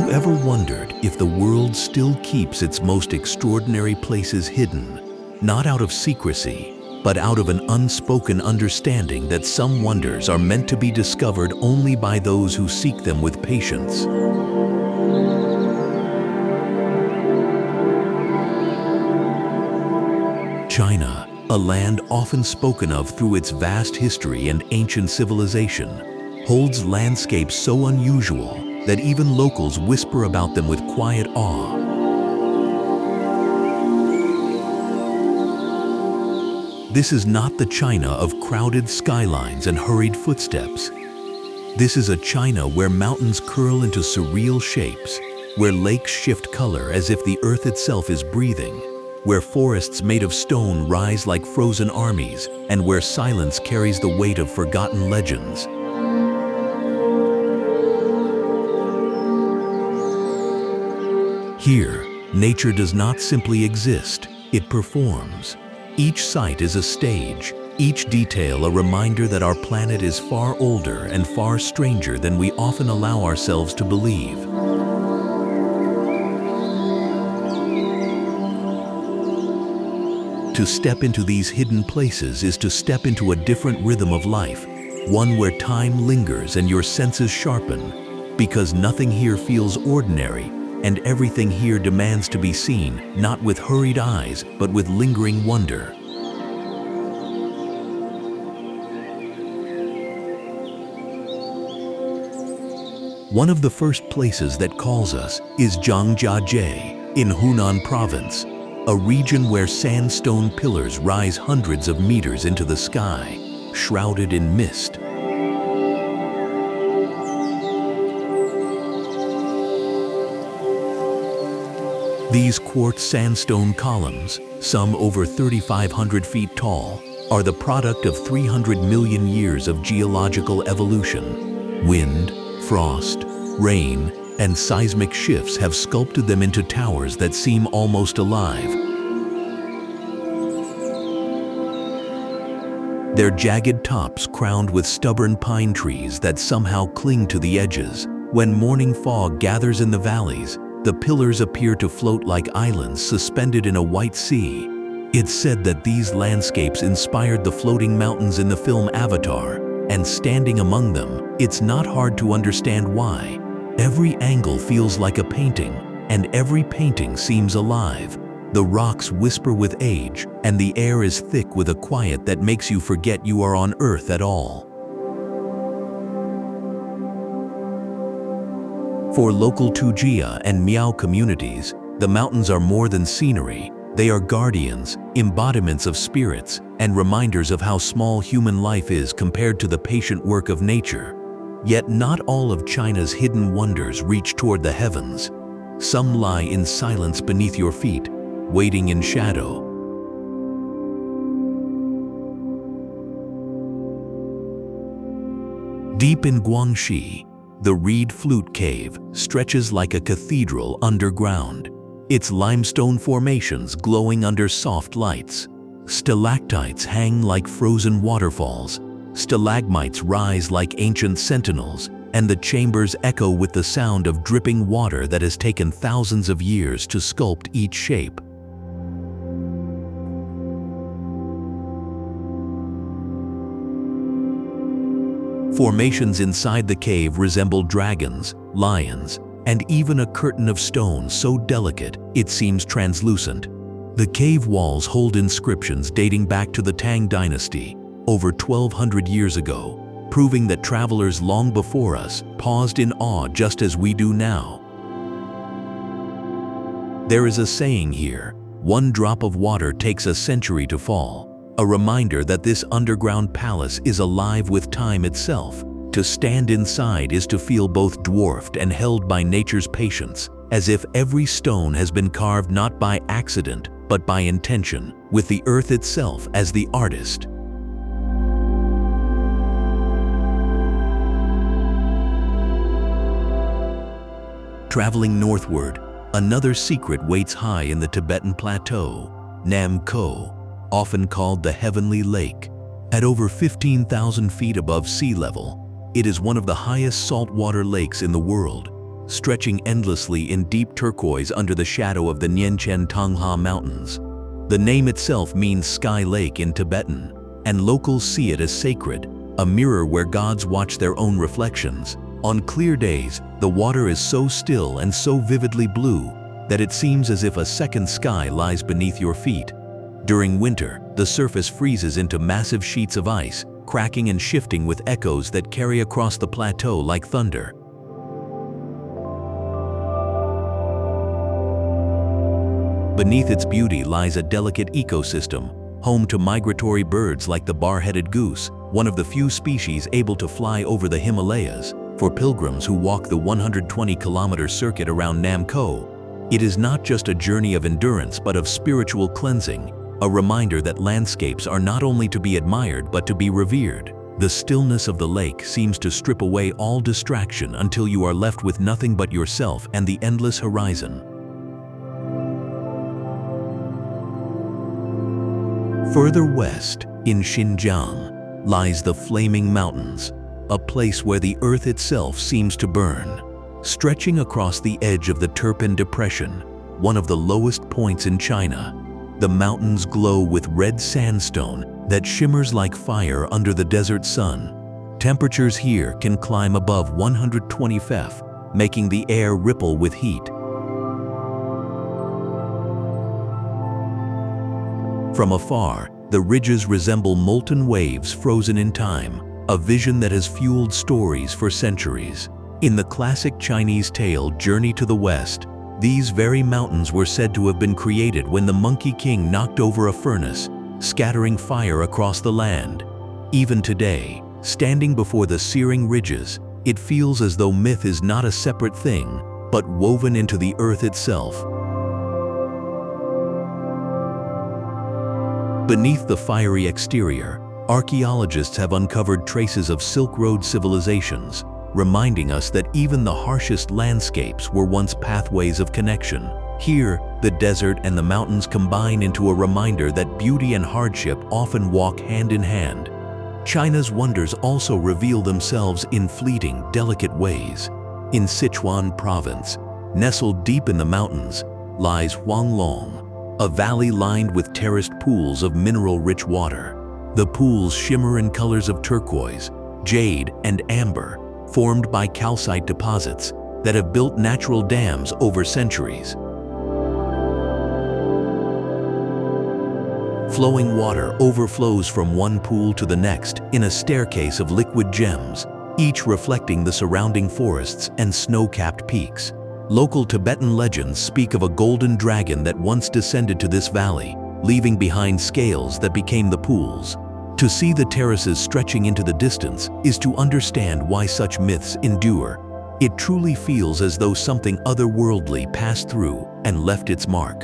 you ever wondered if the world still keeps its most extraordinary places hidden, not out of secrecy, but out of an unspoken understanding that some wonders are meant to be discovered only by those who seek them with patience? China, a land often spoken of through its vast history and ancient civilization, holds landscapes so unusual that even locals whisper about them with quiet awe. This is not the China of crowded skylines and hurried footsteps. This is a China where mountains curl into surreal shapes, where lakes shift color as if the earth itself is breathing, where forests made of stone rise like frozen armies, and where silence carries the weight of forgotten legends. Here, nature does not simply exist, it performs. Each site is a stage, each detail a reminder that our planet is far older and far stranger than we often allow ourselves to believe. To step into these hidden places is to step into a different rhythm of life, one where time lingers and your senses sharpen, because nothing here feels ordinary, and everything here demands to be seen, not with hurried eyes, but with lingering wonder. One of the first places that calls us is Zhangjiajie in Hunan Province, a region where sandstone pillars rise hundreds of meters into the sky, shrouded in mist. These quartz sandstone columns, some over 3,500 feet tall, are the product of 300 million years of geological evolution. Wind, frost, rain, and seismic shifts have sculpted them into towers that seem almost alive. Their jagged tops crowned with stubborn pine trees that somehow cling to the edges. When morning fog gathers in the valleys, the pillars appear to float like islands suspended in a white sea. It's said that these landscapes inspired the floating mountains in the film Avatar, and standing among them, it's not hard to understand why. Every angle feels like a painting, and every painting seems alive. The rocks whisper with age, and the air is thick with a quiet that makes you forget you are on Earth at all. For local Tujia and Miao communities, the mountains are more than scenery. They are guardians, embodiments of spirits, and reminders of how small human life is compared to the patient work of nature. Yet not all of China's hidden wonders reach toward the heavens. Some lie in silence beneath your feet, waiting in shadow. Deep in Guangxi, the Reed Flute Cave stretches like a cathedral underground, its limestone formations glowing under soft lights. Stalactites hang like frozen waterfalls, stalagmites rise like ancient sentinels, and the chambers echo with the sound of dripping water that has taken thousands of years to sculpt each shape. Formations inside the cave resemble dragons, lions, and even a curtain of stone so delicate it seems translucent. The cave walls hold inscriptions dating back to the Tang Dynasty, over 1,200 years ago, proving that travelers long before us paused in awe just as we do now. There is a saying here, one drop of water takes a century to fall. A reminder that this underground palace is alive with time itself. To stand inside is to feel both dwarfed and held by nature's patience, as if every stone has been carved not by accident, but by intention, with the earth itself as the artist. Traveling northward, another secret waits high in the Tibetan plateau, Nam Ko, often called the Heavenly Lake. At over 15,000 feet above sea level, it is one of the highest saltwater lakes in the world. stretching endlessly in deep turquoise under the shadow of the Nianchen Tongha Mountains. The name itself means Sky Lake in Tibetan, and locals see it as sacred, a mirror where gods watch their own reflections. On clear days, the water is so still and so vividly blue that it seems as if a second sky lies beneath your feet. During winter, the surface freezes into massive sheets of ice, cracking and shifting with echoes that carry across the plateau like thunder. Beneath its beauty lies a delicate ecosystem, home to migratory birds like the bar-headed goose, one of the few species able to fly over the Himalayas. For pilgrims who walk the 120-kilometer circuit around Namko, it is not just a journey of endurance but of spiritual cleansing, a reminder that landscapes are not only to be admired but to be revered. The stillness of the lake seems to strip away all distraction until you are left with nothing but yourself and the endless horizon. Further west, in Xinjiang, lies the Flaming Mountains, a place where the earth itself seems to burn. Stretching across the edge of the Turpan Depression, one of the lowest points in China, the mountains glow with red sandstone that shimmers like fire under the desert sun. Temperatures here can climb above 120 Fahrenheit, making the air ripple with heat. From afar, the ridges resemble molten waves frozen in time, a vision that has fueled stories for centuries. In the classic Chinese tale Journey to the West, these very mountains were said to have been created when the Monkey King knocked over a furnace, scattering fire across the land. Even today, standing before the searing ridges, it feels as though myth is not a separate thing, but woven into the earth itself. Beneath the fiery exterior, archaeologists have uncovered traces of Silk Road civilizations, reminding us that even the harshest landscapes were once pathways of connection. Here, the desert and the mountains combine into a reminder that beauty and hardship often walk hand in hand. China's wonders also reveal themselves in fleeting, delicate ways. In Sichuan province, nestled deep in the mountains, lies Huanglong, a valley lined with terraced pools of mineral-rich water. The pools shimmer in colors of turquoise, jade, and amber, formed by calcite deposits that have built natural dams over centuries. Flowing water overflows from one pool to the next in a staircase of liquid gems, each reflecting the surrounding forests and snow-capped peaks. Local Tibetan legends speak of a golden dragon that once descended to this valley, leaving behind scales that became the pools. To see the terraces stretching into the distance is to understand why such myths endure. It truly feels as though something otherworldly passed through and left its mark.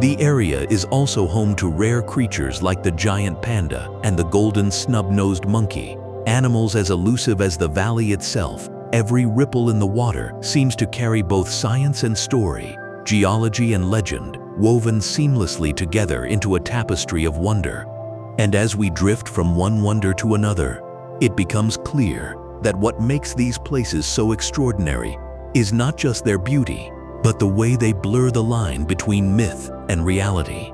The area is also home to rare creatures like the giant panda and the golden snub-nosed monkey, animals as elusive as the valley itself. Every ripple in the water seems to carry both science and story, geology and legend, woven seamlessly together into a tapestry of wonder. And as we drift from one wonder to another, it becomes clear that what makes these places so extraordinary is not just their beauty, but the way they blur the line between myth and reality.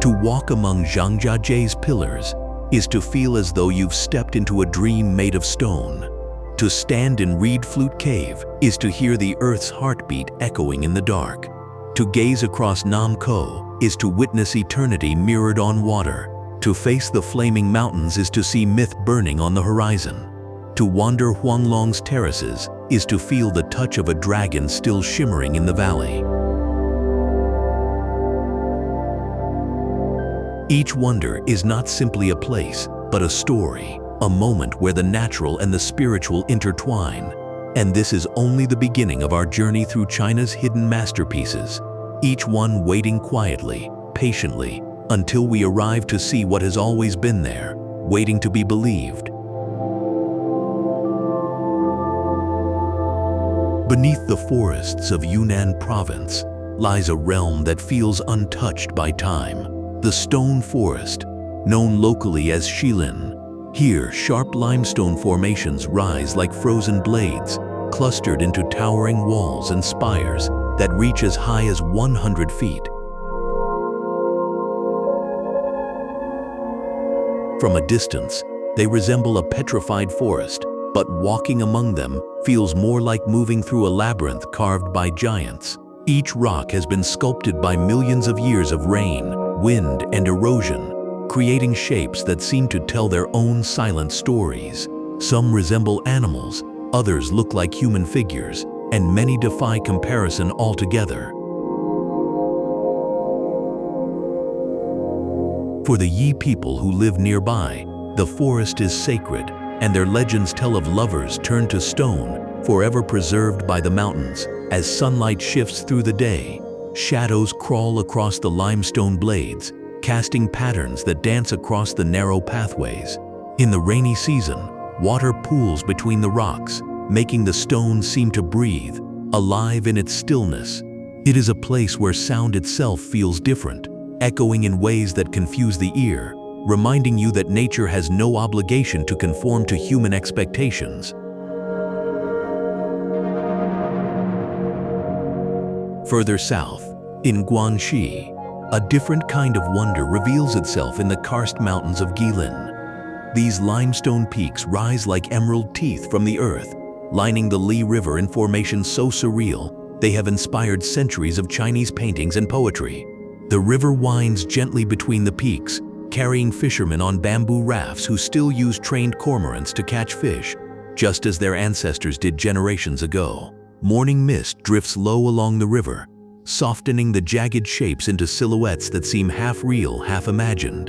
To walk among Zhangjiajie's pillars is to feel as though you've stepped into a dream made of stone. To stand in Reed Flute Cave is to hear the earth's heartbeat echoing in the dark. To gaze across Namko is to witness eternity mirrored on water. To face the Flaming Mountains is to see myth burning on the horizon. To wander Huanglong's terraces is to feel the touch of a dragon still shimmering in the valley. Each wonder is not simply a place, but a story, a moment where the natural and the spiritual intertwine. And this is only the beginning of our journey through China's hidden masterpieces, each one waiting quietly, patiently, until we arrive to see what has always been there, waiting to be believed. Beneath the forests of Yunnan province lies a realm that feels untouched by time. The Stone Forest, known locally as Shilin. Here, sharp limestone formations rise like frozen blades, clustered into towering walls and spires that reach as high as 100 feet. From a distance, they resemble a petrified forest, but walking among them feels more like moving through a labyrinth carved by giants. Each rock has been sculpted by millions of years of rain, wind, and erosion, creating shapes that seem to tell their own silent stories. Some resemble animals, others look like human figures, and many defy comparison altogether. For the Yi people who live nearby, the forest is sacred, and their legends tell of lovers turned to stone, forever preserved by the mountains. As sunlight shifts through the day, shadows crawl across the limestone blades, casting patterns that dance across the narrow pathways. In the rainy season, water pools between the rocks, making the stone seem to breathe, alive in its stillness. It is a place where sound itself feels different, echoing in ways that confuse the ear, reminding you that nature has no obligation to conform to human expectations. Further south, in Guangxi, a different kind of wonder reveals itself in the karst mountains of Guilin. These limestone peaks rise like emerald teeth from the earth, lining the Li River in formations so surreal they have inspired centuries of Chinese paintings and poetry. The river winds gently between the peaks, carrying fishermen on bamboo rafts who still use trained cormorants to catch fish, just as their ancestors did generations ago. Morning mist drifts low along the river, softening the jagged shapes into silhouettes that seem half real, half imagined.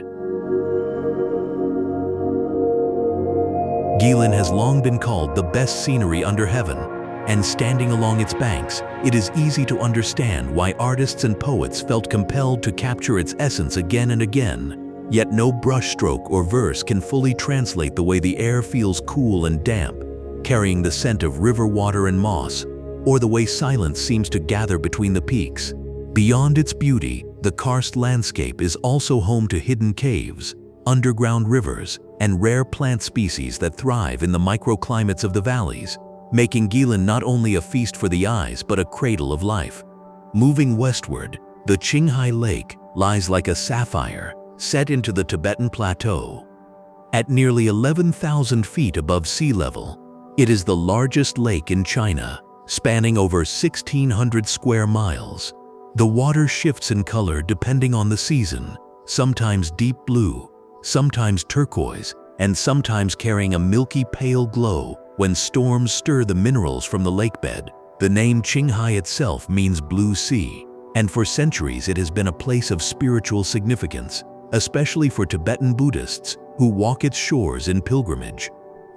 Guilin has long been called the best scenery under heaven, and standing along its banks, it is easy to understand why artists and poets felt compelled to capture its essence again and again. Yet no brushstroke or verse can fully translate the way the air feels cool and damp, carrying the scent of river water and moss, or the way silence seems to gather between the peaks. Beyond its beauty, the karst landscape is also home to hidden caves, underground rivers, and rare plant species that thrive in the microclimates of the valleys, making Guilin not only a feast for the eyes but a cradle of life. Moving westward, the Qinghai Lake lies like a sapphire set into the Tibetan Plateau. At nearly 11,000 feet above sea level, it is the largest lake in China, spanning over 1,600 square miles. The water shifts in color depending on the season, sometimes deep blue, sometimes turquoise, and sometimes carrying a milky pale glow when storms stir the minerals from the lakebed. The name Qinghai itself means blue sea, and for centuries it has been a place of spiritual significance, especially for Tibetan Buddhists who walk its shores in pilgrimage.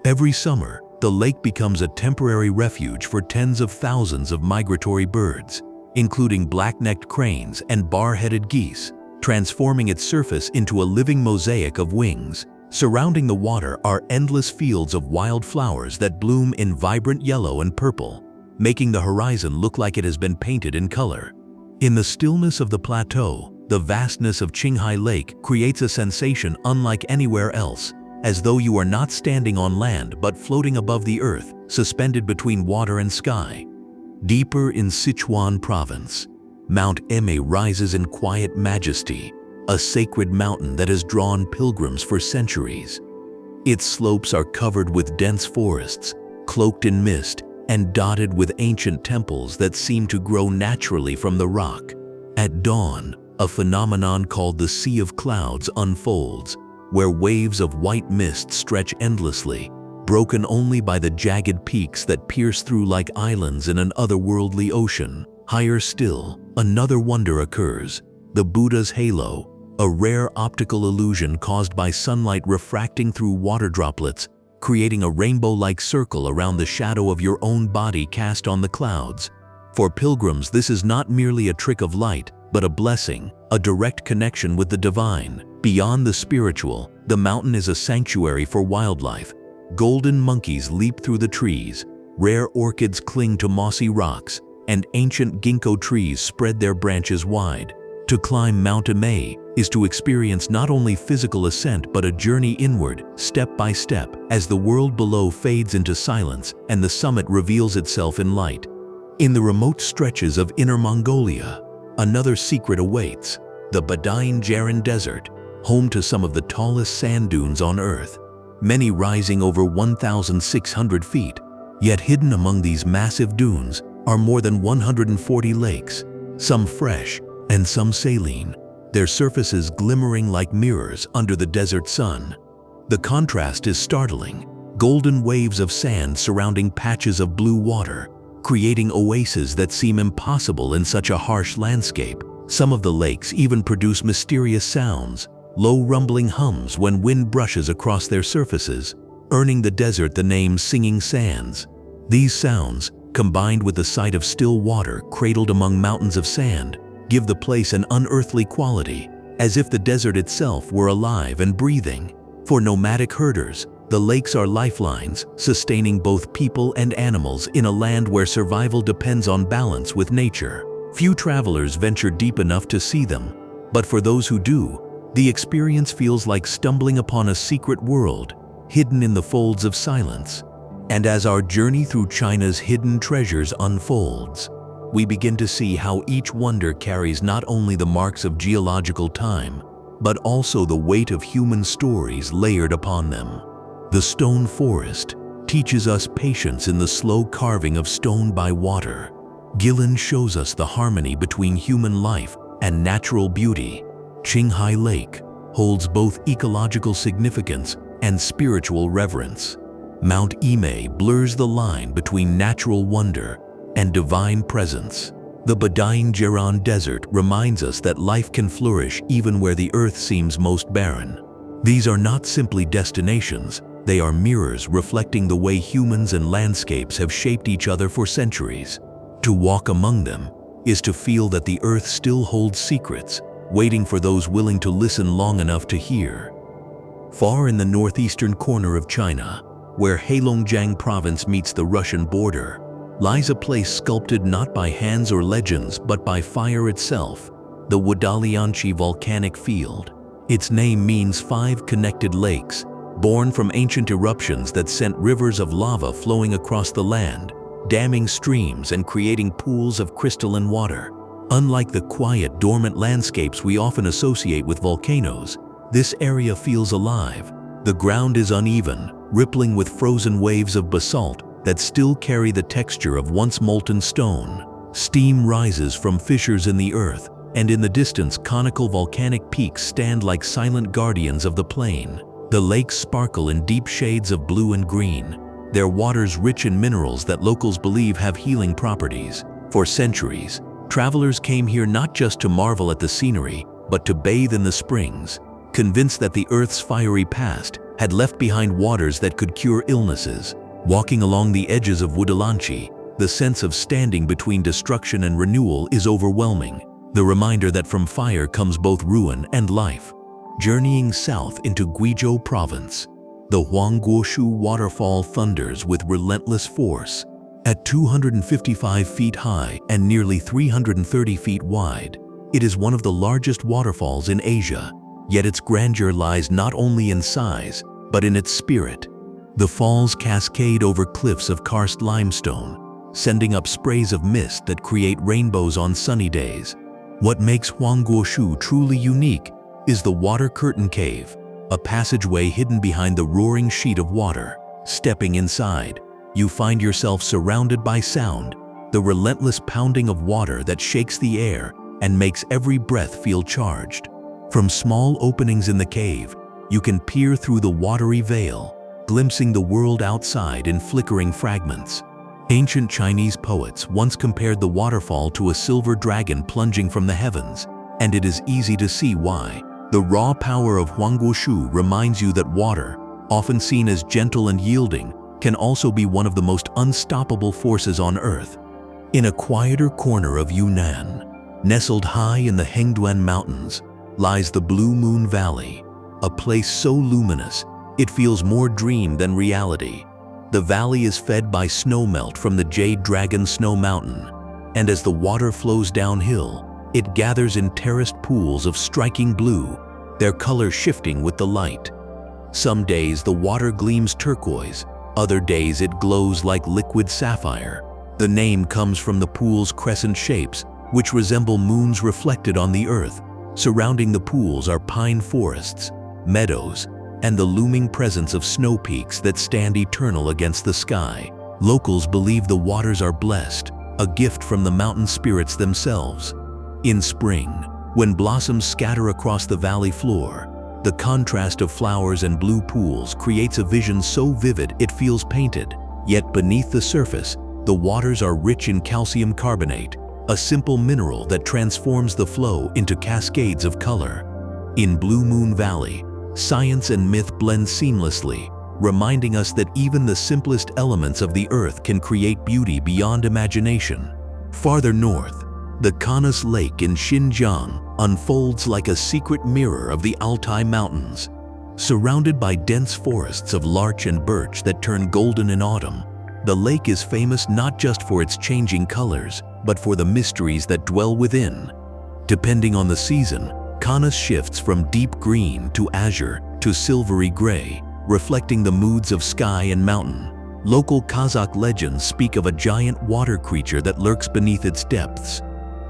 Every summer, the lake becomes a temporary refuge for tens of thousands of migratory birds, including black-necked cranes and bar-headed geese, transforming its surface into a living mosaic of wings. Surrounding the water are endless fields of wild flowers that bloom in vibrant yellow and purple, making the horizon look like it has been painted in color. In the stillness of the plateau, the vastness of Qinghai Lake creates a sensation unlike anywhere else, as though you are not standing on land but floating above the earth, suspended between water and sky. Deeper in Sichuan province, Mount Eme rises in quiet majesty, a sacred mountain that has drawn pilgrims for centuries. Its slopes are covered with dense forests, cloaked in mist, and dotted with ancient temples that seem to grow naturally from the rock. At dawn, a phenomenon called the Sea of Clouds unfolds, where waves of white mist stretch endlessly, broken only by the jagged peaks that pierce through like islands in an otherworldly ocean. Higher still, another wonder occurs: the Buddha's halo, a rare optical illusion caused by sunlight refracting through water droplets, creating a rainbow-like circle around the shadow of your own body cast on the clouds. For pilgrims, this is not merely a trick of light, but a blessing, a direct connection with the divine. Beyond the spiritual, the mountain is a sanctuary for wildlife. Golden monkeys leap through the trees, rare orchids cling to mossy rocks, and ancient ginkgo trees spread their branches wide. To climb Mount Imei is to experience not only physical ascent but a journey inward, step by step, as the world below fades into silence and the summit reveals itself in light. In the remote stretches of Inner Mongolia, another secret awaits: the Badain Jaran Desert, home to some of the tallest sand dunes on Earth, many rising over 1,600 feet. Yet hidden among these massive dunes are more than 140 lakes, some fresh and some saline, their surfaces glimmering like mirrors under the desert sun. The contrast is startling: golden waves of sand surrounding patches of blue water, creating oases that seem impossible in such a harsh landscape. Some of the lakes even produce mysterious sounds, low rumbling hums when wind brushes across their surfaces, earning the desert the name Singing Sands. These sounds, combined with the sight of still water cradled among mountains of sand, give the place an unearthly quality, as if the desert itself were alive and breathing. For nomadic herders, the lakes are lifelines, sustaining both people and animals in a land where survival depends on balance with nature. Few travelers venture deep enough to see them, but for those who do, the experience feels like stumbling upon a secret world, hidden in the folds of silence. And as our journey through China's hidden treasures unfolds, we begin to see how each wonder carries not only the marks of geological time, but also the weight of human stories layered upon them. The Stone Forest teaches us patience in the slow carving of stone by water. Guilin shows us the harmony between human life and natural beauty. Qinghai Lake holds both ecological significance and spiritual reverence. Mount Imei blurs the line between natural wonder and divine presence. The Badain Jaran Desert reminds us that life can flourish even where the earth seems most barren. These are not simply destinations, they are mirrors reflecting the way humans and landscapes have shaped each other for centuries. To walk among them is to feel that the earth still holds secrets, waiting for those willing to listen long enough to hear. Far in the northeastern corner of China, where Heilongjiang province meets the Russian border, lies a place sculpted not by hands or legends but by fire itself, the Wadalianchi volcanic field. Its name means 5 connected lakes, born from ancient eruptions that sent rivers of lava flowing across the land, damming streams and creating pools of crystalline water. Unlike the quiet, dormant landscapes we often associate with volcanoes, this area feels alive. The ground is uneven, rippling with frozen waves of basalt that still carry the texture of once molten stone. Steam rises from fissures in the earth, and in the distance conical volcanic peaks stand like silent guardians of the plain. The lakes sparkle in deep shades of blue and green, their waters rich in minerals that locals believe have healing properties. For centuries, travelers came here not just to marvel at the scenery, but to bathe in the springs, convinced that the Earth's fiery past had left behind waters that could cure illnesses. Walking along the edges of Wadalianchi, the sense of standing between destruction and renewal is overwhelming, the reminder that from fire comes both ruin and life. Journeying south into Guizhou province, the Huangguoshu waterfall thunders with relentless force. At 255 feet high and nearly 330 feet wide, it is one of the largest waterfalls in Asia, yet its grandeur lies not only in size, but in its spirit. The falls cascade over cliffs of karst limestone, sending up sprays of mist that create rainbows on sunny days. What makes Huangguoshu truly unique is the Water Curtain Cave, a passageway hidden behind the roaring sheet of water. Stepping inside, you find yourself surrounded by sound, the relentless pounding of water that shakes the air and makes every breath feel charged. From small openings in the cave, you can peer through the watery veil, glimpsing the world outside in flickering fragments. Ancient Chinese poets once compared the waterfall to a silver dragon plunging from the heavens, and it is easy to see why. The raw power of Huangguoshu reminds you that water, often seen as gentle and yielding, can also be one of the most unstoppable forces on Earth. In a quieter corner of Yunnan, nestled high in the Hengduan Mountains, lies the Blue Moon Valley, a place so luminous it feels more dream than reality. The valley is fed by snowmelt from the Jade Dragon Snow Mountain, and as the water flows downhill, It gathers in terraced pools of striking blue, their color shifting with the light. Some days the water gleams turquoise, other days it glows like liquid sapphire. The name comes from the pool's crescent shapes, which resemble moons reflected on the earth. Surrounding the pools are pine forests, meadows, and the looming presence of snow peaks that stand eternal against the sky. Locals believe the waters are blessed, a gift from the mountain spirits themselves. In spring, when blossoms scatter across the valley floor, the contrast of flowers and blue pools creates a vision so vivid it feels painted. Yet beneath the surface, the waters are rich in calcium carbonate, a simple mineral that transforms the flow into cascades of color. In Blue Moon Valley, science and myth blend seamlessly, reminding us that even the simplest elements of the earth can create beauty beyond imagination. Farther north, the Kanas Lake in Xinjiang unfolds like a secret mirror of the Altai Mountains. Surrounded by dense forests of larch and birch that turn golden in autumn, the lake is famous not just for its changing colors, but for the mysteries that dwell within. Depending on the season, Kanas shifts from deep green to azure to silvery gray, reflecting the moods of sky and mountain. Local Kazakh legends speak of a giant water creature that lurks beneath its depths.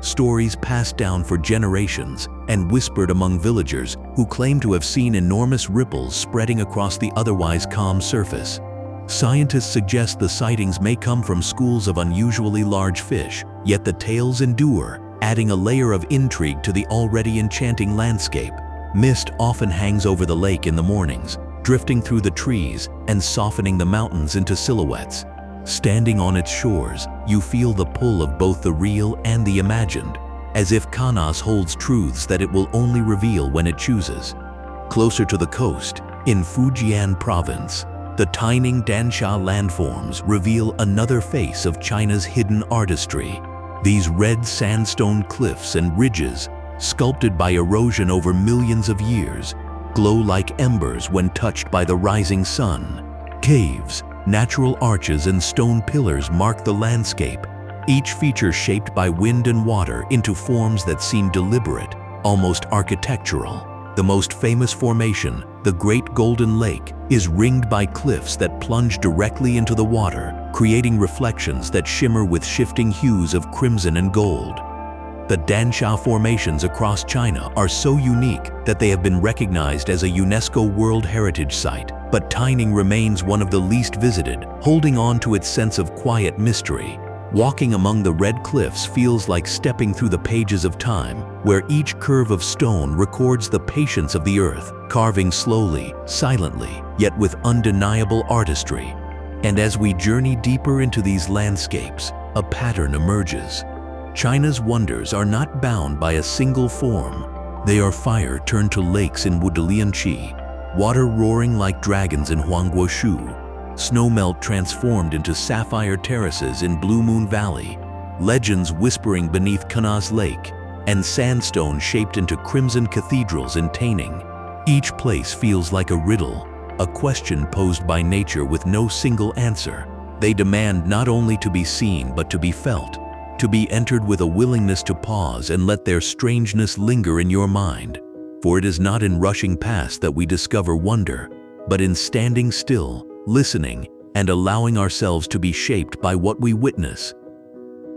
Stories passed down for generations and whispered among villagers who claim to have seen enormous ripples spreading across the otherwise calm surface. Scientists suggest the sightings may come from schools of unusually large fish, yet the tales endure, adding a layer of intrigue to the already enchanting landscape. Mist often hangs over the lake in the mornings, drifting through the trees and softening the mountains into silhouettes. Standing on its shores, you feel the pull of both the real and the imagined, as if Kanas holds truths that it will only reveal when it chooses. Closer to the coast, in Fujian province, the tiny Dansha landforms reveal another face of China's hidden artistry. These red sandstone cliffs and ridges, sculpted by erosion over millions of years, glow like embers when touched by the rising sun. Caves, natural arches and stone pillars mark the landscape, each feature shaped by wind and water into forms that seem deliberate, almost architectural. The most famous formation, the Great Golden Lake, is ringed by cliffs that plunge directly into the water, creating reflections that shimmer with shifting hues of crimson and gold. The Dansha formations across China are so unique that they have been recognized as a UNESCO World Heritage Site, but Taining remains one of the least visited, holding on to its sense of quiet mystery. Walking among the red cliffs feels like stepping through the pages of time, where each curve of stone records the patience of the earth, carving slowly, silently, yet with undeniable artistry. And as we journey deeper into these landscapes, a pattern emerges. China's wonders are not bound by a single form. They are fire turned to lakes in Wudalianqi, water roaring like dragons in Huangguoshu, snowmelt transformed into sapphire terraces in Blue Moon Valley, legends whispering beneath Kanas Lake, and sandstone shaped into crimson cathedrals in Taining. Each place feels like a riddle, a question posed by nature with no single answer. They demand not only to be seen but to be felt, to be entered with a willingness to pause and let their strangeness linger in your mind. For it is not in rushing past that we discover wonder, but in standing still, listening, and allowing ourselves to be shaped by what we witness.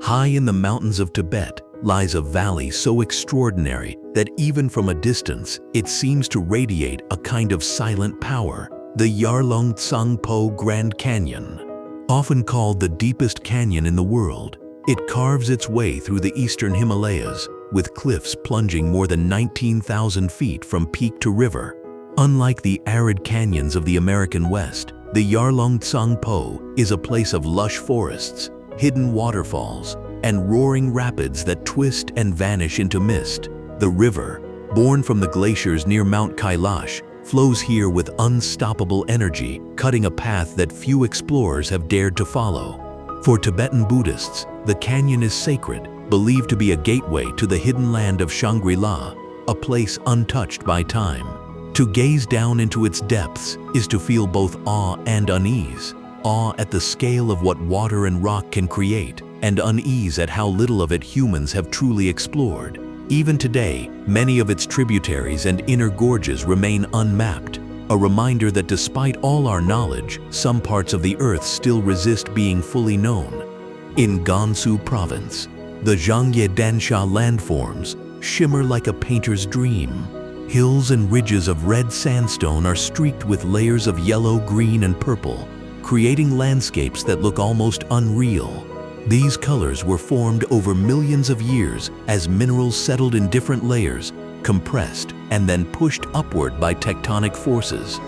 High in the mountains of Tibet lies a valley so extraordinary that even from a distance, it seems to radiate a kind of silent power, the Yarlung Tsangpo Grand Canyon. Often called the deepest canyon in the world, it carves its way through the eastern Himalayas, with cliffs plunging more than 19,000 feet from peak to river. Unlike the arid canyons of the American West, the Yarlung Tsangpo is a place of lush forests, hidden waterfalls, and roaring rapids that twist and vanish into mist. The river, born from the glaciers near Mount Kailash, flows here with unstoppable energy, cutting a path that few explorers have dared to follow. For Tibetan Buddhists, the canyon is sacred, believed to be a gateway to the hidden land of Shangri-La, a place untouched by time. To gaze down into its depths is to feel both awe and unease. Awe at the scale of what water and rock can create, and unease at how little of it humans have truly explored. Even today, many of its tributaries and inner gorges remain unmapped, a reminder that despite all our knowledge, some parts of the earth still resist being fully known. In Gansu province, the Zhangye Dansha landforms shimmer like a painter's dream. Hills and ridges of red sandstone are streaked with layers of yellow, green, and purple, creating landscapes that look almost unreal. These colors were formed over millions of years as minerals settled in different layers, compressed, and then pushed upward by tectonic forces.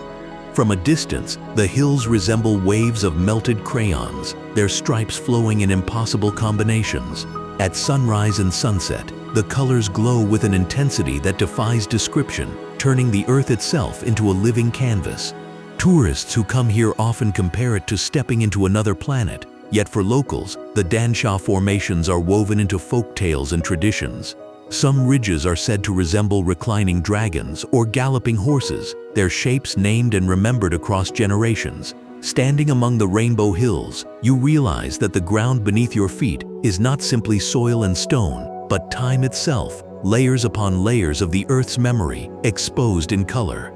From a distance, the hills resemble waves of melted crayons, their stripes flowing in impossible combinations. At sunrise and sunset, the colors glow with an intensity that defies description, turning the earth itself into a living canvas. Tourists who come here often compare it to stepping into another planet, yet for locals, the Dansha formations are woven into folk tales and traditions. Some ridges are said to resemble reclining dragons or galloping horses, their shapes named and remembered across generations. Standing among the Rainbow Hills, you realize that the ground beneath your feet is not simply soil and stone, but time itself, layers upon layers of the Earth's memory, exposed in color.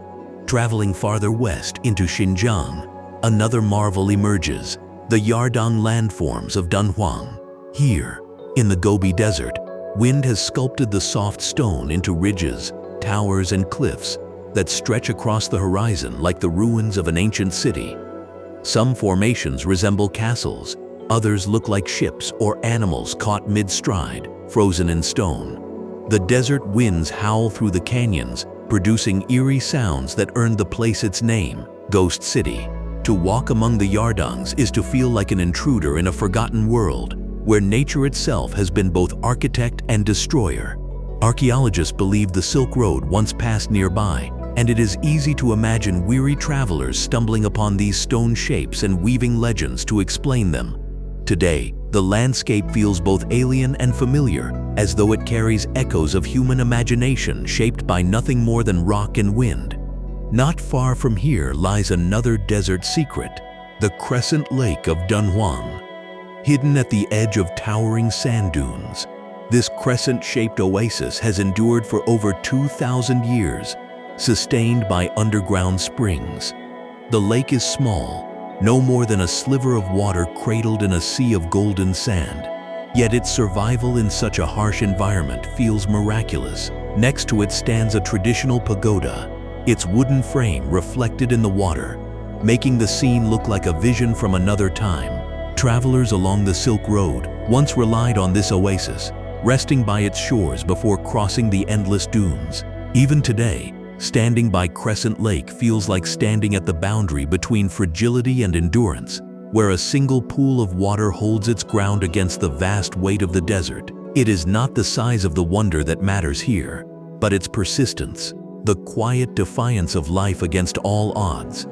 Traveling farther west into Xinjiang, another marvel emerges, the Yardang landforms of Dunhuang. Here, in the Gobi Desert, wind has sculpted the soft stone into ridges, towers, and cliffs that stretch across the horizon like the ruins of an ancient city. Some formations resemble castles, others look like ships or animals caught mid-stride, frozen in stone. The desert winds howl through the canyons, producing eerie sounds that earned the place its name, Ghost City. To walk among the Yardangs is to feel like an intruder in a forgotten world, where nature itself has been both architect and destroyer. Archaeologists believe the Silk Road once passed nearby, and it is easy to imagine weary travelers stumbling upon these stone shapes and weaving legends to explain them. Today, the landscape feels both alien and familiar, as though it carries echoes of human imagination shaped by nothing more than rock and wind. Not far from here lies another desert secret, the Crescent Lake of Dunhuang. Hidden at the edge of towering sand dunes, this crescent-shaped oasis has endured for over 2,000 years, sustained by underground springs. The lake is small, no more than a sliver of water cradled in a sea of golden sand. Yet its survival in such a harsh environment feels miraculous. Next to it stands a traditional pagoda, its wooden frame reflected in the water, making the scene look like a vision from another time. Travelers along the Silk Road once relied on this oasis, resting by its shores before crossing the endless dunes. Even today, standing by Crescent Lake feels like standing at the boundary between fragility and endurance, where a single pool of water holds its ground against the vast weight of the desert. It is not the size of the wonder that matters here, but its persistence, the quiet defiance of life against all odds.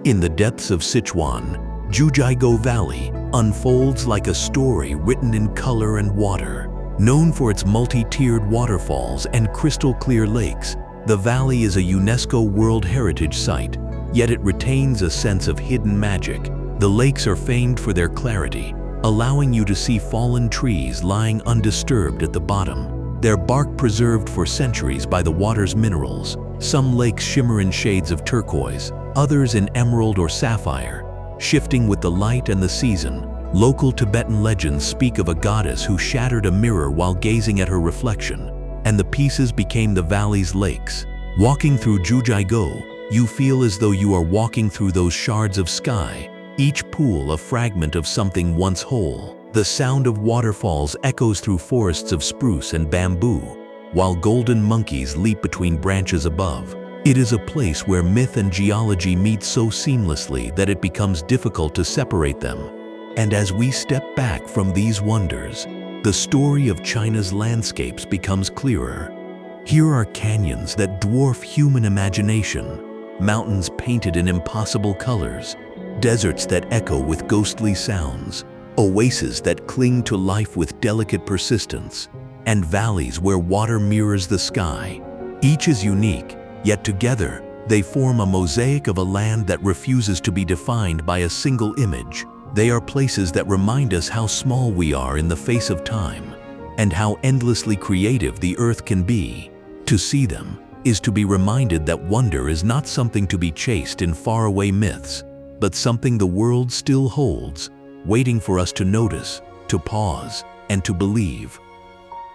In the depths of Sichuan, Jiuzhaigou Valley unfolds like a story written in color and water. Known for its multi-tiered waterfalls and crystal-clear lakes, the valley is a UNESCO World Heritage Site, yet it retains a sense of hidden magic. The lakes are famed for their clarity, allowing you to see fallen trees lying undisturbed at the bottom, their bark preserved for centuries by the water's minerals. Some lakes shimmer in shades of turquoise, others in emerald or sapphire, shifting with the light and the season. Local Tibetan legends speak of a goddess who shattered a mirror while gazing at her reflection, and the pieces became the valley's lakes. Walking through Jiuzhaigou, you feel as though you are walking through those shards of sky, each pool a fragment of something once whole. The sound of waterfalls echoes through forests of spruce and bamboo, while golden monkeys leap between branches above. It is a place where myth and geology meet so seamlessly that it becomes difficult to separate them. And as we step back from these wonders, the story of China's landscapes becomes clearer. Here are canyons that dwarf human imagination, mountains painted in impossible colors, deserts that echo with ghostly sounds, oases that cling to life with delicate persistence, and valleys where water mirrors the sky. Each is unique, yet together they form a mosaic of a land that refuses to be defined by a single image. They are places that remind us how small we are in the face of time. and how endlessly creative the earth can be. To see them is to be reminded that wonder is not something to be chased in faraway myths, but something the world still holds, waiting for us to notice, to pause, and to believe.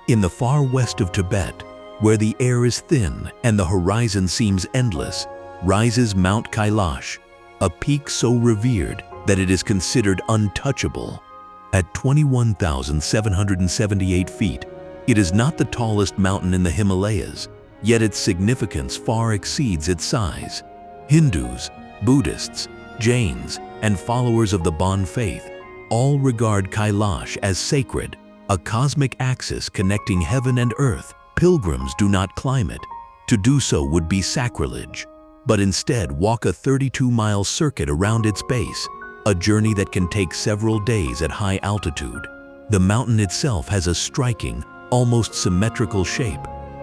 In the far west of Tibet, where the air is thin and the horizon seems endless, rises Mount Kailash, a peak so revered that it is considered untouchable. At 21,778 feet, it is not the tallest mountain in the Himalayas, yet its significance far exceeds its size. Hindus, Buddhists, Jains, and followers of the Bon faith all regard Kailash as sacred, a cosmic axis connecting heaven and earth. Pilgrims do not climb it. To do so would be sacrilege, but instead walk a 32-mile circuit around its base, a journey that can take several days at high altitude. The mountain itself has a striking, almost symmetrical shape,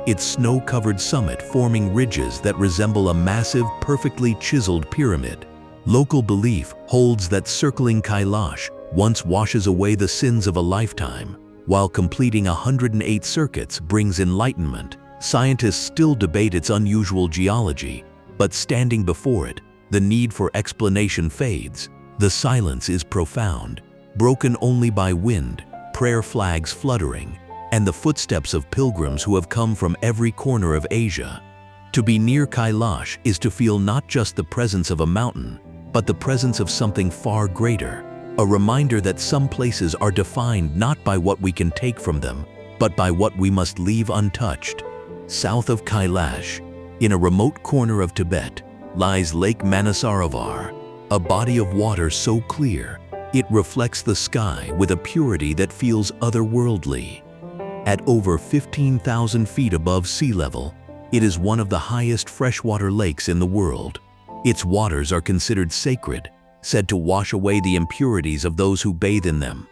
its snow-covered summit forming ridges that resemble a massive, perfectly chiseled pyramid. Local belief holds that circling Kailash once washes away the sins of a lifetime, while completing 108 circuits brings enlightenment. Scientists still debate its unusual geology, but standing before it, the need for explanation fades. The silence is profound, broken only by wind, prayer flags fluttering, and the footsteps of pilgrims who have come from every corner of Asia. To be near Kailash is to feel not just the presence of a mountain, but the presence of something far greater, a reminder that some places are defined not by what we can take from them, but by what we must leave untouched. South of Kailash, in a remote corner of Tibet, lies Lake Manasarovar, a body of water so clear it reflects the sky with a purity that feels otherworldly. At over 15,000 feet above sea level, it is one of the highest freshwater lakes in the world. Its waters are considered sacred, said to wash away the impurities of those who bathe in them.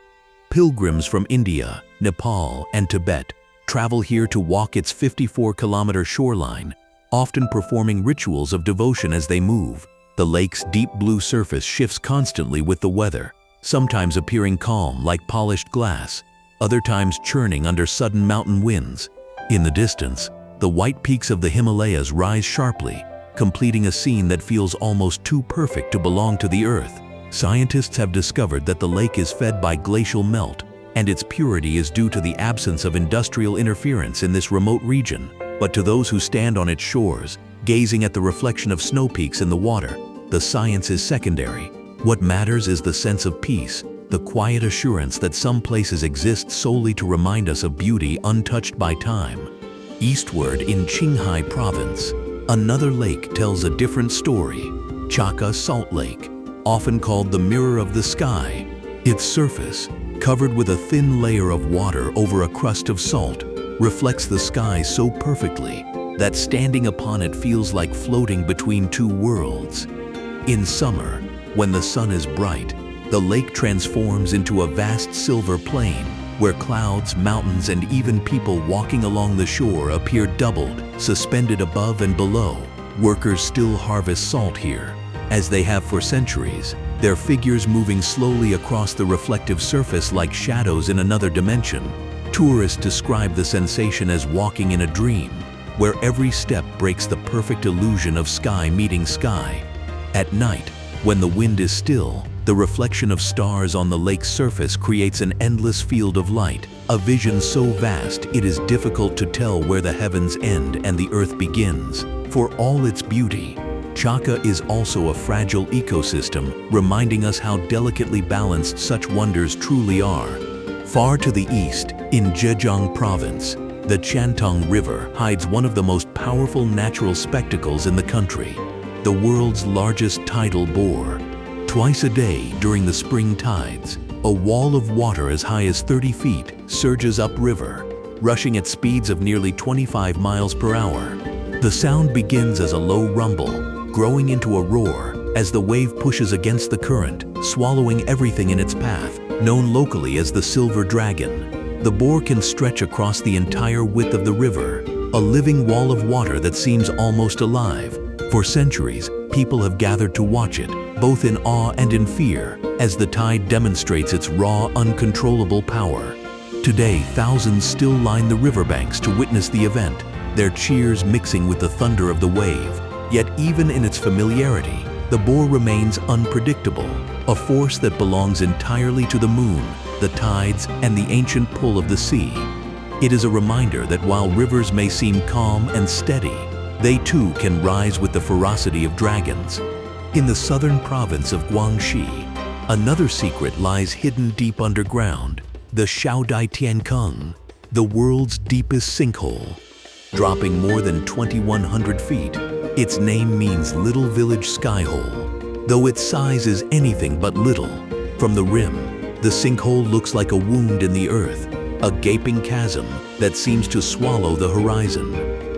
Pilgrims from India, Nepal, and Tibet travel here to walk its 54-kilometer shoreline, often performing rituals of devotion as they move. The lake's deep blue surface shifts constantly with the weather, sometimes appearing calm like polished glass, other times churning under sudden mountain winds. In the distance, the white peaks of the Himalayas rise sharply, completing a scene that feels almost too perfect to belong to the earth. Scientists have discovered that the lake is fed by glacial melt, and its purity is due to the absence of industrial interference in this remote region. But to those who stand on its shores, gazing at the reflection of snow peaks in the water, the science is secondary. What matters is the sense of peace, the quiet assurance that some places exist solely to remind us of beauty untouched by time. Eastward in Qinghai Province, another lake tells a different story, Chaka Salt Lake, often called the mirror of the sky. Its surface, covered with a thin layer of water over a crust of salt, reflects the sky so perfectly that standing upon it feels like floating between two worlds. In summer, when the sun is bright, the lake transforms into a vast silver plain where clouds, mountains, and even people walking along the shore appear doubled, suspended above and below. Workers still harvest salt here, as they have for centuries, their figures moving slowly across the reflective surface like shadows in another dimension. Tourists describe the sensation as walking in a dream, where every step breaks the perfect illusion of sky meeting sky. At night, when the wind is still, the reflection of stars on the lake's surface creates an endless field of light, a vision so vast it is difficult to tell where the heavens end and the earth begins. For all its beauty, Chaka is also a fragile ecosystem, reminding us how delicately balanced such wonders truly are. Far to the east, in Zhejiang Province, the Chantong River hides one of the most powerful natural spectacles in the country, the world's largest tidal bore. Twice a day during the spring tides, a wall of water as high as 30 feet surges upriver, rushing at speeds of nearly 25 miles per hour. The sound begins as a low rumble, growing into a roar as the wave pushes against the current, swallowing everything in its path. Known locally as the Silver Dragon, the bore can stretch across the entire width of the river, a living wall of water that seems almost alive. For centuries, people have gathered to watch it, both in awe and in fear, as the tide demonstrates its raw, uncontrollable power. Today, thousands still line the riverbanks to witness the event, their cheers mixing with the thunder of the wave. Yet even in its familiarity, the Bor remains unpredictable, a force that belongs entirely to the moon, the tides, and the ancient pull of the sea. It is a reminder that while rivers may seem calm and steady, they too can rise with the ferocity of dragons. In the southern province of Guangxi, another secret lies hidden deep underground, the Shaodai Tiankeng, the world's deepest sinkhole. Dropping more than 2,100 feet, its name means Little Village Skyhole. Though its size is anything but little, from the rim, the sinkhole looks like a wound in the earth, a gaping chasm that seems to swallow the horizon.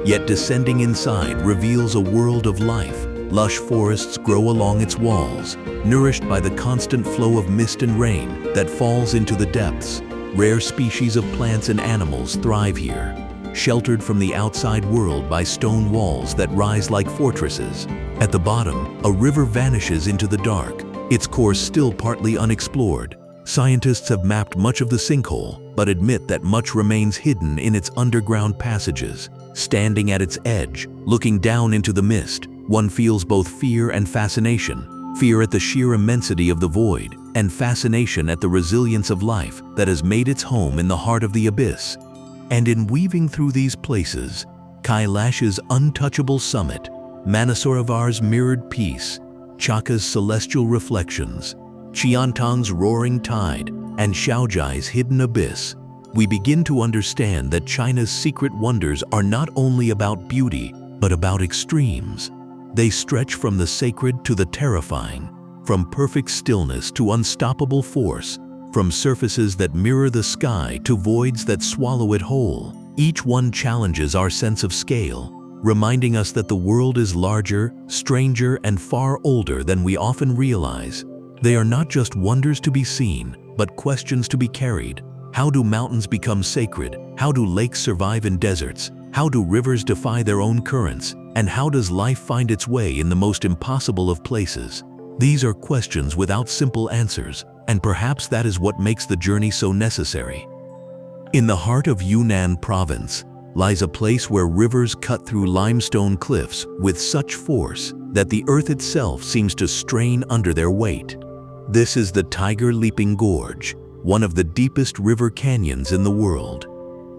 Yet descending inside reveals a world of life. Lush forests grow along its walls, nourished by the constant flow of mist and rain that falls into the depths. Rare species of plants and animals thrive here, sheltered from the outside world by stone walls that rise like fortresses. At the bottom, a river vanishes into the dark, its course still partly unexplored. Scientists have mapped much of the sinkhole, but admit that much remains hidden in its underground passages. Standing at its edge, looking down into the mist, one feels both fear and fascination. Fear at the sheer immensity of the void, and fascination at the resilience of life that has made its home in the heart of the abyss. And in weaving through these places, Kailash's untouchable summit, Manasarovar's mirrored peace, Chaka's celestial reflections, Qiantang's roaring tide, and Shaojai's hidden abyss, we begin to understand that China's secret wonders are not only about beauty, but about extremes. They stretch from the sacred to the terrifying, from perfect stillness to unstoppable force, from surfaces that mirror the sky to voids that swallow it whole. Each one challenges our sense of scale, reminding us that the world is larger, stranger, and far older than we often realize. They are not just wonders to be seen, but questions to be carried. How do mountains become sacred? How do lakes survive in deserts? How do rivers defy their own currents? And how does life find its way in the most impossible of places? These are questions without simple answers, and perhaps that is what makes the journey so necessary. In the heart of Yunnan Province lies a place where rivers cut through limestone cliffs with such force that the earth itself seems to strain under their weight. This is the Tiger Leaping Gorge, one of the deepest river canyons in the world.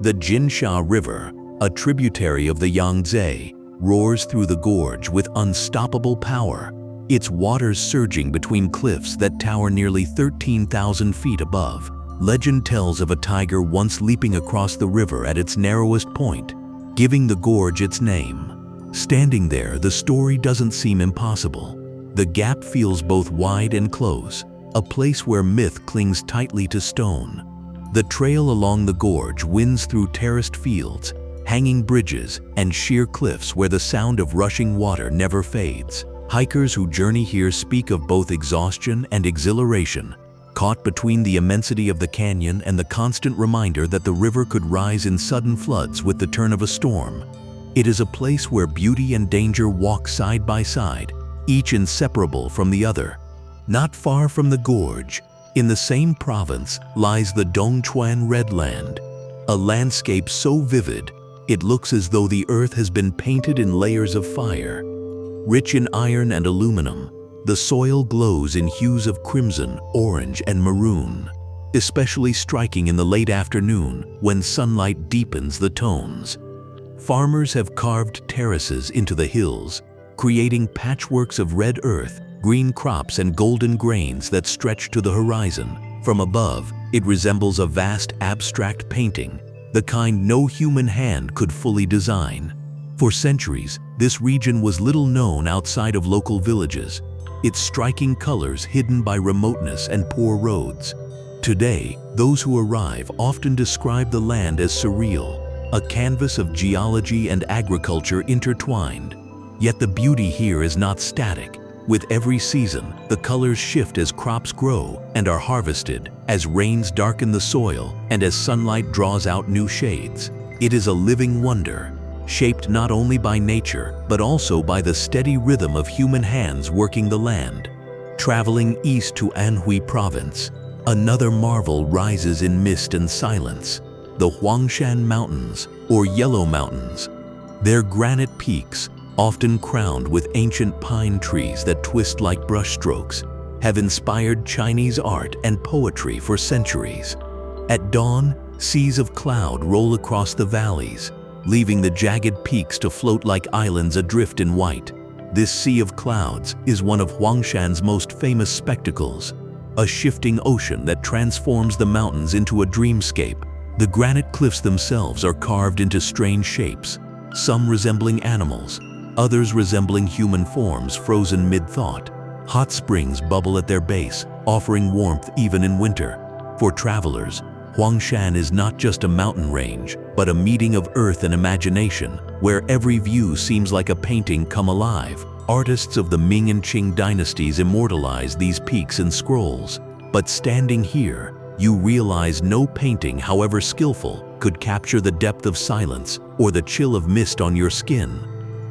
The Jinsha River, a tributary of the Yangtze, roars through the gorge with unstoppable power, its waters surging between cliffs that tower nearly 13,000 feet above. Legend tells of a tiger once leaping across the river at its narrowest point, giving the gorge its name. Standing there, the story doesn't seem impossible. The gap feels both wide and close, a place where myth clings tightly to stone. The trail along the gorge winds through terraced fields, hanging bridges, and sheer cliffs where the sound of rushing water never fades. Hikers who journey here speak of both exhaustion and exhilaration, caught between the immensity of the canyon and the constant reminder that the river could rise in sudden floods with the turn of a storm. It is a place where beauty and danger walk side by side, each inseparable from the other. Not far from the gorge, in the same province, lies the Dongchuan Redland, a landscape so vivid it looks as though the earth has been painted in layers of fire. Rich in iron and aluminum, the soil glows in hues of crimson, orange, and maroon, especially striking in the late afternoon when sunlight deepens the tones. Farmers have carved terraces into the hills, creating patchworks of red earth, green crops, and golden grains that stretch to the horizon. From above, it resembles a vast abstract painting, the kind no human hand could fully design. For centuries, this region was little known outside of local villages, its striking colors hidden by remoteness and poor roads. Today, those who arrive often describe the land as surreal, a canvas of geology and agriculture intertwined. Yet the beauty here is not static. With every season, the colors shift as crops grow and are harvested, as rains darken the soil, and as sunlight draws out new shades. It is a living wonder, shaped not only by nature, but also by the steady rhythm of human hands working the land. Traveling east to Anhui Province, Another marvel rises in mist and silence: the Huangshan Mountains, or Yellow Mountains. Their granite peaks, often crowned with ancient pine trees that twist like brushstrokes, have inspired Chinese art and poetry for centuries. At dawn, seas of cloud roll across the valleys, leaving the jagged peaks to float like islands adrift in white. This sea of clouds is one of Huangshan's most famous spectacles, a shifting ocean that transforms the mountains into a dreamscape. The granite cliffs themselves are carved into strange shapes, some resembling animals, others resembling human forms frozen mid-thought. Hot springs bubble at their base, offering warmth even in winter. For travelers, Huangshan is not just a mountain range, but a meeting of earth and imagination, where every view seems like a painting come alive. Artists of the Ming and Qing dynasties immortalized these peaks in scrolls. But standing here, you realize no painting, however skillful, could capture the depth of silence or the chill of mist on your skin.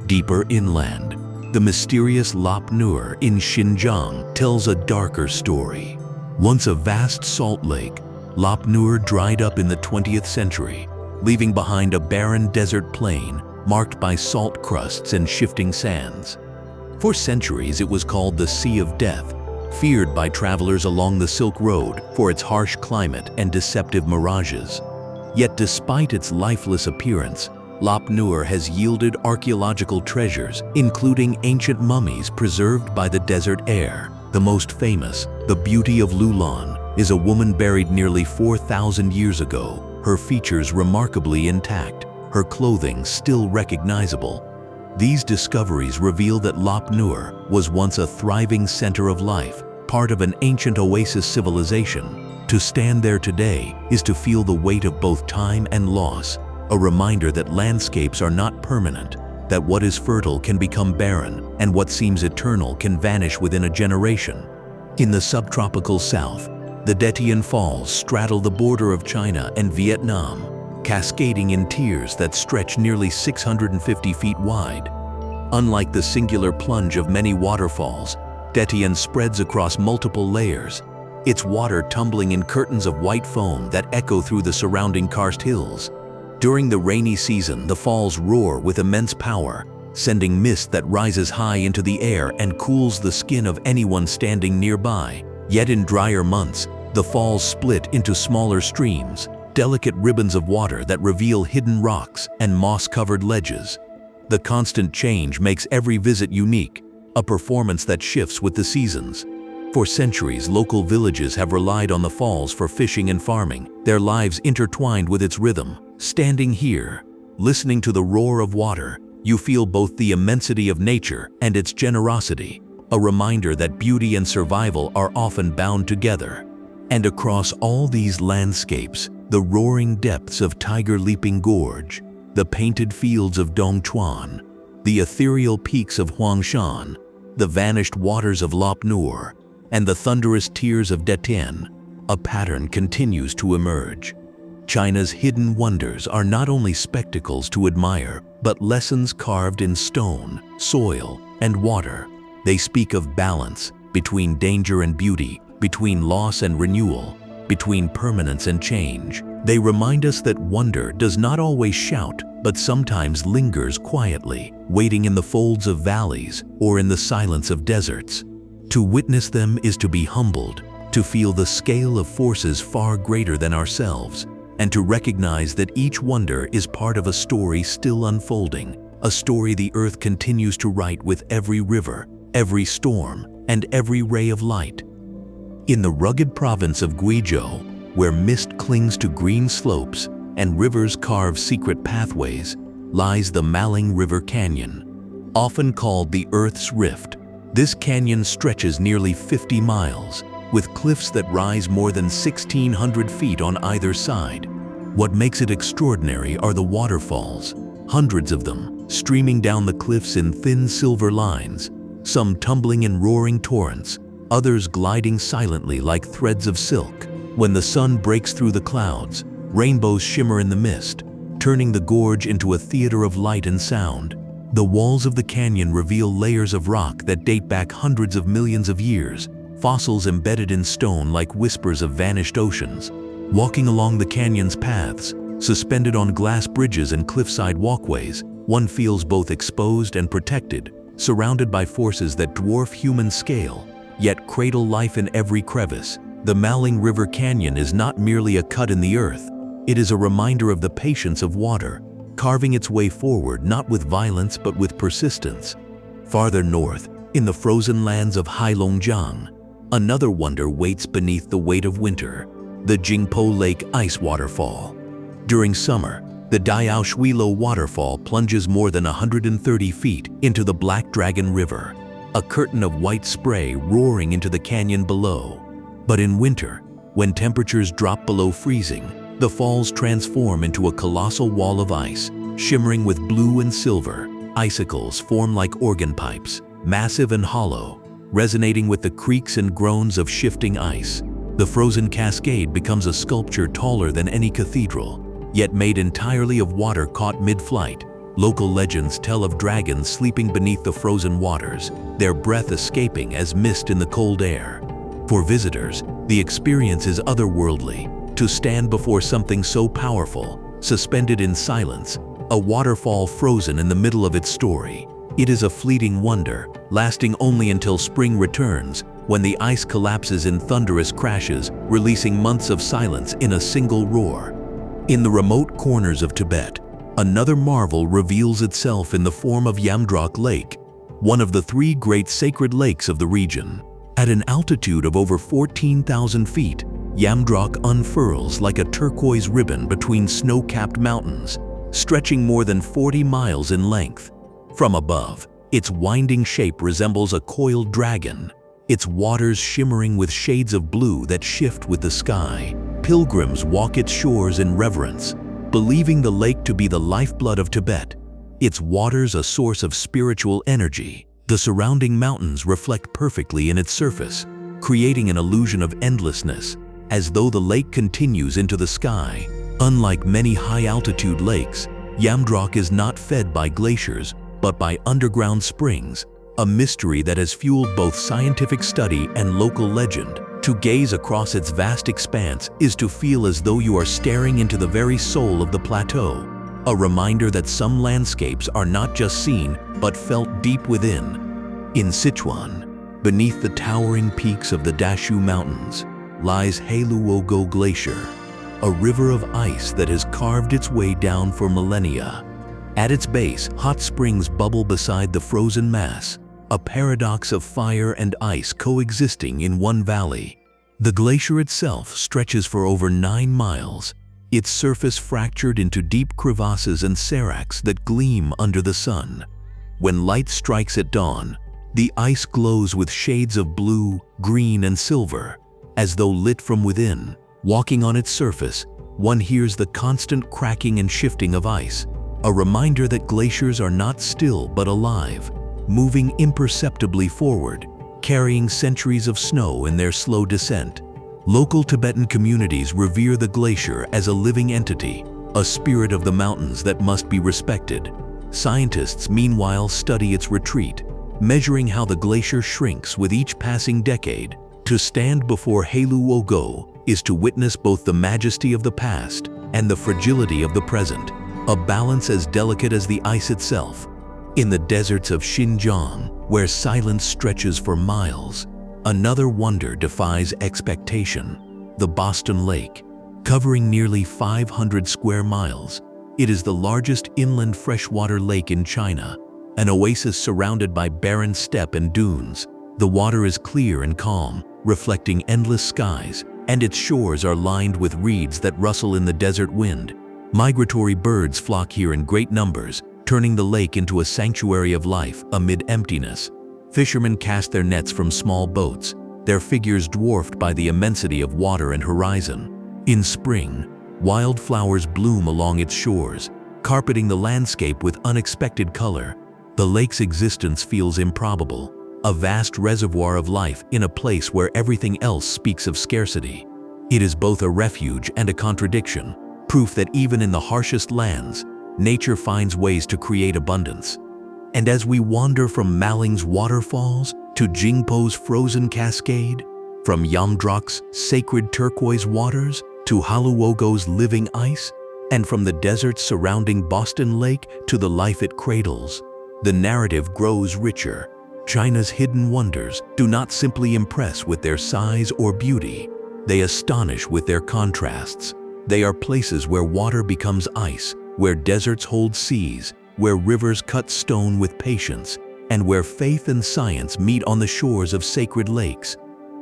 Deeper inland, the mysterious Lop Nur in Xinjiang tells a darker story. Once a vast salt lake, Lop Nur dried up in the 20th century, leaving behind a barren desert plain marked by salt crusts and shifting sands. For centuries it was called the Sea of Death, feared by travelers along the Silk Road for its harsh climate and deceptive mirages. Yet despite its lifeless appearance, Lop Nur has yielded archaeological treasures, including ancient mummies preserved by the desert air. The most famous, the Beauty of Lulan, is a woman buried nearly 4,000 years ago, her features remarkably intact, her clothing still recognizable. These discoveries reveal that Lop Nur was once a thriving center of life, part of an ancient oasis civilization. To stand there today is to feel the weight of both time and loss, a reminder that landscapes are not permanent, that what is fertile can become barren, and what seems eternal can vanish within a generation. In the subtropical south, the De Tien Falls straddle the border of China and Vietnam, cascading in tiers that stretch nearly 650 feet wide. Unlike the singular plunge of many waterfalls, De Tien spreads across multiple layers, its water tumbling in curtains of white foam that echo through the surrounding karst hills. During the rainy season, the falls roar with immense power, sending mist that rises high into the air and cools the skin of anyone standing nearby. Yet in drier months, the falls split into smaller streams, delicate ribbons of water that reveal hidden rocks and moss-covered ledges. The constant change makes every visit unique, a performance that shifts with the seasons. For centuries, local villages have relied on the falls for fishing and farming, their lives intertwined with its rhythm. Standing here, listening to the roar of water, you feel both the immensity of nature and its generosity, a reminder that beauty and survival are often bound together. And across all these landscapes, the roaring depths of Tiger Leaping Gorge, the painted fields of Dongchuan, the ethereal peaks of Huangshan, the vanished waters of Lop Nur, and the thunderous tears of De Tien, a pattern continues to emerge. China's hidden wonders are not only spectacles to admire, but lessons carved in stone, soil, and water. They speak of balance between danger and beauty, between loss and renewal, between permanence and change. They remind us that wonder does not always shout, but sometimes lingers quietly, waiting in the folds of valleys or in the silence of deserts. To witness them is to be humbled, to feel the scale of forces far greater than ourselves, and to recognize that each wonder is part of a story still unfolding, a story the earth continues to write with every river, every storm, and every ray of light. In the rugged province of Guizhou, where mist clings to green slopes and rivers carve secret pathways, lies the Maling River Canyon. Often called the Earth's Rift, this canyon stretches nearly 50 miles, with cliffs that rise more than 1,600 feet on either side. What makes it extraordinary are the waterfalls, hundreds of them, streaming down the cliffs in thin silver lines, some tumbling in roaring torrents, others gliding silently like threads of silk. When the sun breaks through the clouds, rainbows shimmer in the mist, turning the gorge into a theater of light and sound. The walls of the canyon reveal layers of rock that date back hundreds of millions of years, fossils embedded in stone like whispers of vanished oceans. Walking along the canyon's paths, suspended on glass bridges and cliffside walkways, one feels both exposed and protected, surrounded by forces that dwarf human scale, yet cradle life in every crevice. The Maling River Canyon is not merely a cut in the earth. It is a reminder of the patience of water, carving its way forward not with violence but with persistence. Farther north, in the frozen lands of Heilongjiang, another wonder waits beneath the weight of winter, the Jingpo Lake Ice Waterfall. During summer, the Dayaoshuilo waterfall plunges more than 130 feet into the Black Dragon River, a curtain of white spray roaring into the canyon below. But in winter, when temperatures drop below freezing, the falls transform into a colossal wall of ice, shimmering with blue and silver. Icicles form like organ pipes, massive and hollow, resonating with the creaks and groans of shifting ice. The frozen cascade becomes a sculpture taller than any cathedral, yet made entirely of water caught mid-flight. Local legends tell of dragons sleeping beneath the frozen waters, their breath escaping as mist in the cold air. For visitors, the experience is otherworldly. To stand before something so powerful, suspended in silence, a waterfall frozen in the middle of its story. It is a fleeting wonder, lasting only until spring returns, when the ice collapses in thunderous crashes, releasing months of silence in a single roar. In the remote corners of Tibet, another marvel reveals itself in the form of Yamdrok Lake, one of the three great sacred lakes of the region. At an altitude of over 14,000 feet, Yamdrok unfurls like a turquoise ribbon between snow-capped mountains, stretching more than 40 miles in length. From above, its winding shape resembles a coiled dragon, its waters shimmering with shades of blue that shift with the sky. Pilgrims walk its shores in reverence, believing the lake to be the lifeblood of Tibet, its waters a source of spiritual energy. The surrounding mountains reflect perfectly in its surface, creating an illusion of endlessness, as though the lake continues into the sky. Unlike many high-altitude lakes, Yamdrok is not fed by glaciers, but by underground springs, a mystery that has fueled both scientific study and local legend. To gaze across its vast expanse is to feel as though you are staring into the very soul of the plateau, a reminder that some landscapes are not just seen, but felt deep within. In Sichuan, beneath the towering peaks of the Dashu Mountains, lies Heluogo Glacier, a river of ice that has carved its way down for millennia. At its base, hot springs bubble beside the frozen mass, a paradox of fire and ice coexisting in one valley. The glacier itself stretches for over 9 miles, its surface fractured into deep crevasses and seracs that gleam under the sun. When light strikes at dawn, the ice glows with shades of blue, green, and silver, as though lit from within. Walking on its surface, one hears the constant cracking and shifting of ice, a reminder that glaciers are not still but alive, moving imperceptibly forward, carrying centuries of snow in their slow descent. Local Tibetan communities revere the glacier as a living entity, a spirit of the mountains that must be respected. Scientists, meanwhile, study its retreat, measuring how the glacier shrinks with each passing decade. To stand before Heluogo is to witness both the majesty of the past and the fragility of the present, a balance as delicate as the ice itself. In the deserts of Xinjiang, where silence stretches for miles, another wonder defies expectation: the Boston Lake. Covering nearly 500 square miles, it is the largest inland freshwater lake in China, an oasis surrounded by barren steppe and dunes. The water is clear and calm, reflecting endless skies, and its shores are lined with reeds that rustle in the desert wind. Migratory birds flock here in great numbers, turning the lake into a sanctuary of life amid emptiness. Fishermen cast their nets from small boats, their figures dwarfed by the immensity of water and horizon. In spring, wildflowers bloom along its shores, carpeting the landscape with unexpected color. The lake's existence feels improbable, a vast reservoir of life in a place where everything else speaks of scarcity. It is both a refuge and a contradiction, proof that even in the harshest lands, nature finds ways to create abundance. And as we wander from Maling's waterfalls to Jingpo's frozen cascade, from Yamdrok's sacred turquoise waters to Haluogo's living ice, and from the deserts surrounding Boston Lake to the life it cradles, the narrative grows richer. China's hidden wonders do not simply impress with their size or beauty, they astonish with their contrasts. They are places where water becomes ice, where deserts hold seas, where rivers cut stone with patience, and where faith and science meet on the shores of sacred lakes.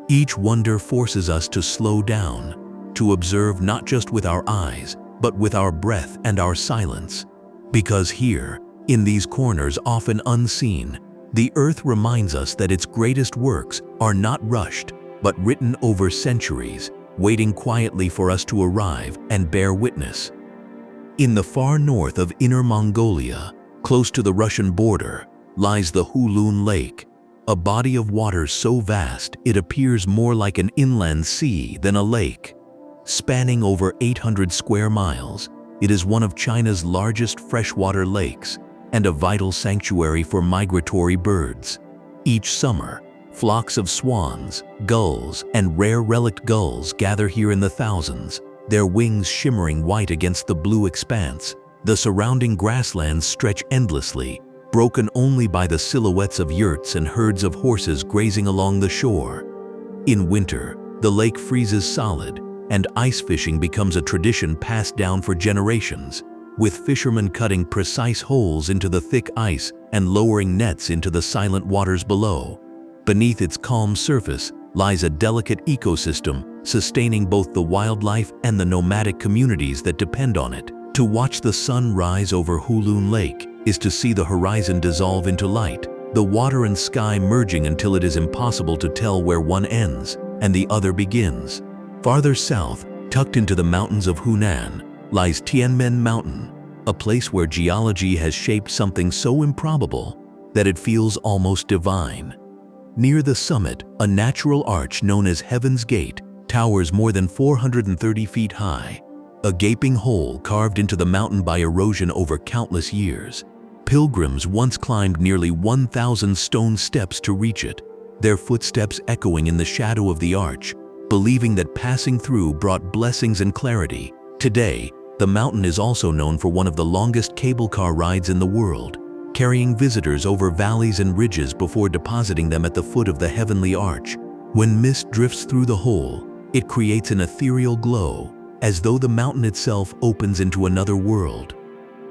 Each wonder forces us to slow down, to observe not just with our eyes, but with our breath and our silence. Because here, in these corners often unseen, the earth reminds us that its greatest works are not rushed, but written over centuries, waiting quietly for us to arrive and bear witness. In the far north of Inner Mongolia, close to the Russian border, lies the Hulun Lake, a body of water so vast it appears more like an inland sea than a lake. Spanning over 800 square miles, it is one of China's largest freshwater lakes and a vital sanctuary for migratory birds. Each summer, flocks of swans, gulls, and rare relict gulls gather here in the thousands, their wings shimmering white against the blue expanse. The surrounding grasslands stretch endlessly, broken only by the silhouettes of yurts and herds of horses grazing along the shore. In winter, the lake freezes solid, and ice fishing becomes a tradition passed down for generations, with fishermen cutting precise holes into the thick ice and lowering nets into the silent waters below. Beneath its calm surface lies a delicate ecosystem, sustaining both the wildlife and the nomadic communities that depend on it. To watch the sun rise over Hulun Lake is to see the horizon dissolve into light, the water and sky merging until it is impossible to tell where one ends and the other begins. Farther south, tucked into the mountains of Hunan, lies Tianmen Mountain, a place where geology has shaped something so improbable that it feels almost divine. Near the summit, a natural arch known as Heaven's Gate towers more than 430 feet high, a gaping hole carved into the mountain by erosion over countless years. Pilgrims once climbed nearly 1,000 stone steps to reach it, their footsteps echoing in the shadow of the arch, believing that passing through brought blessings and clarity. Today, the mountain is also known for one of the longest cable car rides in the world, carrying visitors over valleys and ridges before depositing them at the foot of the heavenly arch. When mist drifts through the hole, it creates an ethereal glow, as though the mountain itself opens into another world.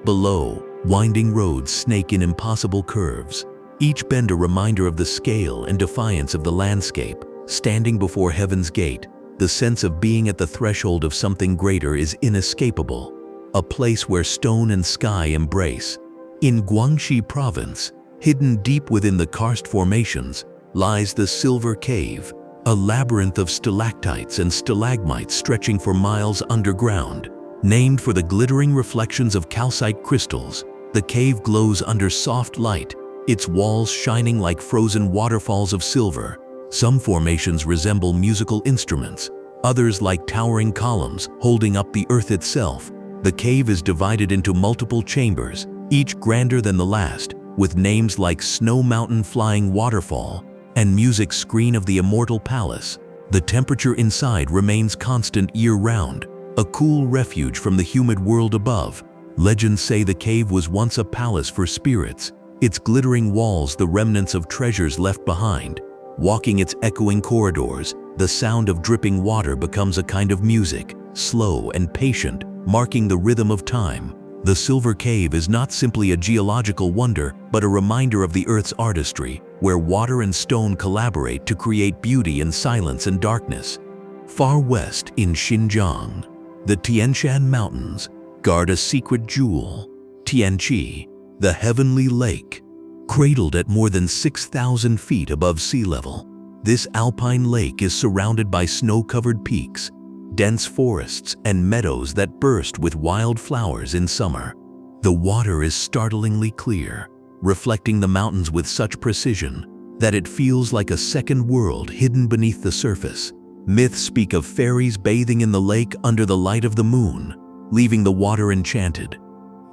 Below, winding roads snake in impossible curves, each bend a reminder of the scale and defiance of the landscape. Standing before Heaven's Gate, the sense of being at the threshold of something greater is inescapable, a place where stone and sky embrace. In Guangxi Province, hidden deep within the karst formations, lies the Silver Cave, a labyrinth of stalactites and stalagmites stretching for miles underground. Named for the glittering reflections of calcite crystals, the cave glows under soft light, its walls shining like frozen waterfalls of silver. Some formations resemble musical instruments, others like towering columns holding up the earth itself. The cave is divided into multiple chambers, each grander than the last, with names like Snow Mountain Flying Waterfall and Music Screen of the Immortal Palace. The temperature inside remains constant year-round, a cool refuge from the humid world above. Legends say the cave was once a palace for spirits, its glittering walls the remnants of treasures left behind. Walking its echoing corridors, the sound of dripping water becomes a kind of music, slow and patient, marking the rhythm of time. The Silver Cave is not simply a geological wonder, but a reminder of the Earth's artistry, where water and stone collaborate to create beauty in silence and darkness. Far west in Xinjiang, the Tian Shan Mountains guard a secret jewel, Tianqi, the heavenly lake. Cradled at more than 6,000 feet above sea level, this alpine lake is surrounded by snow-covered peaks, dense forests, and meadows that burst with wild flowers in summer. The water is startlingly clear, reflecting the mountains with such precision that it feels like a second world hidden beneath the surface. Myths speak of fairies bathing in the lake under the light of the moon, leaving the water enchanted.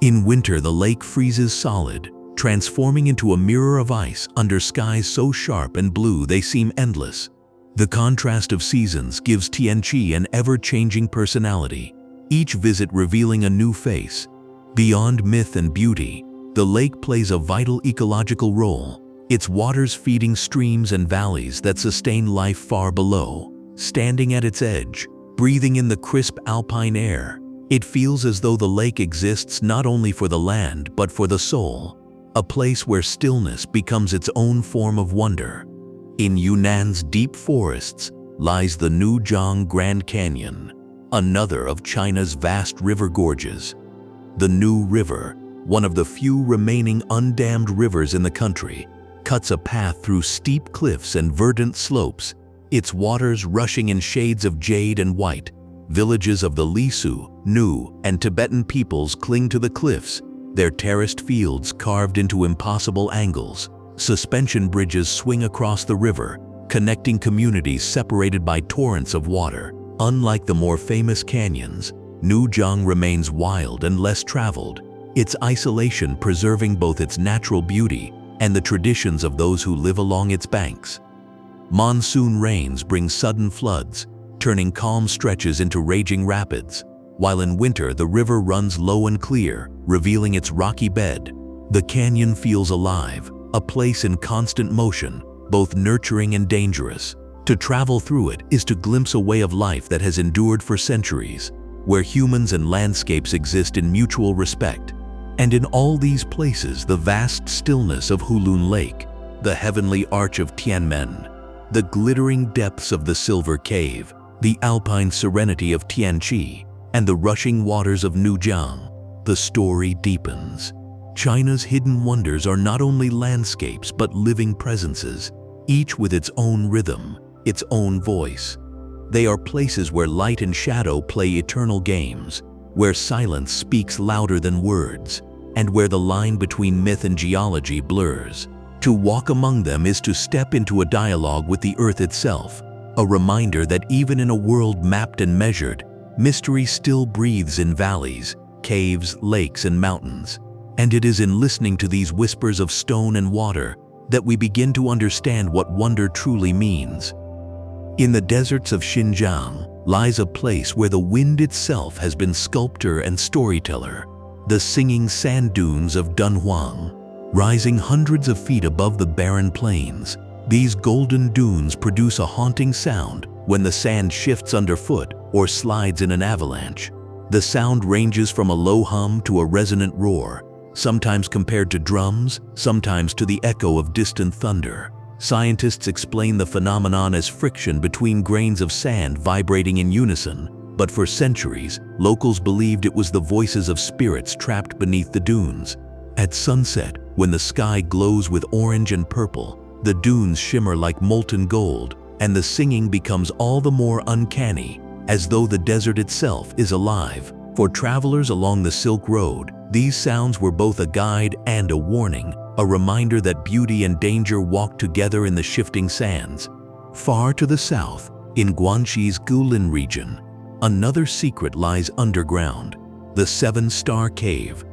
In winter, the lake freezes solid, transforming into a mirror of ice under skies so sharp and blue they seem endless. The contrast of seasons gives Tianqi an ever-changing personality, each visit revealing a new face. Beyond myth and beauty, the lake plays a vital ecological role, its waters feeding streams and valleys that sustain life far below. Standing at its edge, breathing in the crisp alpine air, it feels as though the lake exists not only for the land but for the soul, a place where stillness becomes its own form of wonder. In Yunnan's deep forests lies the Nujiang Grand Canyon, another of China's vast river gorges. The Nu River, one of the few remaining undammed rivers in the country, cuts a path through steep cliffs and verdant slopes, its waters rushing in shades of jade and white. Villages of the Lisu, Nu, and Tibetan peoples cling to the cliffs, their terraced fields carved into impossible angles. Suspension bridges swing across the river, connecting communities separated by torrents of water. Unlike the more famous canyons, Nujiang remains wild and less traveled, its isolation preserving both its natural beauty and the traditions of those who live along its banks. Monsoon rains bring sudden floods, turning calm stretches into raging rapids, while in winter the river runs low and clear, revealing its rocky bed. The canyon feels alive, a place in constant motion, both nurturing and dangerous. To travel through it is to glimpse a way of life that has endured for centuries, where humans and landscapes exist in mutual respect. And in all these places, the vast stillness of Hulun Lake, the heavenly arch of Tianmen, the glittering depths of the Silver Cave, the alpine serenity of Tianqi, and the rushing waters of Nujiang, the story deepens. China's hidden wonders are not only landscapes but living presences, each with its own rhythm, its own voice. They are places where light and shadow play eternal games, where silence speaks louder than words, and where the line between myth and geology blurs. To walk among them is to step into a dialogue with the earth itself, a reminder that even in a world mapped and measured, mystery still breathes in valleys, caves, lakes, and mountains. And it is in listening to these whispers of stone and water that we begin to understand what wonder truly means. In the deserts of Xinjiang lies a place where the wind itself has been sculptor and storyteller, the singing sand dunes of Dunhuang. Rising hundreds of feet above the barren plains, these golden dunes produce a haunting sound when the sand shifts underfoot or slides in an avalanche. The sound ranges from a low hum to a resonant roar, sometimes compared to drums, sometimes to the echo of distant thunder. Scientists explain the phenomenon as friction between grains of sand vibrating in unison, but for centuries, locals believed it was the voices of spirits trapped beneath the dunes. At sunset, when the sky glows with orange and purple, the dunes shimmer like molten gold, and the singing becomes all the more uncanny, as though the desert itself is alive. For travelers along the Silk Road, these sounds were both a guide and a warning, a reminder that beauty and danger walk together in the shifting sands. Far to the south, in Guangxi's Guilin region, another secret lies underground, the Seven-Star Cave.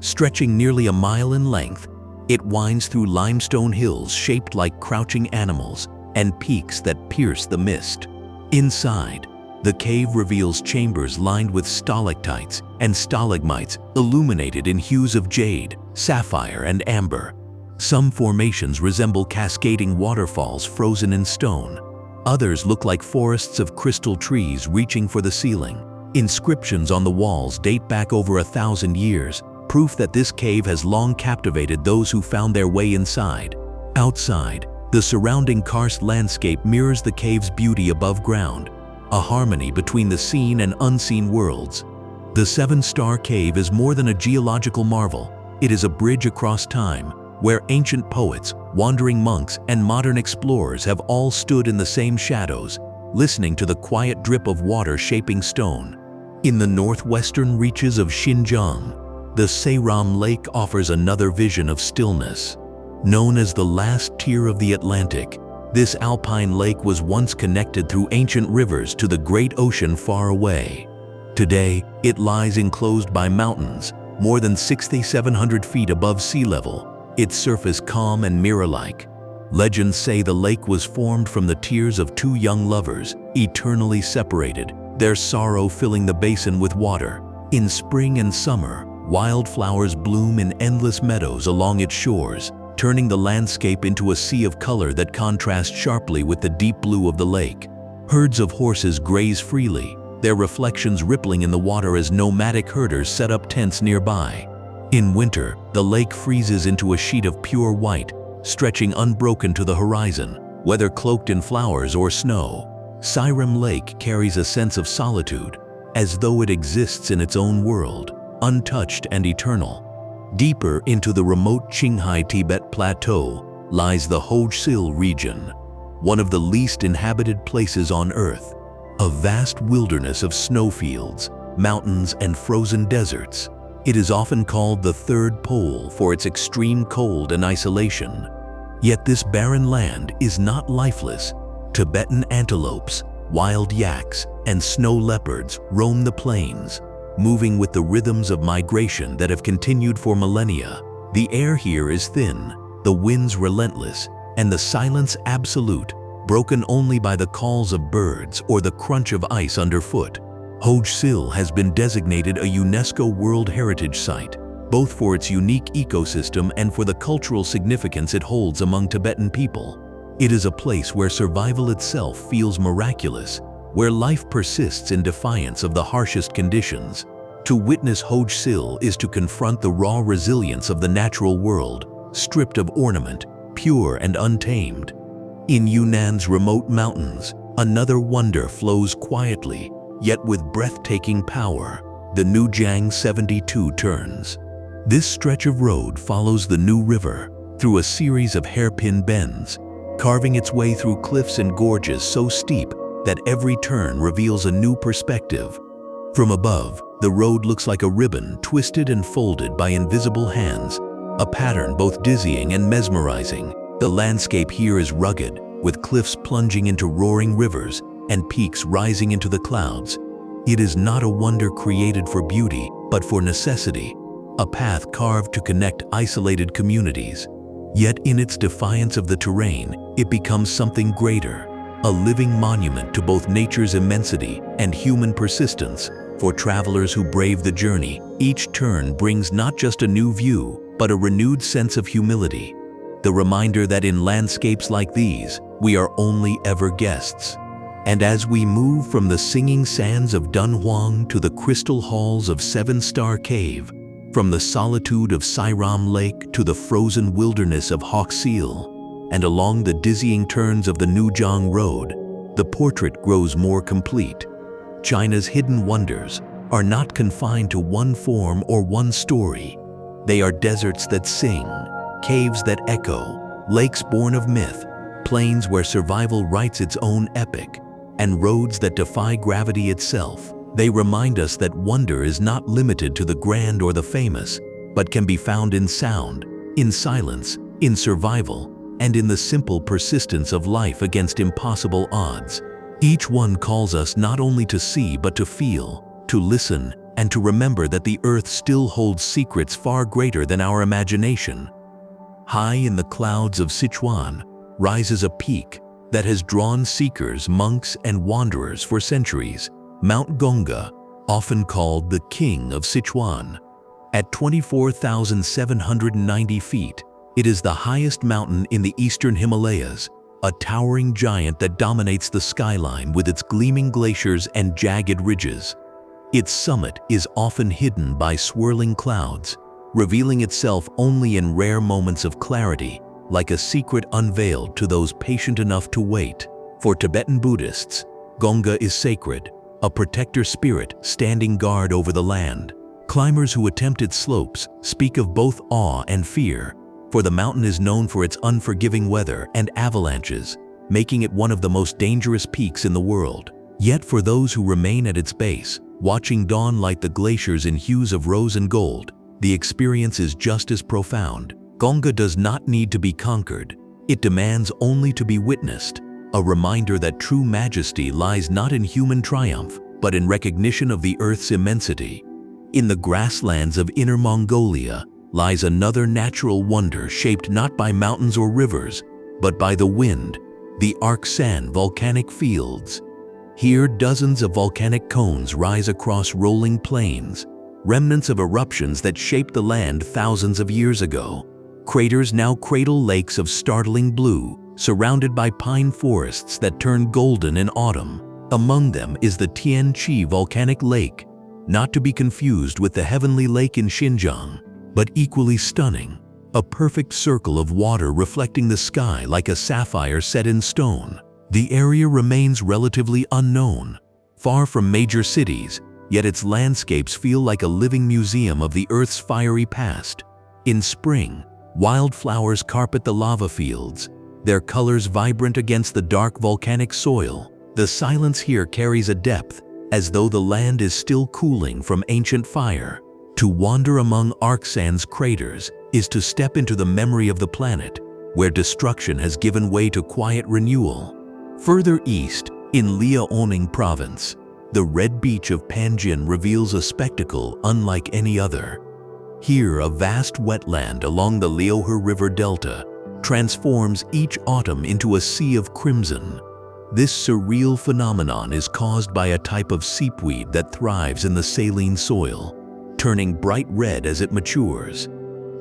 Stretching nearly a mile in length, it winds through limestone hills shaped like crouching animals and peaks that pierce the mist. Inside, the cave reveals chambers lined with stalactites and stalagmites illuminated in hues of jade, sapphire, and amber. Some formations resemble cascading waterfalls frozen in stone. Others look like forests of crystal trees reaching for the ceiling. Inscriptions on the walls date back over 1,000 years, proof that this cave has long captivated those who found their way inside. Outside, the surrounding karst landscape mirrors the cave's beauty above ground, a harmony between the seen and unseen worlds. The Seven-Star Cave is more than a geological marvel. It is a bridge across time, where ancient poets, wandering monks, and modern explorers have all stood in the same shadows, listening to the quiet drip of water shaping stone. In the northwestern reaches of Xinjiang, the Seiram Lake offers another vision of stillness. Known as the last tier of the Atlantic, this alpine lake was once connected through ancient rivers to the great ocean far away. Today, it lies enclosed by mountains, more than 6,700 feet above sea level, its surface calm and mirror-like. Legends say the lake was formed from the tears of two young lovers, eternally separated, their sorrow filling the basin with water. In spring and summer, wildflowers bloom in endless meadows along its shores, turning the landscape into a sea of color that contrasts sharply with the deep blue of the lake. Herds of horses graze freely, their reflections rippling in the water as nomadic herders set up tents nearby. In winter, the lake freezes into a sheet of pure white, stretching unbroken to the horizon, whether cloaked in flowers or snow. Sairam Lake carries a sense of solitude, as though it exists in its own world, untouched and eternal. Deeper into the remote Qinghai Tibet Plateau lies the Hojsil region, one of the least inhabited places on Earth, a vast wilderness of snowfields, mountains, and frozen deserts. It is often called the Third Pole for its extreme cold and isolation. Yet this barren land is not lifeless. Tibetan antelopes, wild yaks, and snow leopards roam the plains, moving with the rhythms of migration that have continued for millennia. The air here is thin, the winds relentless, and the silence absolute, broken only by the calls of birds or the crunch of ice underfoot. Hojsil has been designated a UNESCO World Heritage Site, both for its unique ecosystem and for the cultural significance it holds among Tibetan people. It is a place where survival itself feels miraculous, where life persists in defiance of the harshest conditions. To witness Hojsil is to confront the raw resilience of the natural world, stripped of ornament, pure and untamed. In Yunnan's remote mountains, another wonder flows quietly, yet with breathtaking power, the Nujiang 72 turns. This stretch of road follows the Nu River through a series of hairpin bends, carving its way through cliffs and gorges so steep that every turn reveals a new perspective. From above, the road looks like a ribbon twisted and folded by invisible hands, a pattern both dizzying and mesmerizing. The landscape here is rugged, with cliffs plunging into roaring rivers and peaks rising into the clouds. It is not a wonder created for beauty, but for necessity, a path carved to connect isolated communities. Yet in its defiance of the terrain, it becomes something greater, a living monument to both nature's immensity and human persistence. For travelers who brave the journey, each turn brings not just a new view, but a renewed sense of humility. The reminder that in landscapes like these, we are only ever guests. And as we move from the singing sands of Dunhuang to the crystal halls of Seven Star Cave, from the solitude of Sairam Lake to the frozen wilderness of Hojsil, and along the dizzying turns of the Nujiang Road, the portrait grows more complete. China's hidden wonders are not confined to one form or one story. They are deserts that sing, caves that echo, lakes born of myth, plains where survival writes its own epic, and roads that defy gravity itself. They remind us that wonder is not limited to the grand or the famous, but can be found in sound, in silence, in survival, and in the simple persistence of life against impossible odds. Each one calls us not only to see but to feel, to listen, and to remember that the earth still holds secrets far greater than our imagination. High in the clouds of Sichuan rises a peak that has drawn seekers, monks, and wanderers for centuries, Mount Gongga, often called the King of Sichuan. At 24,790 feet, it is the highest mountain in the eastern Himalayas, a towering giant that dominates the skyline with its gleaming glaciers and jagged ridges. Its summit is often hidden by swirling clouds, revealing itself only in rare moments of clarity, like a secret unveiled to those patient enough to wait. For Tibetan Buddhists, Gongga is sacred, a protector spirit standing guard over the land. Climbers who attempt its slopes speak of both awe and fear, for the mountain is known for its unforgiving weather and avalanches, making it one of the most dangerous peaks in the world. Yet for those who remain at its base, watching dawn light the glaciers in hues of rose and gold, the experience is just as profound. Gongga does not need to be conquered. It demands only to be witnessed, a reminder that true majesty lies not in human triumph, but in recognition of the earth's immensity. In the grasslands of Inner Mongolia lies another natural wonder shaped not by mountains or rivers, but by the wind, the Arksan volcanic fields. Here, dozens of volcanic cones rise across rolling plains, remnants of eruptions that shaped the land thousands of years ago. Craters now cradle lakes of startling blue, surrounded by pine forests that turn golden in autumn. Among them is the Tianqi volcanic lake, not to be confused with the heavenly lake in Xinjiang, but equally stunning, a perfect circle of water reflecting the sky like a sapphire set in stone. The area remains relatively unknown, far from major cities, yet its landscapes feel like a living museum of the Earth's fiery past. In spring, wildflowers carpet the lava fields, their colors vibrant against the dark volcanic soil. The silence here carries a depth, as though the land is still cooling from ancient fire. To wander among Arksan's craters is to step into the memory of the planet, where destruction has given way to quiet renewal. Further east, in Liaoning province, the red beach of Panjin reveals a spectacle unlike any other. Here, a vast wetland along the Liuhe River delta transforms each autumn into a sea of crimson. This surreal phenomenon is caused by a type of seepweed that thrives in the saline soil, turning bright red as it matures.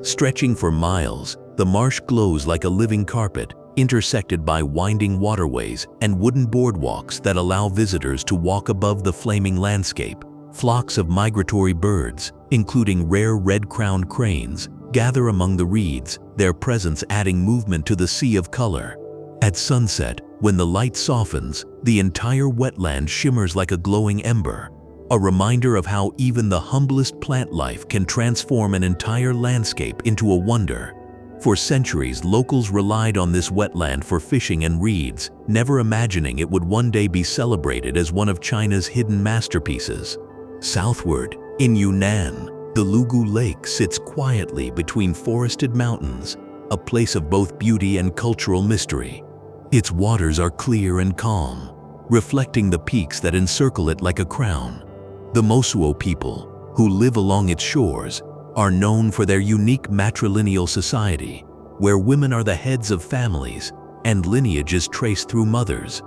Stretching for miles, the marsh glows like a living carpet, intersected by winding waterways and wooden boardwalks that allow visitors to walk above the flaming landscape. Flocks of migratory birds, including rare red-crowned cranes, gather among the reeds, their presence adding movement to the sea of color. At sunset, when the light softens, the entire wetland shimmers like a glowing ember, a reminder of how even the humblest plant life can transform an entire landscape into a wonder. For centuries, locals relied on this wetland for fishing and reeds, never imagining it would one day be celebrated as one of China's hidden masterpieces. Southward, in Yunnan, the Lugu Lake sits quietly between forested mountains, a place of both beauty and cultural mystery. Its waters are clear and calm, reflecting the peaks that encircle it like a crown. The Mosuo people, who live along its shores, are known for their unique matrilineal society, where women are the heads of families and lineage is traced through mothers.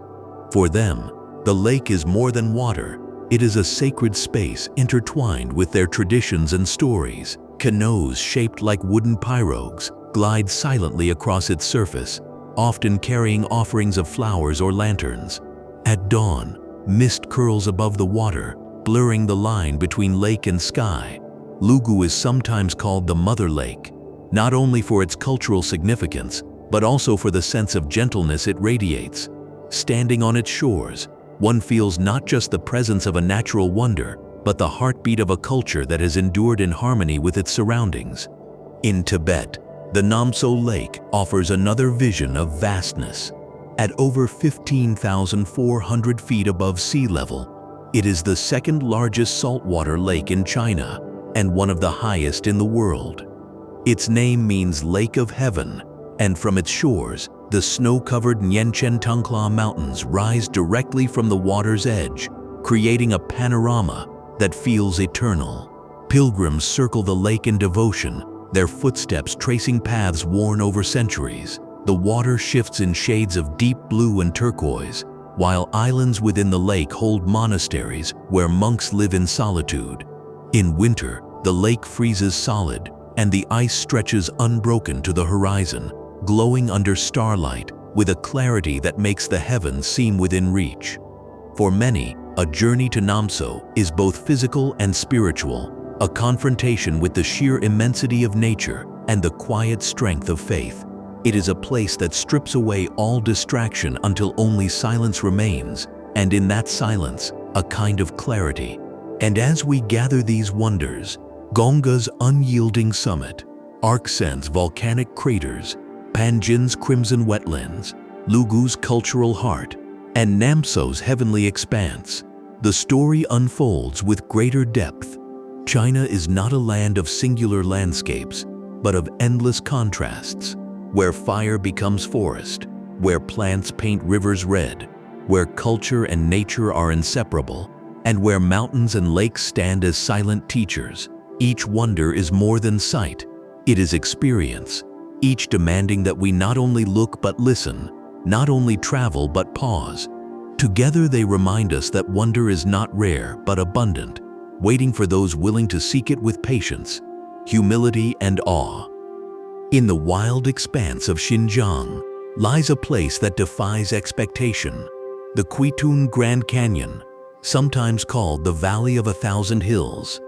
For them, the lake is more than water. It is a sacred space intertwined with their traditions and stories. Canoes shaped like wooden pirogues glide silently across its surface, often carrying offerings of flowers or lanterns. At dawn, mist curls above the water, blurring the line between lake and sky. Lugu is sometimes called the Mother Lake, not only for its cultural significance, but also for the sense of gentleness it radiates. Standing on its shores, one feels not just the presence of a natural wonder, but the heartbeat of a culture that has endured in harmony with its surroundings. In Tibet, the Namso Lake offers another vision of vastness. At over 15,400 feet above sea level, it is the second largest saltwater lake in China and one of the highest in the world. Its name means Lake of Heaven, and from its shores, the snow-covered Nianchen Tongkla Mountains rise directly from the water's edge, creating a panorama that feels eternal. Pilgrims circle the lake in devotion, their footsteps tracing paths worn over centuries. The water shifts in shades of deep blue and turquoise, while islands within the lake hold monasteries where monks live in solitude. In winter, the lake freezes solid, and the ice stretches unbroken to the horizon, glowing under starlight with a clarity that makes the heavens seem within reach. For many, a journey to Namso is both physical and spiritual, a confrontation with the sheer immensity of nature and the quiet strength of faith. It is a place that strips away all distraction until only silence remains, and in that silence, a kind of clarity. And as we gather these wonders, Gongga's unyielding summit, Arksan's volcanic craters, Panjin's crimson wetlands, Lugu's cultural heart, and Namso's heavenly expanse, the story unfolds with greater depth. China is not a land of singular landscapes, but of endless contrasts, where fire becomes forest, where plants paint rivers red, where culture and nature are inseparable, and where mountains and lakes stand as silent teachers. Each wonder is more than sight. It is experience, each demanding that we not only look but listen, not only travel but pause. Together they remind us that wonder is not rare but abundant, waiting for those willing to seek it with patience, humility, and awe. In the wild expanse of Xinjiang lies a place that defies expectation, the Quitun Grand Canyon, sometimes called the Valley of a Thousand Hills.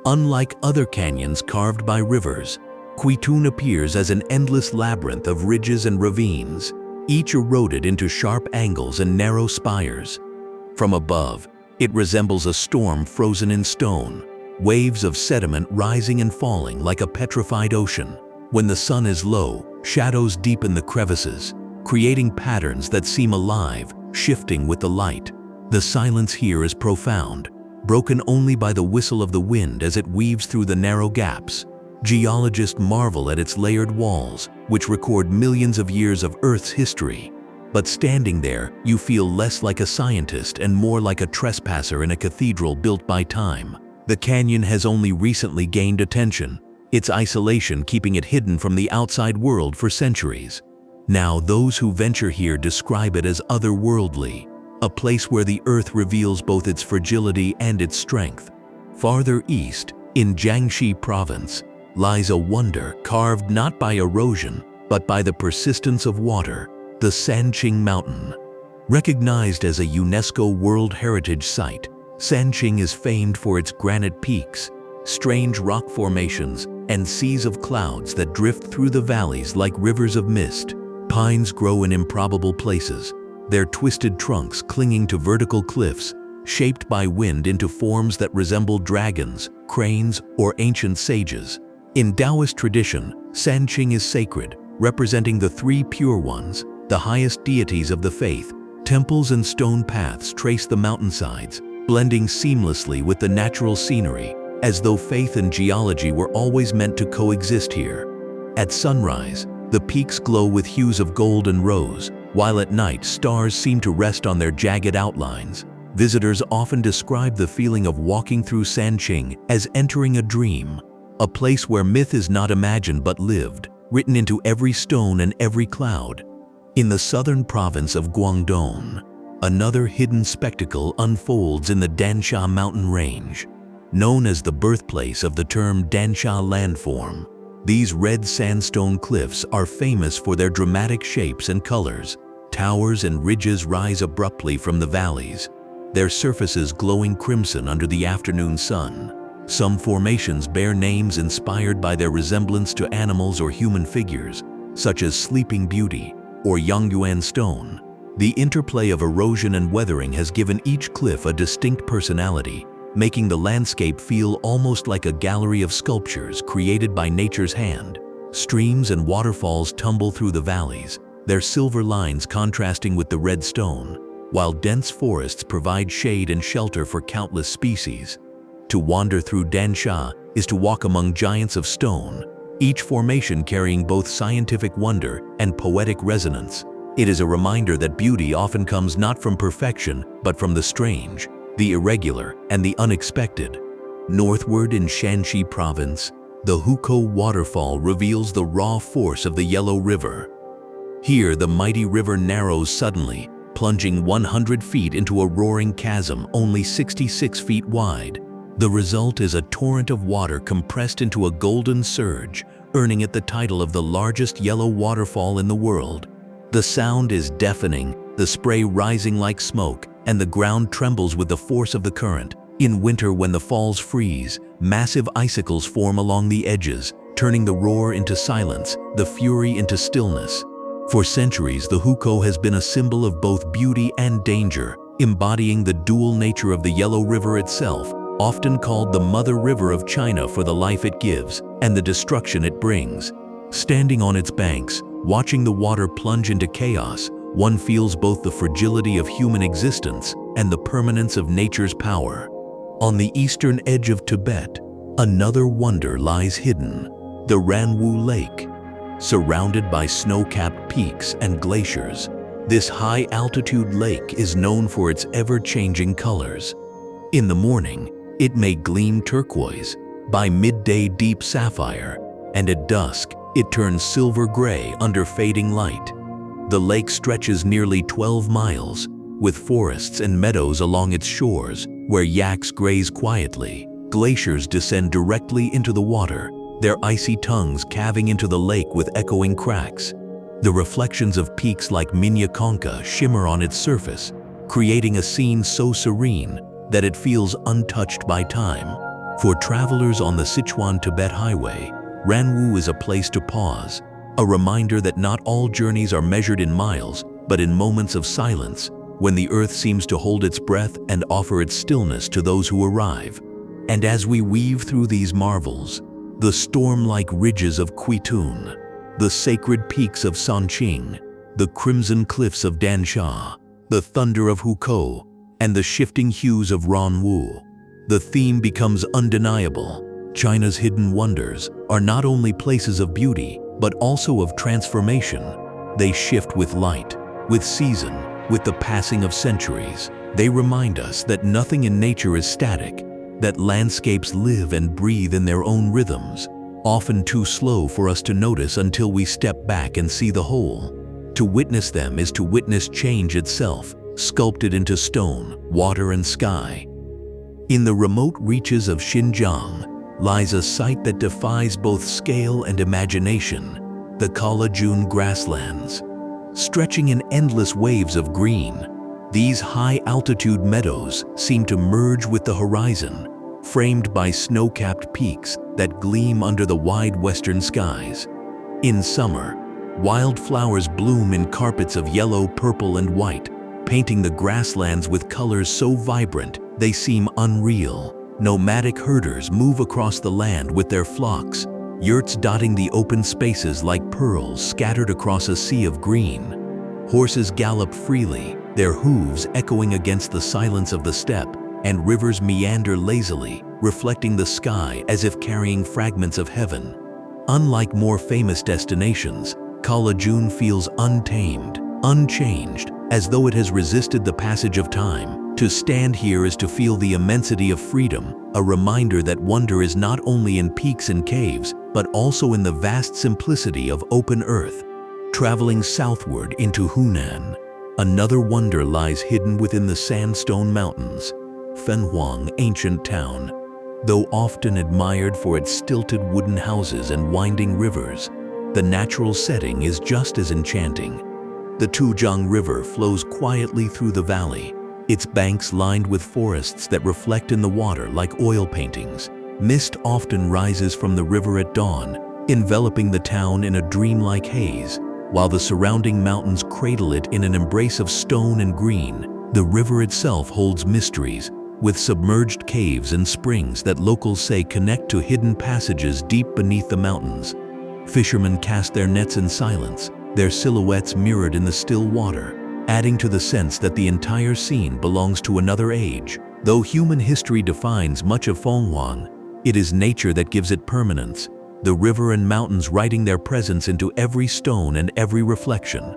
Unlike other canyons carved by rivers, Quitun appears as an endless labyrinth of ridges and ravines, each eroded into sharp angles and narrow spires. From above, it resembles a storm frozen in stone, waves of sediment rising and falling like a petrified ocean. When the sun is low, shadows deepen the crevices, creating patterns that seem alive, shifting with the light. The silence here is profound, broken only by the whistle of the wind as it weaves through the narrow gaps. Geologists marvel at its layered walls, which record millions of years of Earth's history. But standing there, you feel less like a scientist and more like a trespasser in a cathedral built by time. The canyon has only recently gained attention, its isolation keeping it hidden from the outside world for centuries. Now those who venture here describe it as otherworldly, a place where the earth reveals both its fragility and its strength. Farther east, in Jiangxi province, lies a wonder carved not by erosion, but by the persistence of water, the Sanqing Mountain. Recognized as a UNESCO World Heritage Site, Sanqing is famed for its granite peaks, strange rock formations, and seas of clouds that drift through the valleys like rivers of mist. Pines grow in improbable places, their twisted trunks clinging to vertical cliffs, shaped by wind into forms that resemble dragons, cranes, or ancient sages. In Taoist tradition, Sanqing is sacred, representing the three pure ones, the highest deities of the faith. Temples and stone paths trace the mountainsides, blending seamlessly with the natural scenery, as though faith and geology were always meant to coexist here. At sunrise, the peaks glow with hues of gold and rose, while at night stars seem to rest on their jagged outlines. Visitors often describe the feeling of walking through Sanqing as entering a dream, a place where myth is not imagined but lived, written into every stone and every cloud. In the southern province of Guangdong, another hidden spectacle unfolds in the Dansha mountain range. Known as the birthplace of the term Dansha landform, these red sandstone cliffs are famous for their dramatic shapes and colors. Towers and ridges rise abruptly from the valleys, their surfaces glowing crimson under the afternoon sun. Some formations bear names inspired by their resemblance to animals or human figures, such as Sleeping Beauty or Yongyuan Stone. The interplay of erosion and weathering has given each cliff a distinct personality, making the landscape feel almost like a gallery of sculptures created by nature's hand. Streams and waterfalls tumble through the valleys, their silver lines contrasting with the red stone, while dense forests provide shade and shelter for countless species. To wander through Dansha is to walk among giants of stone, each formation carrying both scientific wonder and poetic resonance. It is a reminder that beauty often comes not from perfection, but from the strange, the irregular, and the unexpected. Northward in Shanxi province, the Hukou waterfall reveals the raw force of the Yellow River. Here, the mighty river narrows suddenly, plunging 100 feet into a roaring chasm only 66 feet wide. The result is a torrent of water compressed into a golden surge, earning it the title of the largest yellow waterfall in the world. The sound is deafening, the spray rising like smoke, and the ground trembles with the force of the current. In winter, when the falls freeze, massive icicles form along the edges, turning the roar into silence, the fury into stillness. For centuries, the Hukou has been a symbol of both beauty and danger, embodying the dual nature of the Yellow River itself, often called the Mother River of China for the life it gives and the destruction it brings. Standing on its banks, watching the water plunge into chaos, one feels both the fragility of human existence and the permanence of nature's power. On the eastern edge of Tibet, another wonder lies hidden, the Ranwu Lake. Surrounded by snow-capped peaks and glaciers, this high-altitude lake is known for its ever-changing colors. In the morning, it may gleam turquoise, by midday deep sapphire, and at dusk, it turns silver-gray under fading light. The lake stretches nearly 12 miles, with forests and meadows along its shores, where yaks graze quietly. Glaciers descend directly into the water, their icy tongues calving into the lake with echoing cracks. The reflections of peaks like Minyakonka shimmer on its surface, creating a scene so serene that it feels untouched by time. For travelers on the Sichuan-Tibet Highway, Ranwu is a place to pause, a reminder that not all journeys are measured in miles, but in moments of silence, when the earth seems to hold its breath and offer its stillness to those who arrive. And as we weave through these marvels, the storm-like ridges of Quitun, the sacred peaks of Sanqing, the crimson cliffs of Dansha, the thunder of Hukou, and the shifting hues of Ranwu, the theme becomes undeniable. China's hidden wonders are not only places of beauty, but also of transformation. They shift with light, with season, with the passing of centuries. They remind us that nothing in nature is static, that landscapes live and breathe in their own rhythms, often too slow for us to notice until we step back and see the whole. To witness them is to witness change itself, sculpted into stone, water, and sky. In the remote reaches of Xinjiang lies a site that defies both scale and imagination, the Kalajun grasslands. Stretching in endless waves of green, these high-altitude meadows seem to merge with the horizon, framed by snow-capped peaks that gleam under the wide western skies. In summer, wildflowers bloom in carpets of yellow, purple, and white, painting the grasslands with colors so vibrant they seem unreal. Nomadic herders move across the land with their flocks, yurts dotting the open spaces like pearls scattered across a sea of green. Horses gallop freely, their hooves echoing against the silence of the steppe, and rivers meander lazily, reflecting the sky as if carrying fragments of heaven. Unlike more famous destinations, Kalajun feels untamed, unchanged, as though it has resisted the passage of time. To stand here is to feel the immensity of freedom, a reminder that wonder is not only in peaks and caves, but also in the vast simplicity of open earth. Traveling southward into Hunan, another wonder lies hidden within the sandstone mountains. Fenhuang ancient town, though often admired for its stilted wooden houses and winding rivers, the natural setting is just as enchanting. The Tujiang River flows quietly through the valley, its banks lined with forests that reflect in the water like oil paintings. Mist often rises from the river at dawn, enveloping the town in a dreamlike haze, while the surrounding mountains cradle it in an embrace of stone and green. The river itself holds mysteries, with submerged caves and springs that locals say connect to hidden passages deep beneath the mountains. Fishermen cast their nets in silence, their silhouettes mirrored in the still water, adding to the sense that the entire scene belongs to another age. Though human history defines much of Fenhuang, it is nature that gives it permanence, the river and mountains writing their presence into every stone and every reflection.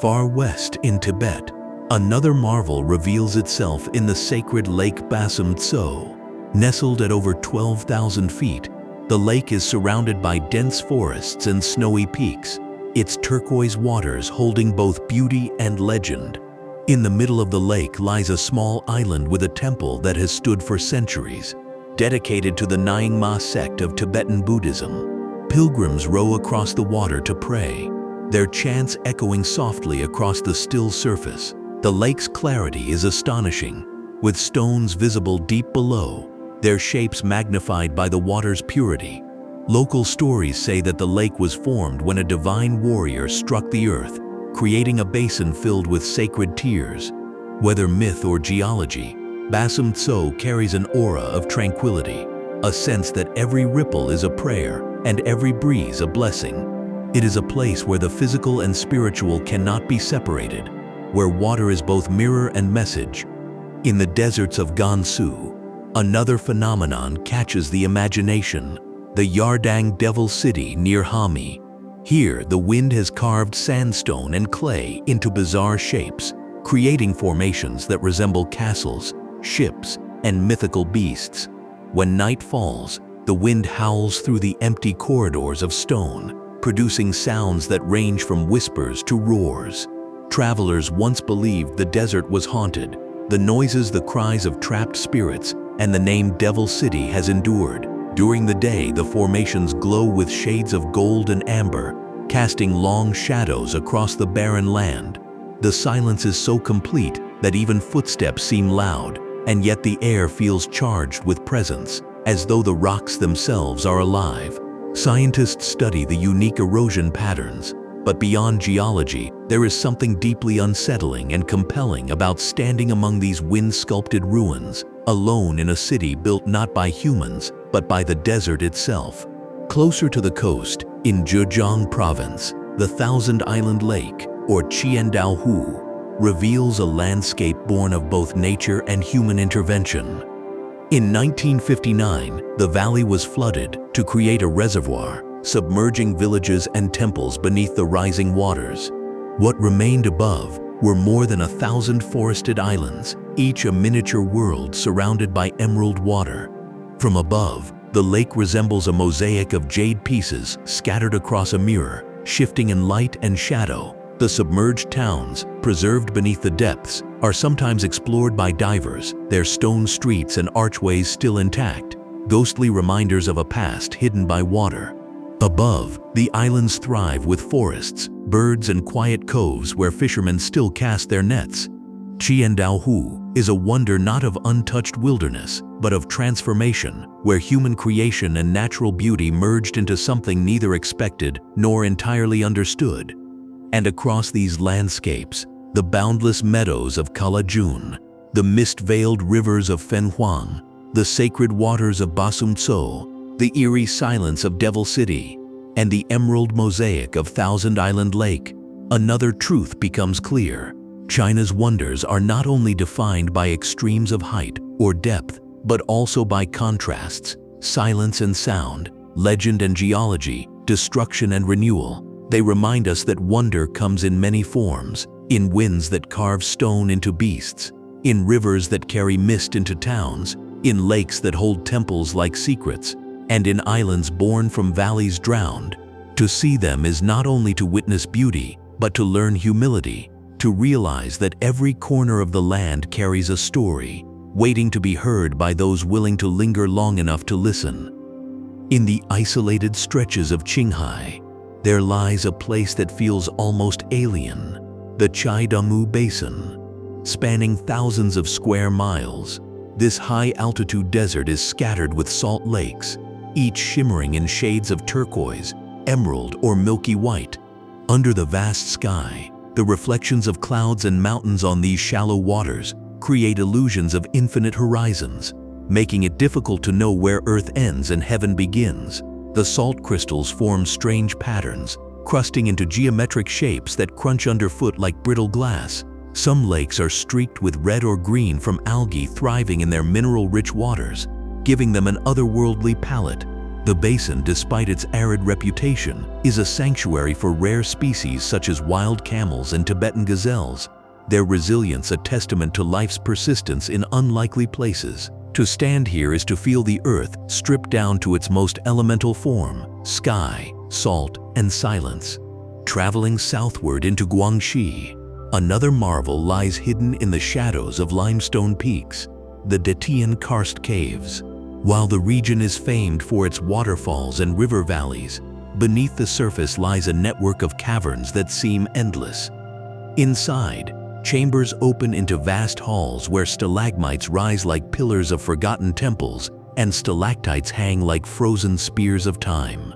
Far west in Tibet, another marvel reveals itself in the sacred Lake Bassam Tso. Nestled at over 12,000 feet, the lake is surrounded by dense forests and snowy peaks, its turquoise waters holding both beauty and legend. In the middle of the lake lies a small island with a temple that has stood for centuries, dedicated to the Nyingma sect of Tibetan Buddhism. Pilgrims row across the water to pray, their chants echoing softly across the still surface. The lake's clarity is astonishing, with stones visible deep below, their shapes magnified by the water's purity. Local stories say that the lake was formed when a divine warrior struck the earth, creating a basin filled with sacred tears. Whether myth or geology, Bassam Tso carries an aura of tranquility, a sense that every ripple is a prayer and every breeze a blessing. It is a place where the physical and spiritual cannot be separated, where water is both mirror and message. In the deserts of Gansu, another phenomenon catches the imagination, the Yardang Devil City near Hami. Here, the wind has carved sandstone and clay into bizarre shapes, creating formations that resemble castles, ships, and mythical beasts. When night falls, The wind howls through the empty corridors of stone, producing sounds that range from whispers to roars. Travelers once believed the desert was haunted. The noises, the cries of trapped spirits, and the name Devil City has endured. During the day, the formations glow with shades of gold and amber, casting long shadows across the barren land. The silence is so complete that even footsteps seem loud, and yet the air feels charged with presence, as though the rocks themselves are alive. Scientists study the unique erosion patterns, but beyond geology, there is something deeply unsettling and compelling about standing among these wind-sculpted ruins, alone in a city built not by humans, but by the desert itself. Closer to the coast, in Zhejiang Province, the Thousand Island Lake, or Qiandaohu, reveals a landscape born of both nature and human intervention. In 1959, the valley was flooded to create a reservoir, submerging villages and temples beneath the rising waters. What remained above were more than 1,000 forested islands, each a miniature world surrounded by emerald water. From above, the lake resembles a mosaic of jade pieces scattered across a mirror, shifting in light and shadow. The submerged towns, preserved beneath the depths, are sometimes explored by divers, their stone streets and archways still intact, ghostly reminders of a past hidden by water. Above, the islands thrive with forests, birds, and quiet coves where fishermen still cast their nets. Qiandaohu is a wonder not of untouched wilderness, but of transformation, where human creation and natural beauty merged into something neither expected nor entirely understood. And across these landscapes, the boundless meadows of Kalajun, the mist-veiled rivers of Fenhuang, the sacred waters of Basumtso, the eerie silence of Devil City, and the emerald mosaic of Thousand Island Lake, another truth becomes clear. China's wonders are not only defined by extremes of height or depth, but also by contrasts, silence and sound, legend and geology, destruction and renewal. They remind us that wonder comes in many forms, in winds that carve stone into beasts, in rivers that carry mist into towns, in lakes that hold temples like secrets, and in islands born from valleys drowned. To see them is not only to witness beauty, but to learn humility, to realize that every corner of the land carries a story, waiting to be heard by those willing to linger long enough to listen. In the isolated stretches of Qinghai, there lies a place that feels almost alien, the Chaidamu Basin. Spanning thousands of square miles, this high-altitude desert is scattered with salt lakes, each shimmering in shades of turquoise, emerald, or milky white. Under the vast sky, the reflections of clouds and mountains on these shallow waters create illusions of infinite horizons, making it difficult to know where Earth ends and heaven begins. The salt crystals form strange patterns, crusting into geometric shapes that crunch underfoot like brittle glass. Some lakes are streaked with red or green from algae thriving in their mineral-rich waters, giving them an otherworldly palette. The basin, despite its arid reputation, is a sanctuary for rare species such as wild camels and Tibetan gazelles, their resilience a testament to life's persistence in unlikely places. To stand here is to feel the earth stripped down to its most elemental form: sky, salt, and silence. Traveling southward into Guangxi, another marvel lies hidden in the shadows of limestone peaks, the Detian Karst Caves. While the region is famed for its waterfalls and river valleys, beneath the surface lies a network of caverns that seem endless. Inside, chambers open into vast halls where stalagmites rise like pillars of forgotten temples and stalactites hang like frozen spears of time.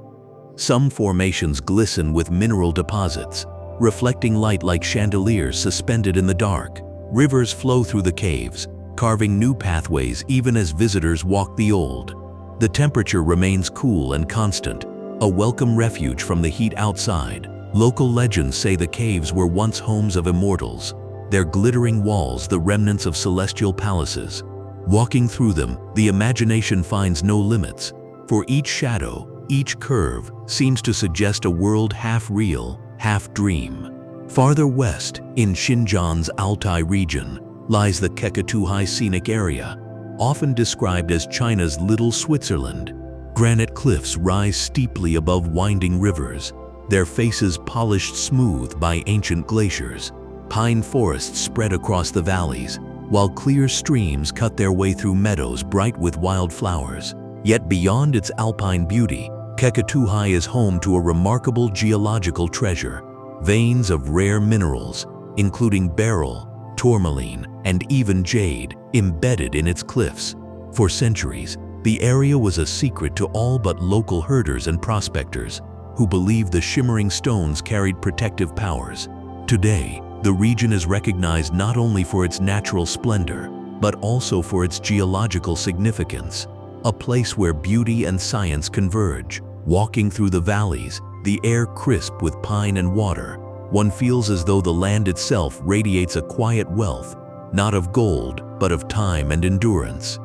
Some formations glisten with mineral deposits, reflecting light like chandeliers suspended in the dark. Rivers flow through the caves, carving new pathways even as visitors walk the old. The temperature remains cool and constant, a welcome refuge from the heat outside. Local legends say the caves were once homes of immortals, their glittering walls the remnants of celestial palaces. Walking through them, the imagination finds no limits, for each shadow, each curve, seems to suggest a world half real, half dream. Farther west, in Xinjiang's Altai region, lies the Kekatuhai Scenic Area, often described as China's Little Switzerland. Granite cliffs rise steeply above winding rivers, their faces polished smooth by ancient glaciers. Pine forests spread across the valleys, while clear streams cut their way through meadows bright with wildflowers. Yet beyond its alpine beauty, Kekituhai is home to a remarkable geological treasure. Veins of rare minerals, including beryl, tourmaline, and even jade, embedded in its cliffs. For centuries, the area was a secret to all but local herders and prospectors, who believed the shimmering stones carried protective powers. Today, the region is recognized not only for its natural splendor, but also for its geological significance, a place where beauty and science converge. Walking through the valleys, the air crisp with pine and water, one feels as though the land itself radiates a quiet wealth, not of gold, but of time and endurance.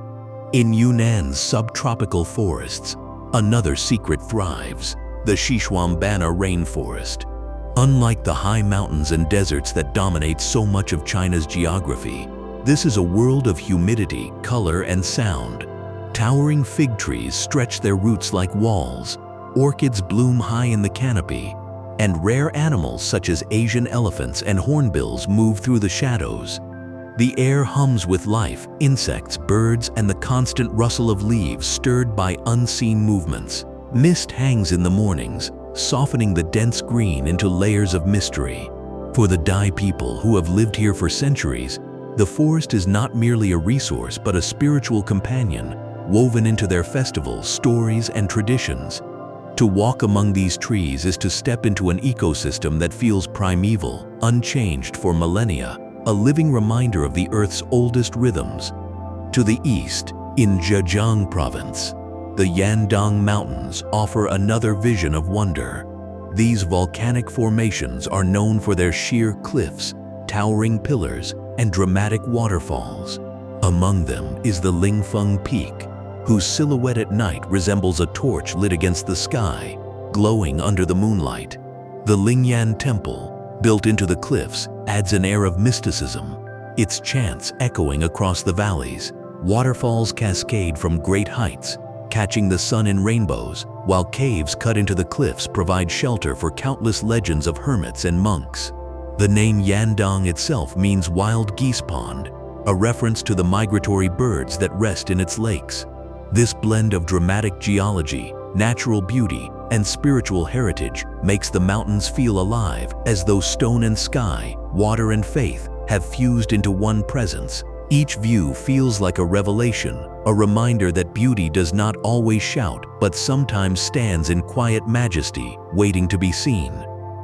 In Yunnan's subtropical forests, another secret thrives: the Xishuangbanna rainforest. Unlike the high mountains and deserts that dominate so much of China's geography, this is a world of humidity, color, and sound. Towering fig trees stretch their roots like walls, orchids bloom high in the canopy, and rare animals such as Asian elephants and hornbills move through the shadows. The air hums with life, insects, birds, and the constant rustle of leaves stirred by unseen movements. Mist hangs in the mornings, softening the dense green into layers of mystery. For the Dai people who have lived here for centuries, the forest is not merely a resource but a spiritual companion, woven into their festivals, stories, and traditions. To walk among these trees is to step into an ecosystem that feels primeval, unchanged for millennia, a living reminder of the Earth's oldest rhythms. To the east, in Zhejiang province, the Yandang Mountains offer another vision of wonder. These volcanic formations are known for their sheer cliffs, towering pillars, and dramatic waterfalls. Among them is the Lingfeng Peak, whose silhouette at night resembles a torch lit against the sky, glowing under the moonlight. The Lingyan Temple, built into the cliffs, adds an air of mysticism, its chants echoing across the valleys. Waterfalls cascade from great heights, catching the sun in rainbows, while caves cut into the cliffs provide shelter for countless legends of hermits and monks. The name Yandang itself means wild geese pond, a reference to the migratory birds that rest in its lakes. This blend of dramatic geology, natural beauty, and spiritual heritage makes the mountains feel alive, as though stone and sky, water and faith have fused into one presence. Each view feels like a revelation, a reminder that beauty does not always shout, but sometimes stands in quiet majesty, waiting to be seen.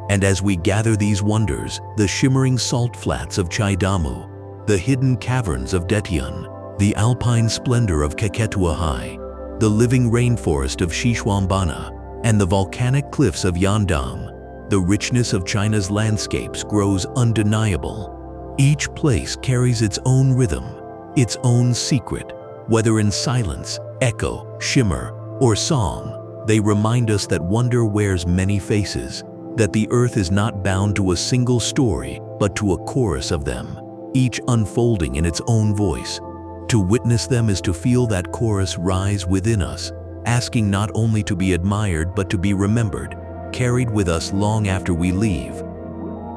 And as we gather these wonders, the shimmering salt flats of Chaidamu, the hidden caverns of Detian, the alpine splendor of Kekituhai, the living rainforest of Xishuangbanna, and the volcanic cliffs of Yandang, the richness of China's landscapes grows undeniable. Each place carries its own rhythm, its own secret. Whether in silence, echo, shimmer, or song, they remind us that wonder wears many faces, that the earth is not bound to a single story, but to a chorus of them, each unfolding in its own voice. To witness them is to feel that chorus rise within us, asking not only to be admired but to be remembered, carried with us long after we leave.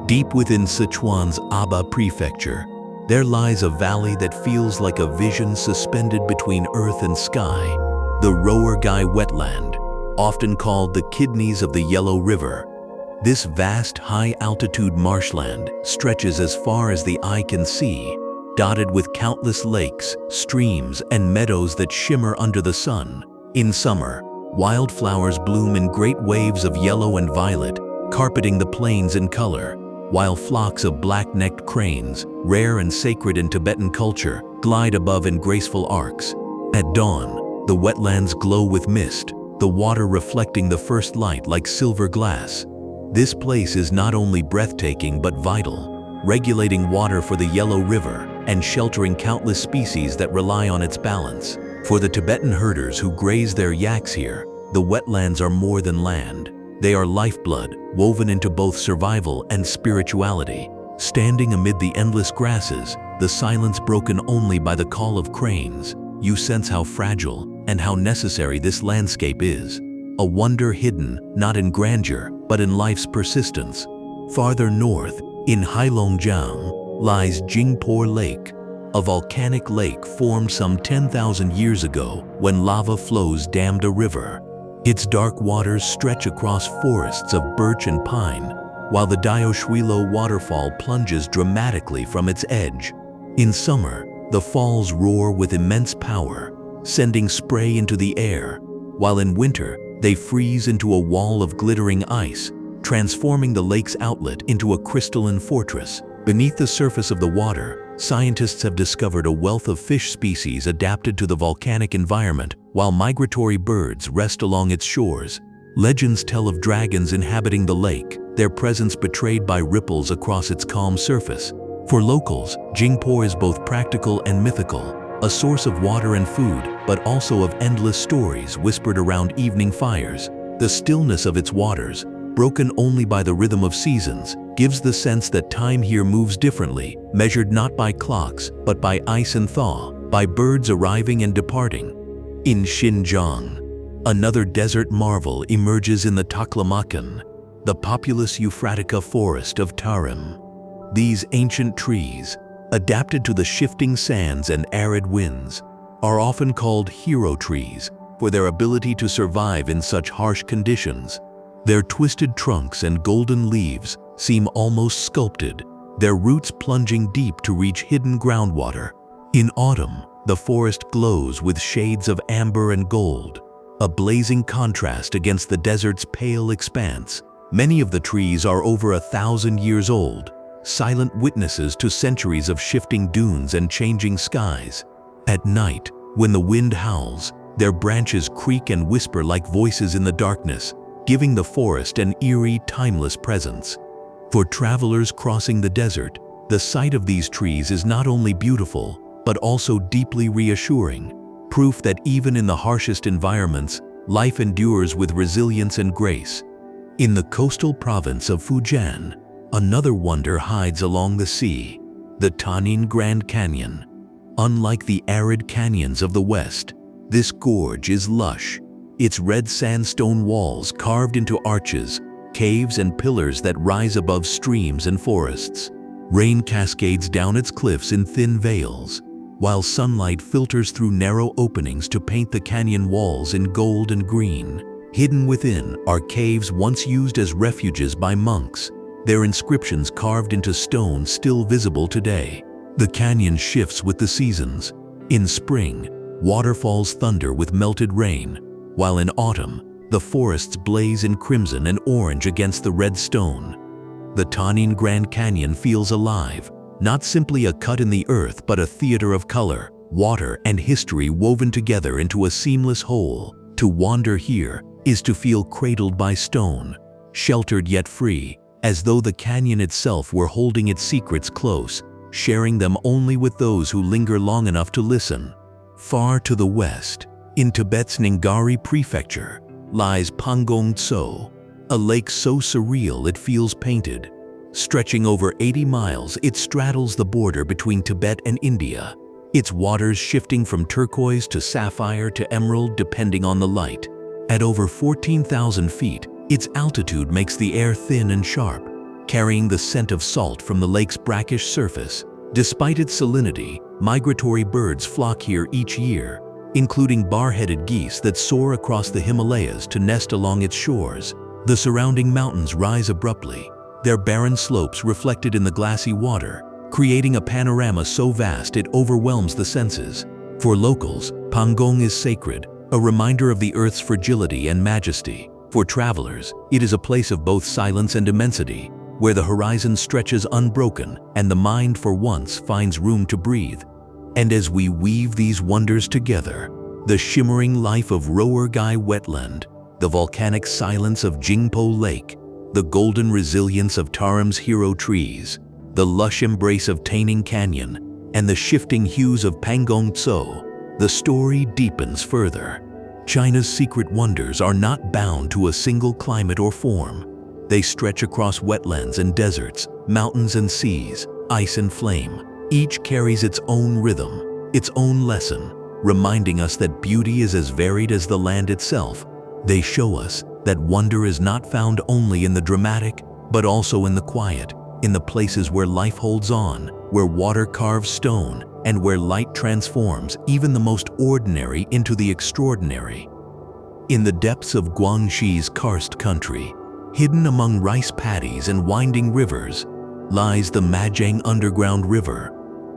Deep within Sichuan's Aba Prefecture, there lies a valley that feels like a vision suspended between earth and sky, the Roergai Wetland, often called the kidneys of the Yellow River. This vast, high-altitude marshland stretches as far as the eye can see, dotted with countless lakes, streams, and meadows that shimmer under the sun. In summer, wildflowers bloom in great waves of yellow and violet, carpeting the plains in color, while flocks of black-necked cranes, rare and sacred in Tibetan culture, glide above in graceful arcs. At dawn, the wetlands glow with mist, the water reflecting the first light like silver glass. This place is not only breathtaking but vital, regulating water for the Yellow River and sheltering countless species that rely on its balance. For the Tibetan herders who graze their yaks here, the wetlands are more than land. They are lifeblood, woven into both survival and spirituality. Standing amid the endless grasses, the silence broken only by the call of cranes, you sense how fragile and how necessary this landscape is. A wonder hidden, not in grandeur, but in life's persistence. Farther north, in Heilongjiang, lies Jingpo Lake, a volcanic lake formed some 10,000 years ago when lava flows dammed a river. Its dark waters stretch across forests of birch and pine, while the Diaoshuilo waterfall plunges dramatically from its edge. In summer, the falls roar with immense power, sending spray into the air, while in winter, they freeze into a wall of glittering ice, transforming the lake's outlet into a crystalline fortress. Beneath the surface of the water, scientists have discovered a wealth of fish species adapted to the volcanic environment, while migratory birds rest along its shores. Legends tell of dragons inhabiting the lake, their presence betrayed by ripples across its calm surface. For locals, Jingpo is both practical and mythical, a source of water and food, but also of endless stories whispered around evening fires. The stillness of its waters, broken only by the rhythm of seasons, gives the sense that time here moves differently, measured not by clocks, but by ice and thaw, by birds arriving and departing. In Xinjiang, another desert marvel emerges in the Taklamakan, the populous Euphratica forest of Tarim. These ancient trees, adapted to the shifting sands and arid winds, are often called hero trees for their ability to survive in such harsh conditions. Their twisted trunks and golden leaves seem almost sculpted, their roots plunging deep to reach hidden groundwater. In autumn, the forest glows with shades of amber and gold, a blazing contrast against the desert's pale expanse. Many of the trees are over 1,000 years old, silent witnesses to centuries of shifting dunes and changing skies. At night, when the wind howls, their branches creak and whisper like voices in the darkness, giving the forest an eerie, timeless presence. For travelers crossing the desert, the sight of these trees is not only beautiful, but also deeply reassuring, proof that even in the harshest environments, life endures with resilience and grace. In the coastal province of Fujian, another wonder hides along the sea, the Tanin Grand Canyon. Unlike the arid canyons of the West, this gorge is lush, its red sandstone walls carved into arches, caves and pillars that rise above streams and forests. Rain cascades down its cliffs in thin veils, while sunlight filters through narrow openings to paint the canyon walls in gold and green. Hidden within are caves once used as refuges by monks, their inscriptions carved into stone still visible today. The canyon shifts with the seasons. In spring, waterfalls thunder with melted rain, while in autumn, the forests blaze in crimson and orange against the red stone. The Tanin Grand Canyon feels alive, not simply a cut in the earth but a theater of color, water, and history woven together into a seamless whole. To wander here is to feel cradled by stone, sheltered yet free, as though the canyon itself were holding its secrets close, sharing them only with those who linger long enough to listen. Far to the west, in Tibet's Ningari Prefecture, lies Pangong Tso, a lake so surreal it feels painted. Stretching over 80 miles, it straddles the border between Tibet and India, its waters shifting from turquoise to sapphire to emerald depending on the light. At over 14,000 feet, its altitude makes the air thin and sharp, carrying the scent of salt from the lake's brackish surface. Despite its salinity, migratory birds flock here each year, including bar-headed geese that soar across the Himalayas to nest along its shores. The surrounding mountains rise abruptly, their barren slopes reflected in the glassy water, creating a panorama so vast it overwhelms the senses. For locals, Pangong is sacred, a reminder of the earth's fragility and majesty. For travelers, it is a place of both silence and immensity, where the horizon stretches unbroken and the mind for once finds room to breathe. And as we weave these wonders together, the shimmering life of Roergai Wetland, the volcanic silence of Jingpo Lake, the golden resilience of Tarim's hero trees, the lush embrace of Tanin Canyon, and the shifting hues of Pangong Tso, the story deepens further. China's secret wonders are not bound to a single climate or form. They stretch across wetlands and deserts, mountains and seas, ice and flame. Each carries its own rhythm, its own lesson, reminding us that beauty is as varied as the land itself. They show us that wonder is not found only in the dramatic, but also in the quiet, in the places where life holds on, where water carves stone, and where light transforms even the most ordinary into the extraordinary. In the depths of Guangxi's karst country, hidden among rice paddies and winding rivers, lies the Majiang Underground River.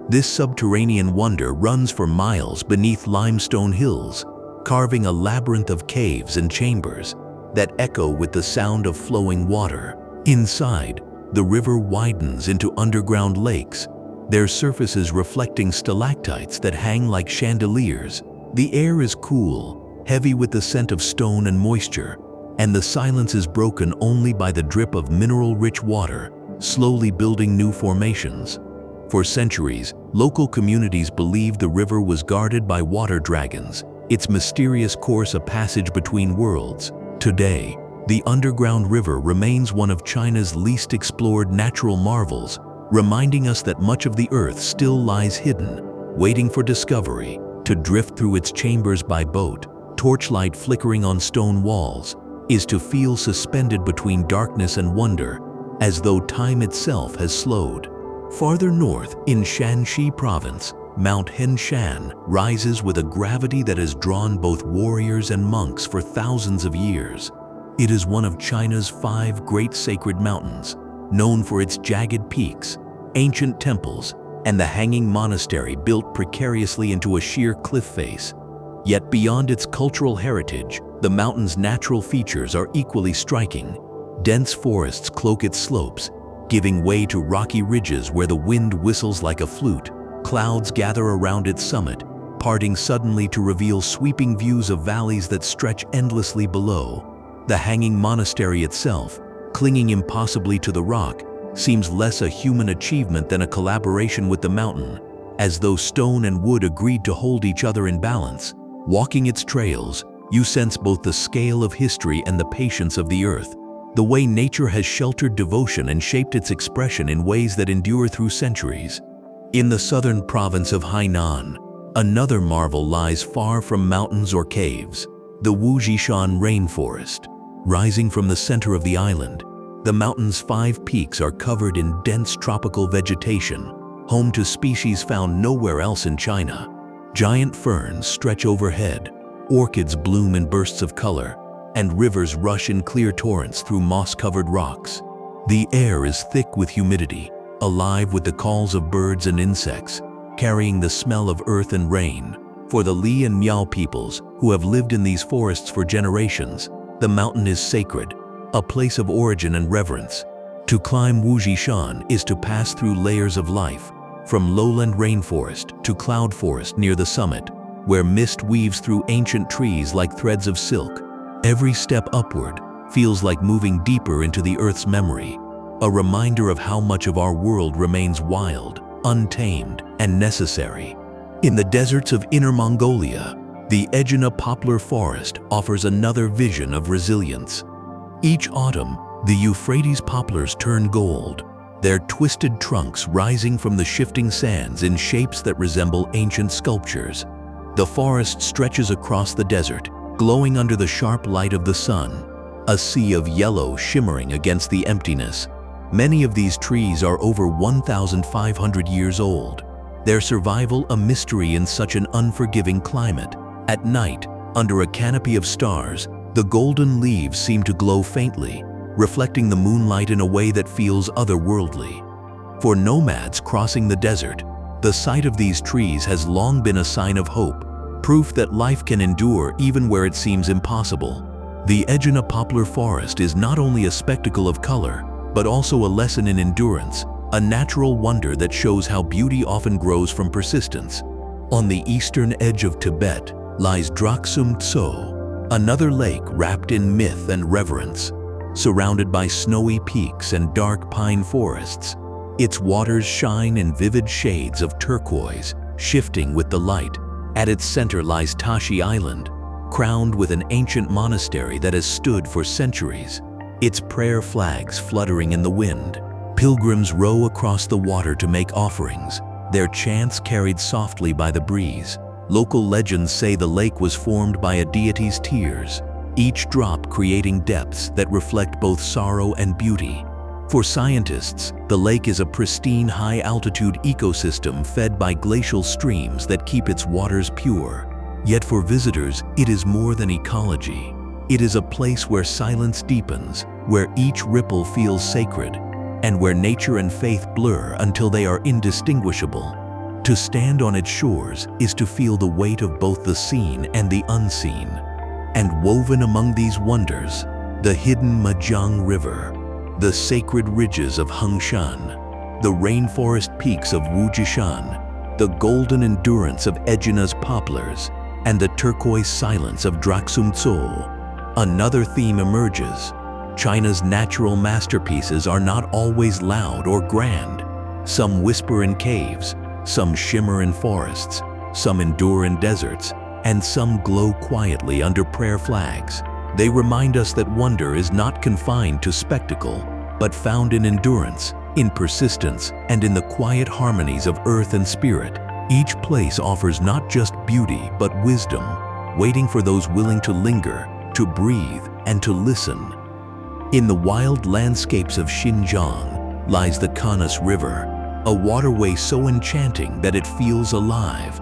This subterranean wonder runs for miles beneath limestone hills, carving a labyrinth of caves and chambers that echo with the sound of flowing water. Inside, the river widens into underground lakes, their surfaces reflecting stalactites that hang like chandeliers. The air is cool, heavy with the scent of stone and moisture, and the silence is broken only by the drip of mineral-rich water, slowly building new formations. For centuries, local communities believed the river was guarded by water dragons, its mysterious course a passage between worlds. Today, the underground river remains one of China's least explored natural marvels, reminding us that much of the earth still lies hidden, waiting for discovery. To drift through its chambers by boat, torchlight flickering on stone walls, is to feel suspended between darkness and wonder, as though time itself has slowed. Farther north, in Shanxi province, Mount Henshan rises with a gravity that has drawn both warriors and monks for thousands of years. It is one of China's 5 great sacred mountains, known for its jagged peaks, ancient temples, and the hanging monastery built precariously into a sheer cliff face. Yet beyond its cultural heritage, the mountain's natural features are equally striking. Dense forests cloak its slopes, giving way to rocky ridges where the wind whistles like a flute. Clouds gather around its summit, parting suddenly to reveal sweeping views of valleys that stretch endlessly below. The hanging monastery itself, clinging impossibly to the rock, seems less a human achievement than a collaboration with the mountain, as though stone and wood agreed to hold each other in balance. Walking its trails, you sense both the scale of history and the patience of the earth, the way nature has sheltered devotion and shaped its expression in ways that endure through centuries. In the southern province of Hainan, another marvel lies far from mountains or caves, the Wuzhishan rainforest. Rising from the center of the island, the mountain's 5 peaks are covered in dense tropical vegetation, home to species found nowhere else in China. Giant ferns stretch overhead, orchids bloom in bursts of color, and rivers rush in clear torrents through moss-covered rocks. The air is thick with humidity, alive with the calls of birds and insects, carrying the smell of earth and rain. For the Li and Miao peoples, who have lived in these forests for generations, the mountain is sacred, a place of origin and reverence. To climb Wuzhishan is to pass through layers of life, from lowland rainforest to cloud forest near the summit, where mist weaves through ancient trees like threads of silk. Every step upward feels like moving deeper into the earth's memory, a reminder of how much of our world remains wild, untamed, and necessary. In the deserts of Inner Mongolia, the Egina poplar forest offers another vision of resilience. Each autumn, the Euphrates poplars turn gold, their twisted trunks rising from the shifting sands in shapes that resemble ancient sculptures. The forest stretches across the desert, glowing under the sharp light of the sun, a sea of yellow shimmering against the emptiness. Many of these trees are over 1,500 years old, their survival a mystery in such an unforgiving climate. At night, under a canopy of stars, the golden leaves seem to glow faintly, reflecting the moonlight in a way that feels otherworldly. For nomads crossing the desert, the sight of these trees has long been a sign of hope, proof that life can endure even where it seems impossible. The Egina poplar forest is not only a spectacle of color, but also a lesson in endurance, a natural wonder that shows how beauty often grows from persistence. On the eastern edge of Tibet lies Draksum Tso, another lake wrapped in myth and reverence. Surrounded by snowy peaks and dark pine forests, its waters shine in vivid shades of turquoise, shifting with the light. At its center lies Tashi Island, crowned with an ancient monastery that has stood for centuries, its prayer flags fluttering in the wind. Pilgrims row across the water to make offerings, their chants carried softly by the breeze. Local legends say the lake was formed by a deity's tears, each drop creating depths that reflect both sorrow and beauty. For scientists, the lake is a pristine high-altitude ecosystem fed by glacial streams that keep its waters pure. Yet for visitors, it is more than ecology. It is a place where silence deepens, where each ripple feels sacred, and where nature and faith blur until they are indistinguishable. To stand on its shores is to feel the weight of both the seen and the unseen. And woven among these wonders, the hidden Majiang River, the sacred ridges of Hengshan, the rainforest peaks of Wujishan, the golden endurance of Egina's poplars, and the turquoise silence of Draksumtso. Another theme emerges. China's natural masterpieces are not always loud or grand. Some whisper in caves, some shimmer in forests, some endure in deserts, and some glow quietly under prayer flags. They remind us that wonder is not confined to spectacle, but found in endurance, in persistence, and in the quiet harmonies of earth and spirit. Each place offers not just beauty but wisdom, waiting for those willing to linger, to breathe, and to listen. In the wild landscapes of Xinjiang lies the Kanas River, a waterway so enchanting that it feels alive.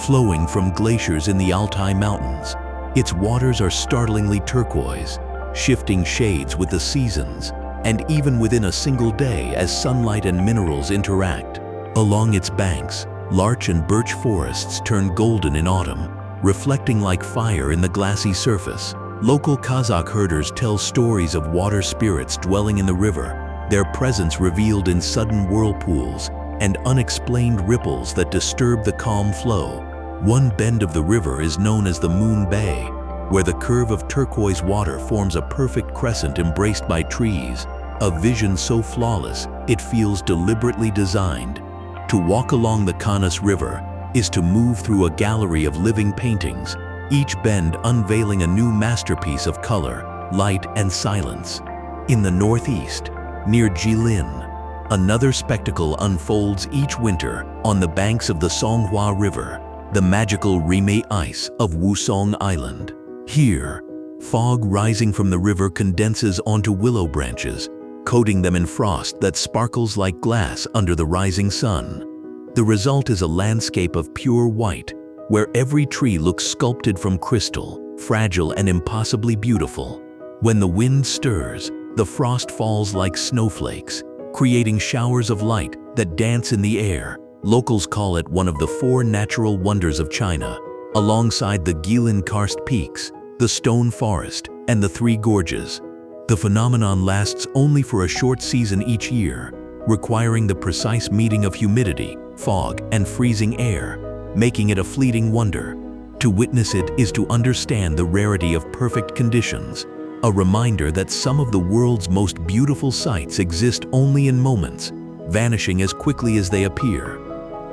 Flowing from glaciers in the Altai Mountains, its waters are startlingly turquoise, shifting shades with the seasons, and even within a single day as sunlight and minerals interact. Along its banks, larch and birch forests turn golden in autumn, reflecting like fire in the glassy surface. Local Kazakh herders tell stories of water spirits dwelling in the river, their presence revealed in sudden whirlpools and unexplained ripples that disturb the calm flow. One bend of the river is known as the Moon Bay, where the curve of turquoise water forms a perfect crescent embraced by trees, a vision so flawless it feels deliberately designed. To walk along the Kanas River is to move through a gallery of living paintings, each bend unveiling a new masterpiece of color, light, and silence. In the northeast, near Jilin, another spectacle unfolds each winter on the banks of the Songhua River, the magical Rimei Ice of Wusong Island. Here, fog rising from the river condenses onto willow branches, coating them in frost that sparkles like glass under the rising sun. The result is a landscape of pure white, where every tree looks sculpted from crystal, fragile and impossibly beautiful. When the wind stirs, the frost falls like snowflakes, creating showers of light that dance in the air. Locals call it one of the 4 natural wonders of China, alongside the Guilin Karst Peaks, the Stone Forest, and the 3 Gorges. The phenomenon lasts only for a short season each year, requiring the precise meeting of humidity, fog, and freezing air, making it a fleeting wonder. To witness it is to understand the rarity of perfect conditions, a reminder that some of the world's most beautiful sights exist only in moments, vanishing as quickly as they appear.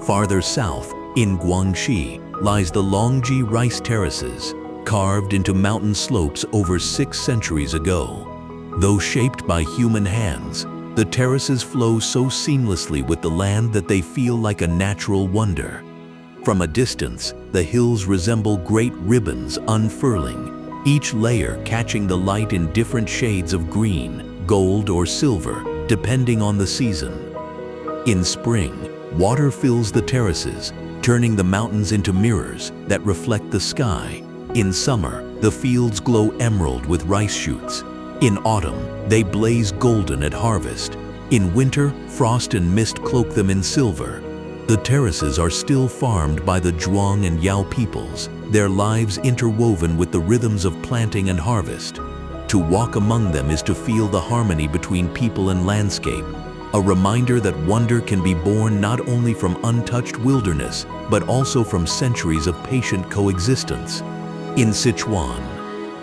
Farther south, in Guangxi, lies the Longji Rice Terraces, carved into mountain slopes over 6 centuries ago. Though shaped by human hands, the terraces flow so seamlessly with the land that they feel like a natural wonder. From a distance, the hills resemble great ribbons unfurling, each layer catching the light in different shades of green, gold, or silver, depending on the season. In spring, water fills the terraces, turning the mountains into mirrors that reflect the sky. In summer, the fields glow emerald with rice shoots. In autumn, they blaze golden at harvest. In winter, frost and mist cloak them in silver. The terraces are still farmed by the Zhuang and Yao peoples, their lives interwoven with the rhythms of planting and harvest. To walk among them is to feel the harmony between people and landscape, a reminder that wonder can be born not only from untouched wilderness, but also from centuries of patient coexistence. In Sichuan,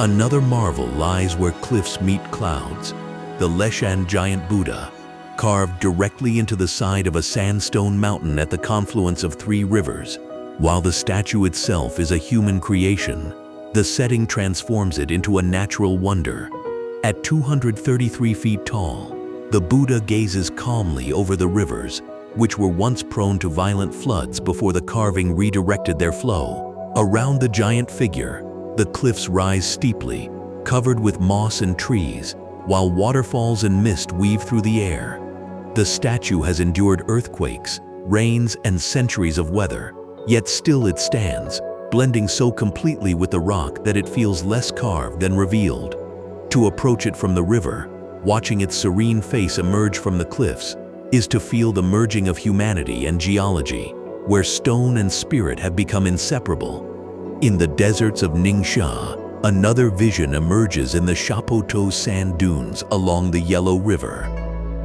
another marvel lies where cliffs meet clouds, the Leshan giant Buddha, carved directly into the side of a sandstone mountain at the confluence of 3 rivers. While the statue itself is a human creation, the setting transforms it into a natural wonder. At 233 feet tall, the Buddha gazes calmly over the rivers, which were once prone to violent floods before the carving redirected their flow. Around the giant figure, the cliffs rise steeply, covered with moss and trees, while waterfalls and mist weave through the air. The statue has endured earthquakes, rains, and centuries of weather, yet still it stands, blending so completely with the rock that it feels less carved than revealed. To approach it from the river, watching its serene face emerge from the cliffs, is to feel the merging of humanity and geology, where stone and spirit have become inseparable. In the deserts of Ningxia, another vision emerges in the Shapotou sand dunes along the Yellow River.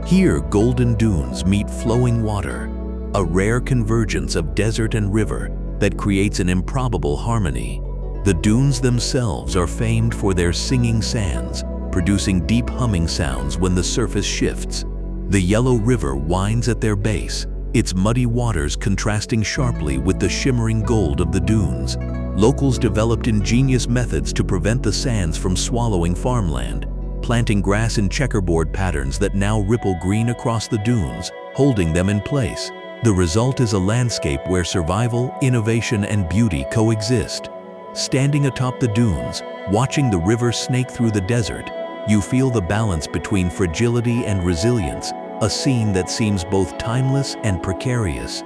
Here, golden dunes meet flowing water, a rare convergence of desert and river that creates an improbable harmony. The dunes themselves are famed for their singing sands, producing deep humming sounds when the surface shifts. The Yellow River winds at their base, its muddy waters contrasting sharply with the shimmering gold of the dunes. Locals developed ingenious methods to prevent the sands from swallowing farmland, planting grass in checkerboard patterns that now ripple green across the dunes, holding them in place. The result is a landscape where survival, innovation, and beauty coexist. Standing atop the dunes, watching the river snake through the desert, you feel the balance between fragility and resilience, a scene that seems both timeless and precarious.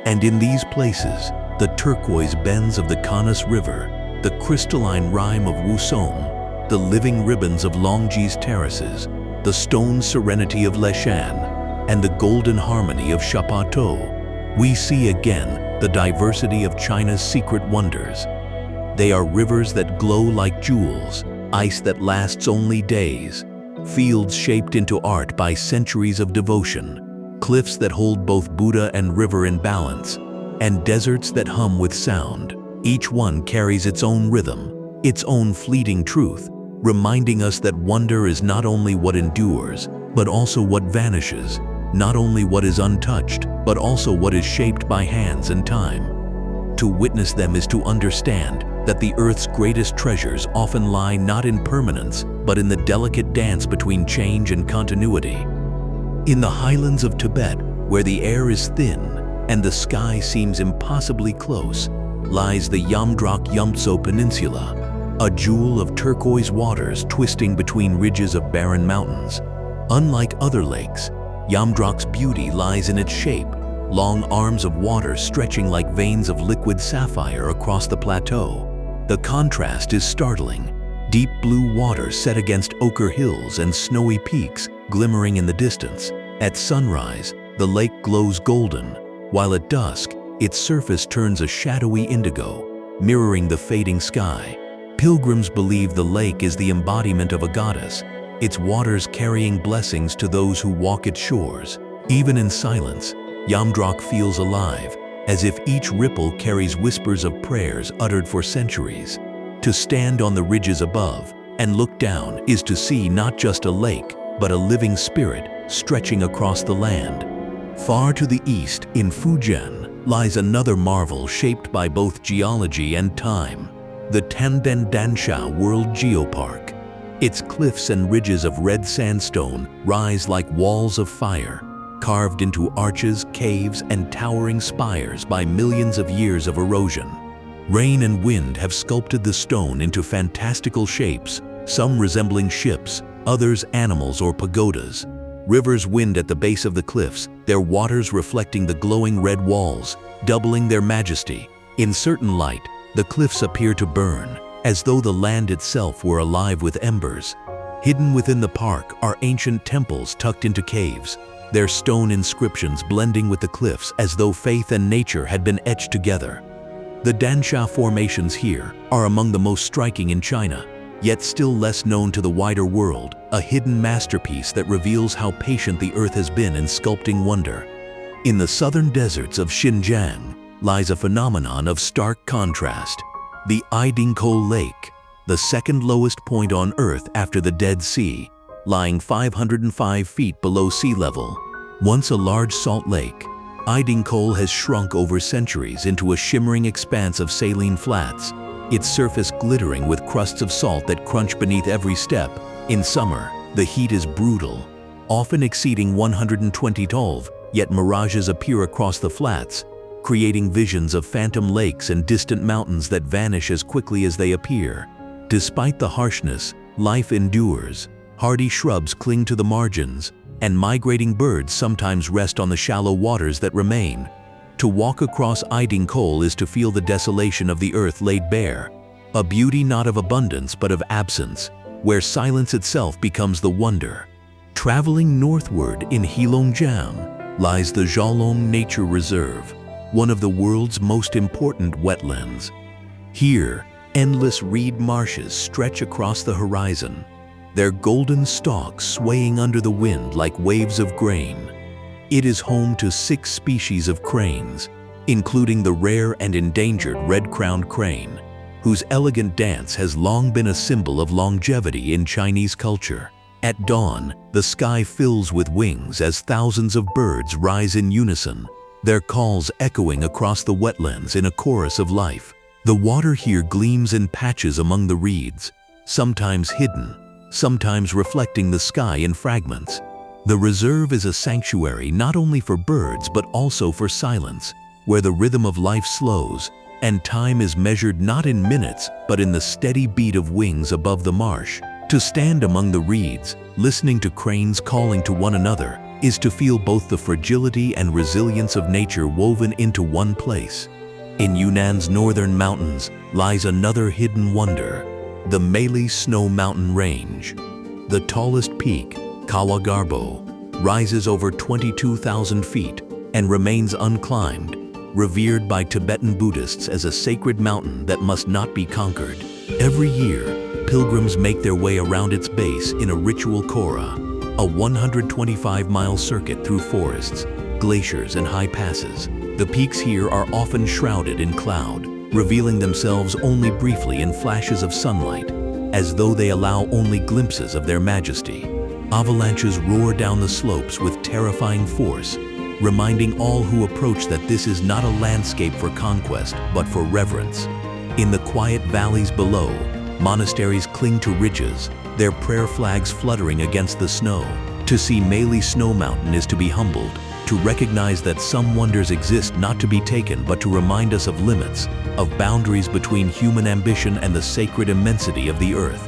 And in these places, the turquoise bends of the Canas River, the crystalline rime of Wusong, the living ribbons of Longji's terraces, the stone serenity of Leshan, and the golden harmony of Shapotou, we see again the diversity of China's secret wonders. They are rivers that glow like jewels, ice that lasts only days, fields shaped into art by centuries of devotion, cliffs that hold both Buddha and river in balance, and deserts that hum with sound. Each one carries its own rhythm, its own fleeting truth, reminding us that wonder is not only what endures, but also what vanishes, not only what is untouched, but also what is shaped by hands and time. To witness them is to understand that the Earth's greatest treasures often lie not in permanence, but in the delicate dance between change and continuity. In the highlands of Tibet, where the air is thin and the sky seems impossibly close, lies the Yamdrok Yumtso Peninsula, a jewel of turquoise waters twisting between ridges of barren mountains. Unlike other lakes, Yamdrok's beauty lies in its shape, long arms of water stretching like veins of liquid sapphire across the plateau. The contrast is startling. Deep blue water set against ochre hills and snowy peaks glimmering in the distance. At sunrise, the lake glows golden, while at dusk, its surface turns a shadowy indigo, mirroring the fading sky. Pilgrims believe the lake is the embodiment of a goddess, its waters carrying blessings to those who walk its shores. Even in silence, Yamdrok feels alive, as if each ripple carries whispers of prayers uttered for centuries. To stand on the ridges above and look down is to see not just a lake, but a living spirit stretching across the land. Far to the east, in Fujian, lies another marvel shaped by both geology and time, the Tanden Dansha World Geopark. Its cliffs and ridges of red sandstone rise like walls of fire, carved into arches, caves, and towering spires by millions of years of erosion. Rain and wind have sculpted the stone into fantastical shapes, some resembling ships, others animals or pagodas. Rivers wind at the base of the cliffs, their waters reflecting the glowing red walls, doubling their majesty. In certain light, the cliffs appear to burn, as though the land itself were alive with embers. Hidden within the park are ancient temples tucked into caves, their stone inscriptions blending with the cliffs as though faith and nature had been etched together. The Dansha formations here are among the most striking in China, yet still less known to the wider world, a hidden masterpiece that reveals how patient the earth has been in sculpting wonder. In the southern deserts of Xinjiang lies a phenomenon of stark contrast, the Aidingkou Lake, the second lowest point on Earth after the Dead Sea, lying 505 feet below sea level. Once a large salt lake, Aidingkou has shrunk over centuries into a shimmering expanse of saline flats, its surface glittering with crusts of salt that crunch beneath every step. In summer, the heat is brutal, often exceeding 120°, yet mirages appear across the flats, creating visions of phantom lakes and distant mountains that vanish as quickly as they appear. Despite the harshness, life endures. Hardy shrubs cling to the margins, and migrating birds sometimes rest on the shallow waters that remain. To walk across Iding Cole is to feel the desolation of the earth laid bare, a beauty not of abundance but of absence, where silence itself becomes the wonder. Traveling northward in Heilongjiang lies the Zhalong Nature Reserve, one of the world's most important wetlands. Here, endless reed marshes stretch across the horizon, their golden stalks swaying under the wind like waves of grain. It is home to 6 species of cranes, including the rare and endangered red-crowned crane, whose elegant dance has long been a symbol of longevity in Chinese culture. At dawn, the sky fills with wings as thousands of birds rise in unison, their calls echoing across the wetlands in a chorus of life. The water here gleams in patches among the reeds, sometimes hidden, sometimes reflecting the sky in fragments. The reserve is a sanctuary not only for birds but also for silence, where the rhythm of life slows, and time is measured not in minutes but in the steady beat of wings above the marsh. To stand among the reeds, listening to cranes calling to one another, is to feel both the fragility and resilience of nature woven into one place. In Yunnan's northern mountains lies another hidden wonder, the Meili Snow Mountain Range. The tallest peak, Kawagarbo, rises over 22,000 feet and remains unclimbed, revered by Tibetan Buddhists as a sacred mountain that must not be conquered. Every year, pilgrims make their way around its base in a ritual kora, a 125-mile circuit through forests, glaciers, and high passes. The peaks here are often shrouded in cloud, revealing themselves only briefly in flashes of sunlight, as though they allow only glimpses of their majesty. Avalanches roar down the slopes with terrifying force, reminding all who approach that this is not a landscape for conquest, but for reverence. In the quiet valleys below, monasteries cling to ridges, their prayer flags fluttering against the snow. To see Meili Snow Mountain is to be humbled, to recognize that some wonders exist not to be taken but to remind us of limits, of boundaries between human ambition and the sacred immensity of the earth.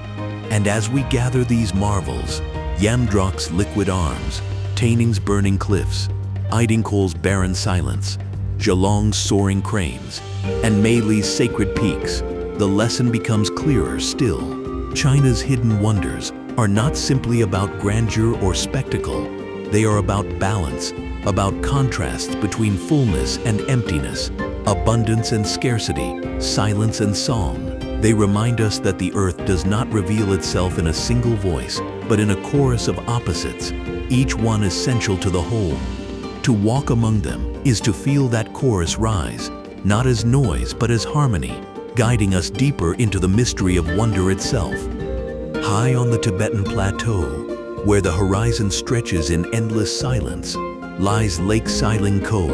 And as we gather these marvels, Yamdrok's liquid arms, Taining's burning cliffs, Iding Cole's barren silence, Zhalong's soaring cranes, and Meili's sacred peaks, the lesson becomes clearer still. China's hidden wonders are not simply about grandeur or spectacle. They are about balance, about contrasts between fullness and emptiness, abundance and scarcity, silence and song. They remind us that the earth does not reveal itself in a single voice, but in a chorus of opposites, each one essential to the whole. To walk among them is to feel that chorus rise, not as noise but as harmony, guiding us deeper into the mystery of wonder itself. High on the Tibetan plateau, where the horizon stretches in endless silence, lies Lake Xiling Ko,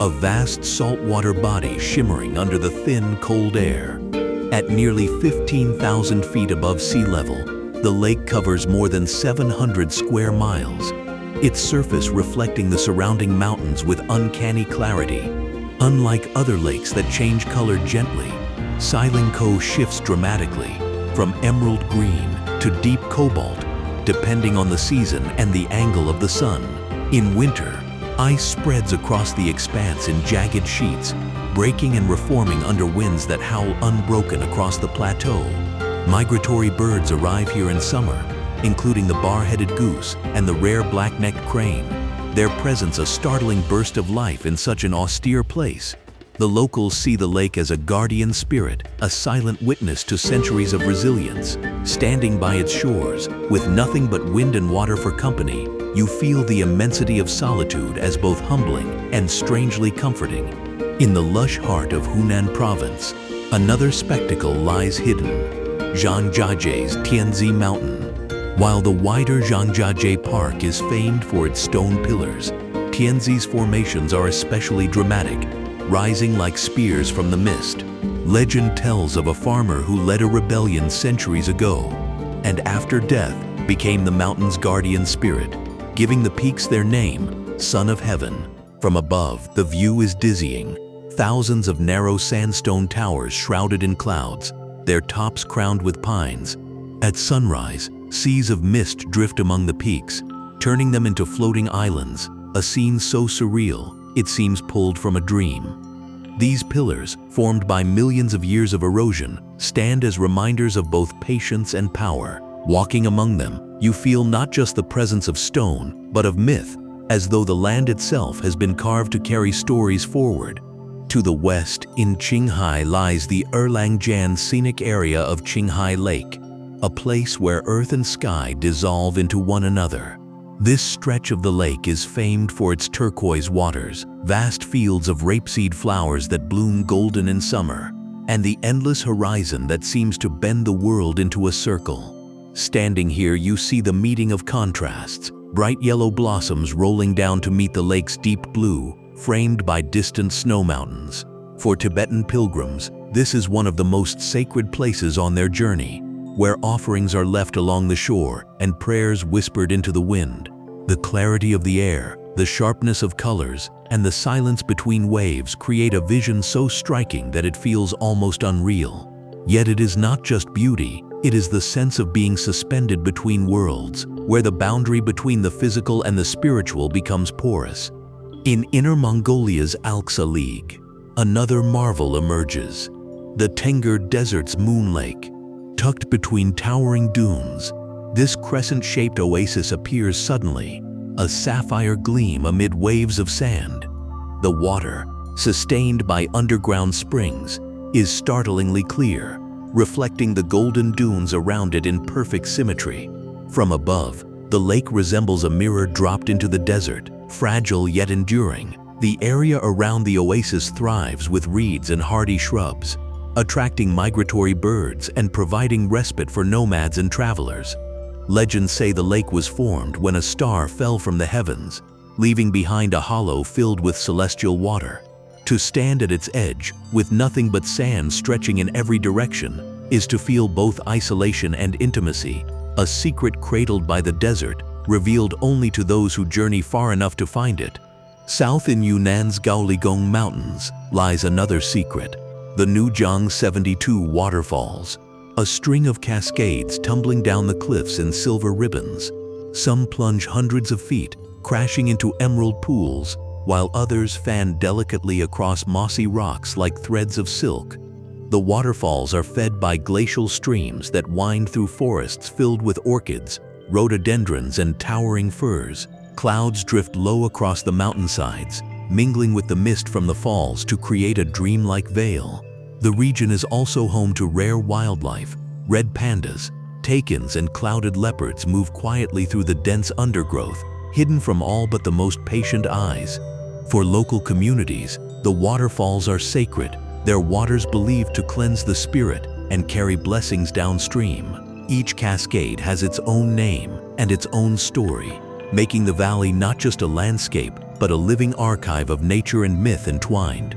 a vast saltwater body shimmering under the thin, cold air. At nearly 15,000 feet above sea level, the lake covers more than 700 square miles, its surface reflecting the surrounding mountains with uncanny clarity. Unlike other lakes that change color gently, Xiling Ko shifts dramatically, from emerald green to deep cobalt, depending on the season and the angle of the sun. In winter, ice spreads across the expanse in jagged sheets, breaking and reforming under winds that howl unbroken across the plateau. Migratory birds arrive here in summer, including the bar-headed goose and the rare black-necked crane, their presence a startling burst of life in such an austere place. The locals see the lake as a guardian spirit, a silent witness to centuries of resilience. Standing by its shores, with nothing but wind and water for company, you feel the immensity of solitude as both humbling and strangely comforting. In the lush heart of Hunan Province, another spectacle lies hidden, Zhangjiajie's Tianzi Mountain. While the wider Zhangjiajie Park is famed for its stone pillars, Tianzi's formations are especially dramatic, rising like spears from the mist. Legend tells of a farmer who led a rebellion centuries ago, and after death became the mountain's guardian spirit, giving the peaks their name. son of heaven. From above, the view is dizzying. Thousands of narrow sandstone towers shrouded in clouds, their tops crowned with pines. At sunrise, seas of mist drift among the peaks, turning them into floating islands, a scene so surreal, it seems pulled from a dream. These pillars, formed by millions of years of erosion, stand as reminders of both patience and power. Walking among them, you feel not just the presence of stone, but of myth, as though the land itself has been carved to carry stories forward. To the west, in Qinghai, lies the Erlangjian scenic area of Qinghai Lake, a place where earth and sky dissolve into one another. This stretch of the lake is famed for its turquoise waters, vast fields of rapeseed flowers that bloom golden in summer, and the endless horizon that seems to bend the world into a circle. Standing here, you see the meeting of contrasts, bright yellow blossoms rolling down to meet the lake's deep blue, framed by distant snow mountains. For Tibetan pilgrims, this is one of the most sacred places on their journey, where offerings are left along the shore and prayers whispered into the wind. The clarity of the air, the sharpness of colors, and the silence between waves create a vision so striking that it feels almost unreal. Yet it is not just beauty, it is the sense of being suspended between worlds, where the boundary between the physical and the spiritual becomes porous. In Inner Mongolia's Alksa League, another marvel emerges: the Tengger Desert's Moon Lake. Tucked between towering dunes, this crescent-shaped oasis appears suddenly, a sapphire gleam amid waves of sand. The water, sustained by underground springs, is startlingly clear, reflecting the golden dunes around it in perfect symmetry. From above, the lake resembles a mirror dropped into the desert, fragile yet enduring. The area around the oasis thrives with reeds and hardy shrubs, attracting migratory birds and providing respite for nomads and travelers. Legends say the lake was formed when a star fell from the heavens, leaving behind a hollow filled with celestial water. To stand at its edge, with nothing but sand stretching in every direction, is to feel both isolation and intimacy, a secret cradled by the desert, revealed only to those who journey far enough to find it. South in Yunnan's Gaoligong Mountains lies another secret: the Nujiang 72 waterfalls, a string of cascades tumbling down the cliffs in silver ribbons. Some plunge hundreds of feet, crashing into emerald pools, while others fan delicately across mossy rocks like threads of silk. The waterfalls are fed by glacial streams that wind through forests filled with orchids, rhododendrons, and towering firs. Clouds drift low across the mountainsides, mingling with the mist from the falls to create a dreamlike veil. The region is also home to rare wildlife. Red pandas, takins, and clouded leopards move quietly through the dense undergrowth, hidden from all but the most patient eyes. For local communities, the waterfalls are sacred, their waters believed to cleanse the spirit and carry blessings downstream. Each cascade has its own name and its own story, making the valley not just a landscape, but a living archive of nature and myth entwined.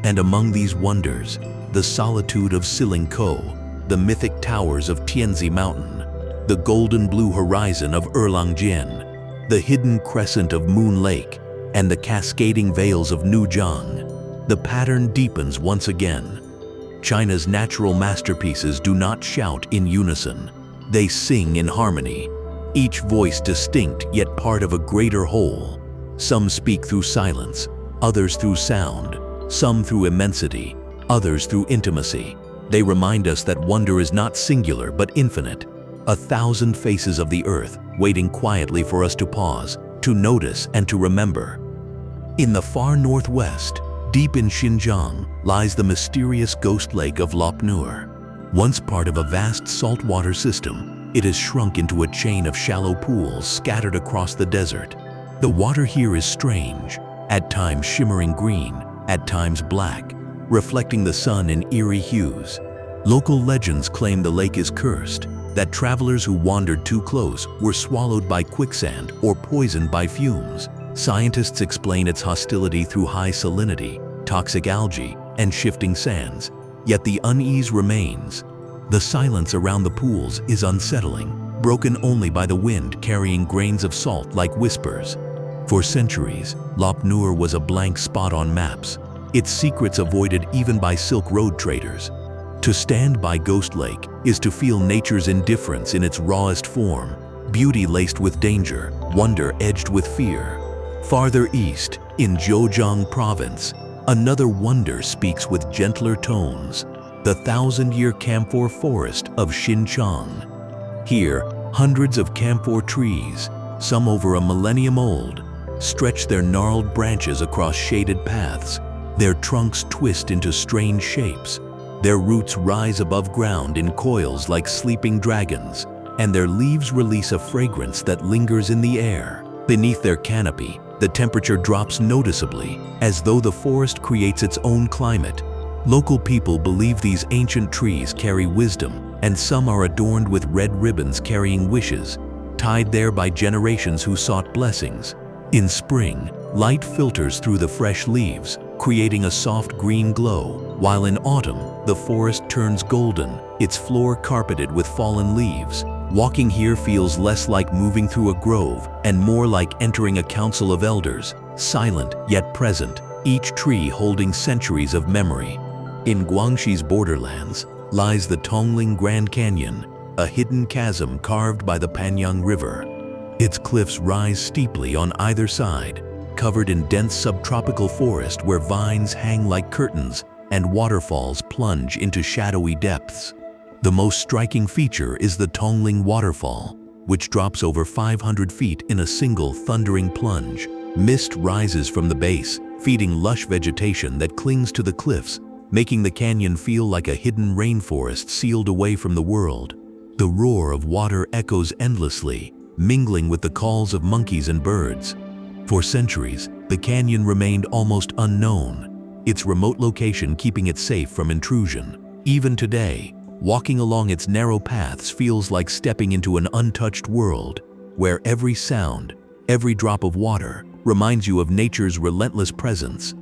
And among these wonders, the solitude of Silingkou, the mythic towers of Tianzi Mountain, the golden blue horizon of Erlangjian, the hidden crescent of Moon Lake, and the cascading vales of Nujiang. The pattern deepens once again. China's natural masterpieces do not shout in unison. They sing in harmony, each voice distinct yet part of a greater whole. Some speak through silence, others through sound, some through immensity, others through intimacy. They remind us that wonder is not singular but infinite, 1,000 faces of the earth waiting quietly for us to pause, to notice, and to remember. In the far northwest, deep in Xinjiang, lies the mysterious ghost lake of Lop Nur. Once part of a vast saltwater system, it has shrunk into a chain of shallow pools scattered across the desert. The water here is strange, at times shimmering green, at times black, reflecting the sun in eerie hues. Local legends claim the lake is cursed, that travelers who wandered too close were swallowed by quicksand or poisoned by fumes. Scientists explain its hostility through high salinity, toxic algae, and shifting sands, yet the unease remains. The silence around the pools is unsettling, broken only by the wind carrying grains of salt like whispers. For centuries, Lop Nur was a blank spot on maps, its secrets avoided even by Silk Road traders. To stand by Ghost Lake is to feel nature's indifference in its rawest form, beauty laced with danger, wonder edged with fear. Farther east, in Zhejiang province, another wonder speaks with gentler tones, the thousand-year camphor forest of Xinjiang. Here, hundreds of camphor trees, some over a millennium old, stretch their gnarled branches across shaded paths. Their trunks twist into strange shapes. Their roots rise above ground in coils like sleeping dragons, and their leaves release a fragrance that lingers in the air. Beneath their canopy, the temperature drops noticeably, as though the forest creates its own climate. Local people believe these ancient trees carry wisdom, and some are adorned with red ribbons carrying wishes, tied there by generations who sought blessings. In spring, light filters through the fresh leaves, creating a soft green glow, while in autumn, the forest turns golden, its floor carpeted with fallen leaves. Walking here feels less like moving through a grove and more like entering a council of elders, silent yet present, each tree holding centuries of memory. In Guangxi's borderlands lies the Tongling Grand Canyon, a hidden chasm carved by the Panyang River. Its cliffs rise steeply on either side, covered in dense subtropical forest where vines hang like curtains and waterfalls plunge into shadowy depths. The most striking feature is the Tongling Waterfall, which drops over 500 feet in a single thundering plunge. Mist rises from the base, feeding lush vegetation that clings to the cliffs, making the canyon feel like a hidden rainforest sealed away from the world. The roar of water echoes endlessly, mingling with the calls of monkeys and birds. For centuries, the canyon remained almost unknown, its remote location keeping it safe from intrusion. Even today, walking along its narrow paths feels like stepping into an untouched world, where every sound, every drop of water, reminds you of nature's relentless presence.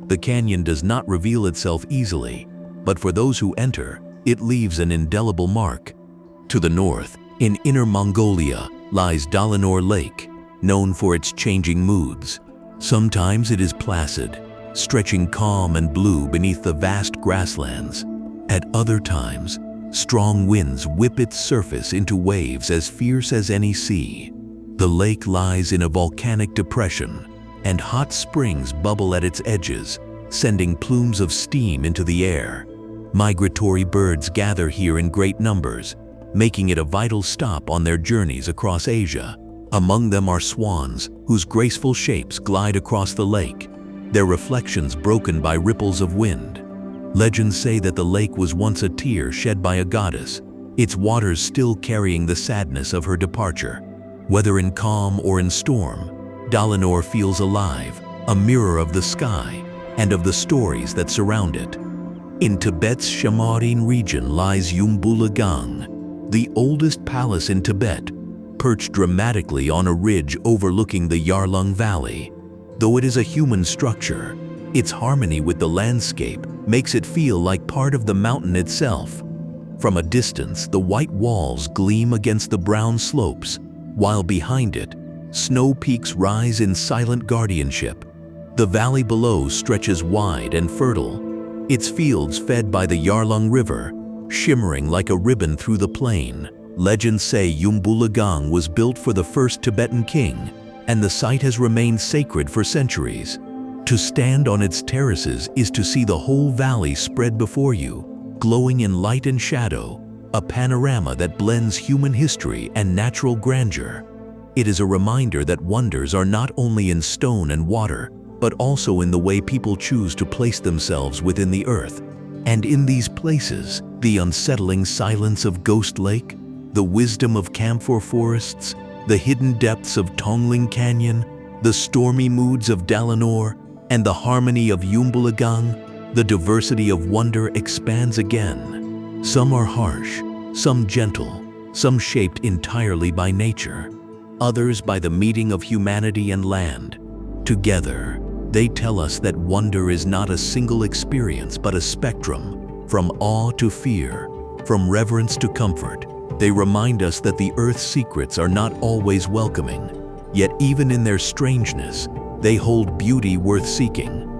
The canyon does not reveal itself easily, but for those who enter, it leaves an indelible mark. To the north, in Inner Mongolia, lies Dalanor Lake, known for its changing moods. Sometimes it is placid, stretching calm and blue beneath the vast grasslands. At other times, strong winds whip its surface into waves as fierce as any sea. The lake lies in a volcanic depression, and hot springs bubble at its edges, sending plumes of steam into the air. Migratory birds gather here in great numbers, making it a vital stop on their journeys across Asia. Among them are swans, whose graceful shapes glide across the lake, their reflections broken by ripples of wind. Legends say that the lake was once a tear shed by a goddess, its waters still carrying the sadness of her departure. Whether in calm or in storm, Dalanor feels alive, a mirror of the sky and of the stories that surround it. In Tibet's Shamarin region lies Yumbulagang, the oldest palace in Tibet, perched dramatically on a ridge overlooking the Yarlung Valley. Though it is a human structure, its harmony with the landscape makes it feel like part of the mountain itself. From a distance, the white walls gleam against the brown slopes, while behind it, snow peaks rise in silent guardianship. The valley below stretches wide and fertile, its fields fed by the Yarlung River, shimmering like a ribbon through the plain. Legends say Yumbulagang was built for the first Tibetan king, and the site has remained sacred for centuries. To stand on its terraces is to see the whole valley spread before you, glowing in light and shadow, a panorama that blends human history and natural grandeur. It is a reminder that wonders are not only in stone and water, but also in the way people choose to place themselves within the earth. And in these places, the unsettling silence of Ghost Lake, the wisdom of camphor forests, the hidden depths of Tongling Canyon, the stormy moods of Dalanor, and the harmony of Yumbulagang, the diversity of wonder expands again. Some are harsh, some gentle, some shaped entirely by nature, others by the meeting of humanity and land. Together, they tell us that wonder is not a single experience but a spectrum, from awe to fear, from reverence to comfort. They remind us that the earth's secrets are not always welcoming, Yet even in their strangeness, they hold beauty worth seeking.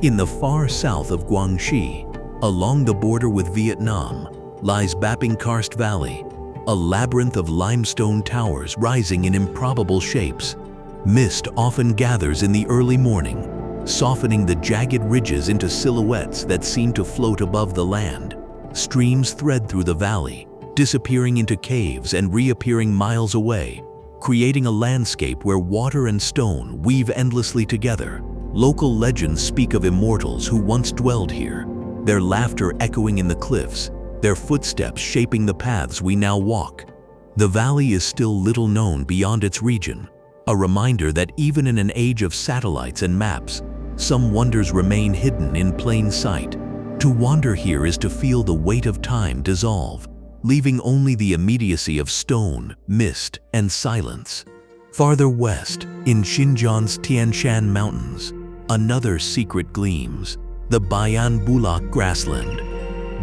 In the far south of Guangxi, along the border with Vietnam, lies Baping Karst Valley, a labyrinth of limestone towers rising in improbable shapes. Mist often gathers in the early morning, softening the jagged ridges into silhouettes that seem to float above the land. Streams thread through the valley, disappearing into caves and reappearing miles away, creating a landscape where water and stone weave endlessly together. Local legends speak of immortals who once dwelled here, their laughter echoing in the cliffs, their footsteps shaping the paths we now walk. The valley is still little known beyond its region, a reminder that even in an age of satellites and maps, some wonders remain hidden in plain sight. To wander here is to feel the weight of time dissolve, leaving only the immediacy of stone, mist, and silence. Farther west, in Xinjiang's Tian Shan Mountains, another secret gleams, the Bayan Bulak grassland.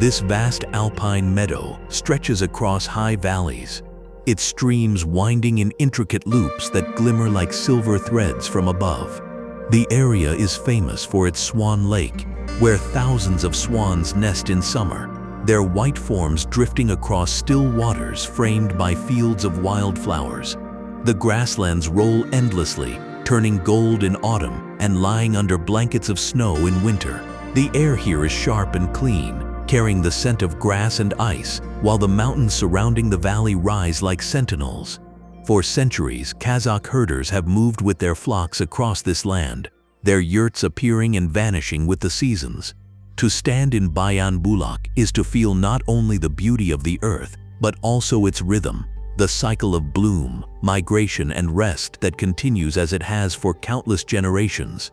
This vast alpine meadow stretches across high valleys, its streams winding in intricate loops that glimmer like silver threads from above. The area is famous for its Swan Lake, where thousands of swans nest in summer, their white forms drifting across still waters framed by fields of wildflowers. The grasslands roll endlessly, turning gold in autumn and lying under blankets of snow in winter. The air here is sharp and clean, carrying the scent of grass and ice, while the mountains surrounding the valley rise like sentinels. For centuries, Kazakh herders have moved with their flocks across this land, their yurts appearing and vanishing with the seasons. To stand in Bayan Bulak is to feel not only the beauty of the earth, but also its rhythm, the cycle of bloom, migration, and rest that continues as it has for countless generations.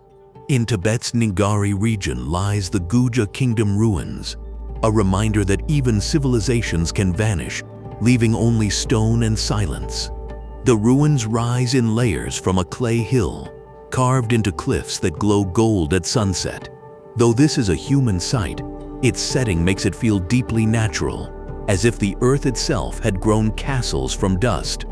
In Tibet's Ningari region lies the Guja Kingdom ruins, a reminder that even civilizations can vanish, leaving only stone and silence. The ruins rise in layers from a clay hill, carved into cliffs that glow gold at sunset. Though this is a human sight, its setting makes it feel deeply natural, as if the earth itself had grown castles from dust.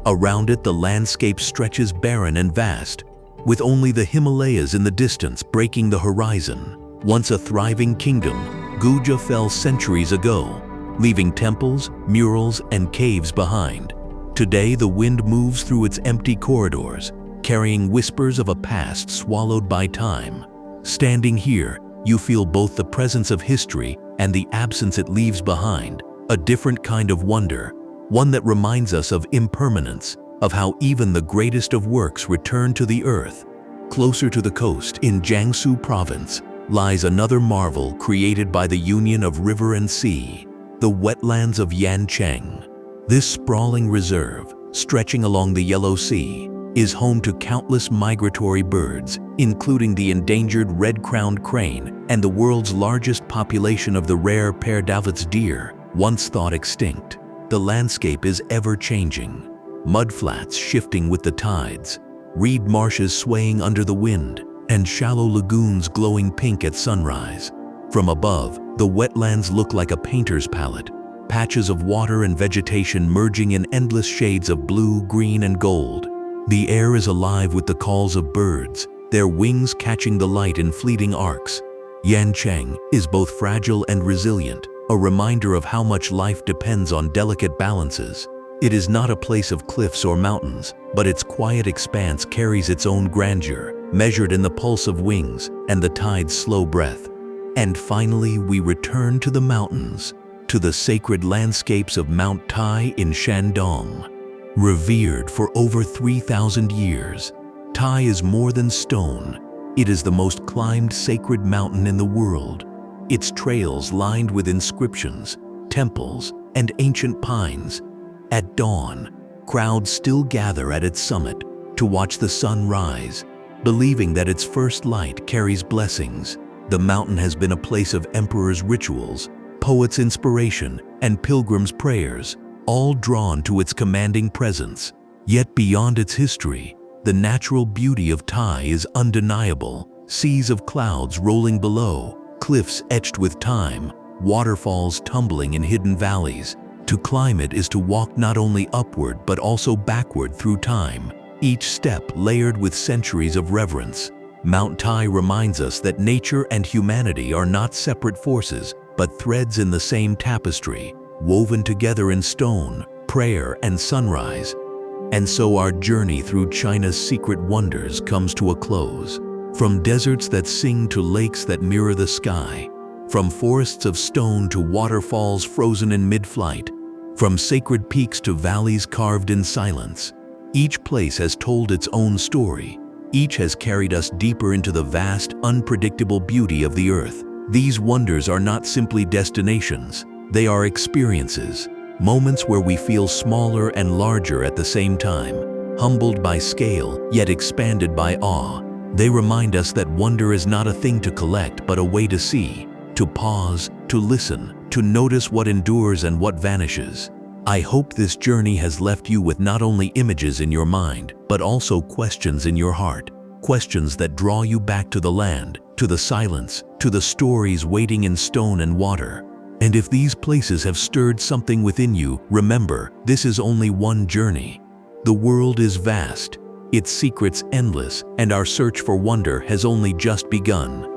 Around it, the landscape stretches barren and vast, with only the Himalayas in the distance breaking the horizon. Once a thriving kingdom, Guja fell centuries ago, leaving temples, murals, and caves behind. Today, the wind moves through its empty corridors, carrying whispers of a past swallowed by time. Standing here, you feel both the presence of history and the absence it leaves behind, a different kind of wonder, one that reminds us of impermanence, of how even the greatest of works return to the earth. Closer to the coast, in Jiangsu province, lies another marvel created by the union of river and sea, the wetlands of Yancheng. This sprawling reserve, stretching along the Yellow Sea, is home to countless migratory birds, including the endangered red-crowned crane and the world's largest population of the rare Pair-David's deer, once thought extinct. The landscape is ever-changing, mudflats shifting with the tides, reed marshes swaying under the wind, and shallow lagoons glowing pink at sunrise. From above, the wetlands look like a painter's palette, patches of water and vegetation merging in endless shades of blue, green, and gold. The air is alive with the calls of birds, their wings catching the light in fleeting arcs. Yancheng is both fragile and resilient, a reminder of how much life depends on delicate balances. It is not a place of cliffs or mountains, but its quiet expanse carries its own grandeur, measured in the pulse of wings and the tide's slow breath. And finally, we return to the mountains, to the sacred landscapes of Mount Tai in Shandong. Revered for over 3,000 years, Tai is more than stone. It is the most climbed sacred mountain in the world. Its trails lined with inscriptions, temples, and ancient pines. At dawn, crowds still gather at its summit to watch the sun rise, believing that its first light carries blessings. The mountain has been a place of emperors' rituals, poets' inspiration, and pilgrims' prayers, all drawn to its commanding presence. Yet beyond its history, the natural beauty of Tai is undeniable. Seas of clouds rolling below, cliffs etched with time, waterfalls tumbling in hidden valleys. To climb it is to walk not only upward but also backward through time, each step layered with centuries of reverence. Mount Tai reminds us that nature and humanity are not separate forces, but threads in the same tapestry, woven together in stone, prayer, and sunrise. And so our journey through China's secret wonders comes to a close. From deserts that sing to lakes that mirror the sky, from forests of stone to waterfalls frozen in mid-flight, from sacred peaks to valleys carved in silence, each place has told its own story. Each has carried us deeper into the vast, unpredictable beauty of the earth. These wonders are not simply destinations, they are experiences, moments where we feel smaller and larger at the same time, humbled by scale, yet expanded by awe. They remind us that wonder is not a thing to collect, but a way to see, to pause, to listen, to notice what endures and what vanishes. I hope this journey has left you with not only images in your mind, but also questions in your heart. Questions that draw you back to the land, to the silence, to the stories waiting in stone and water. And if these places have stirred something within you, remember, this is only one journey. The world is vast, its secrets endless, and our search for wonder has only just begun.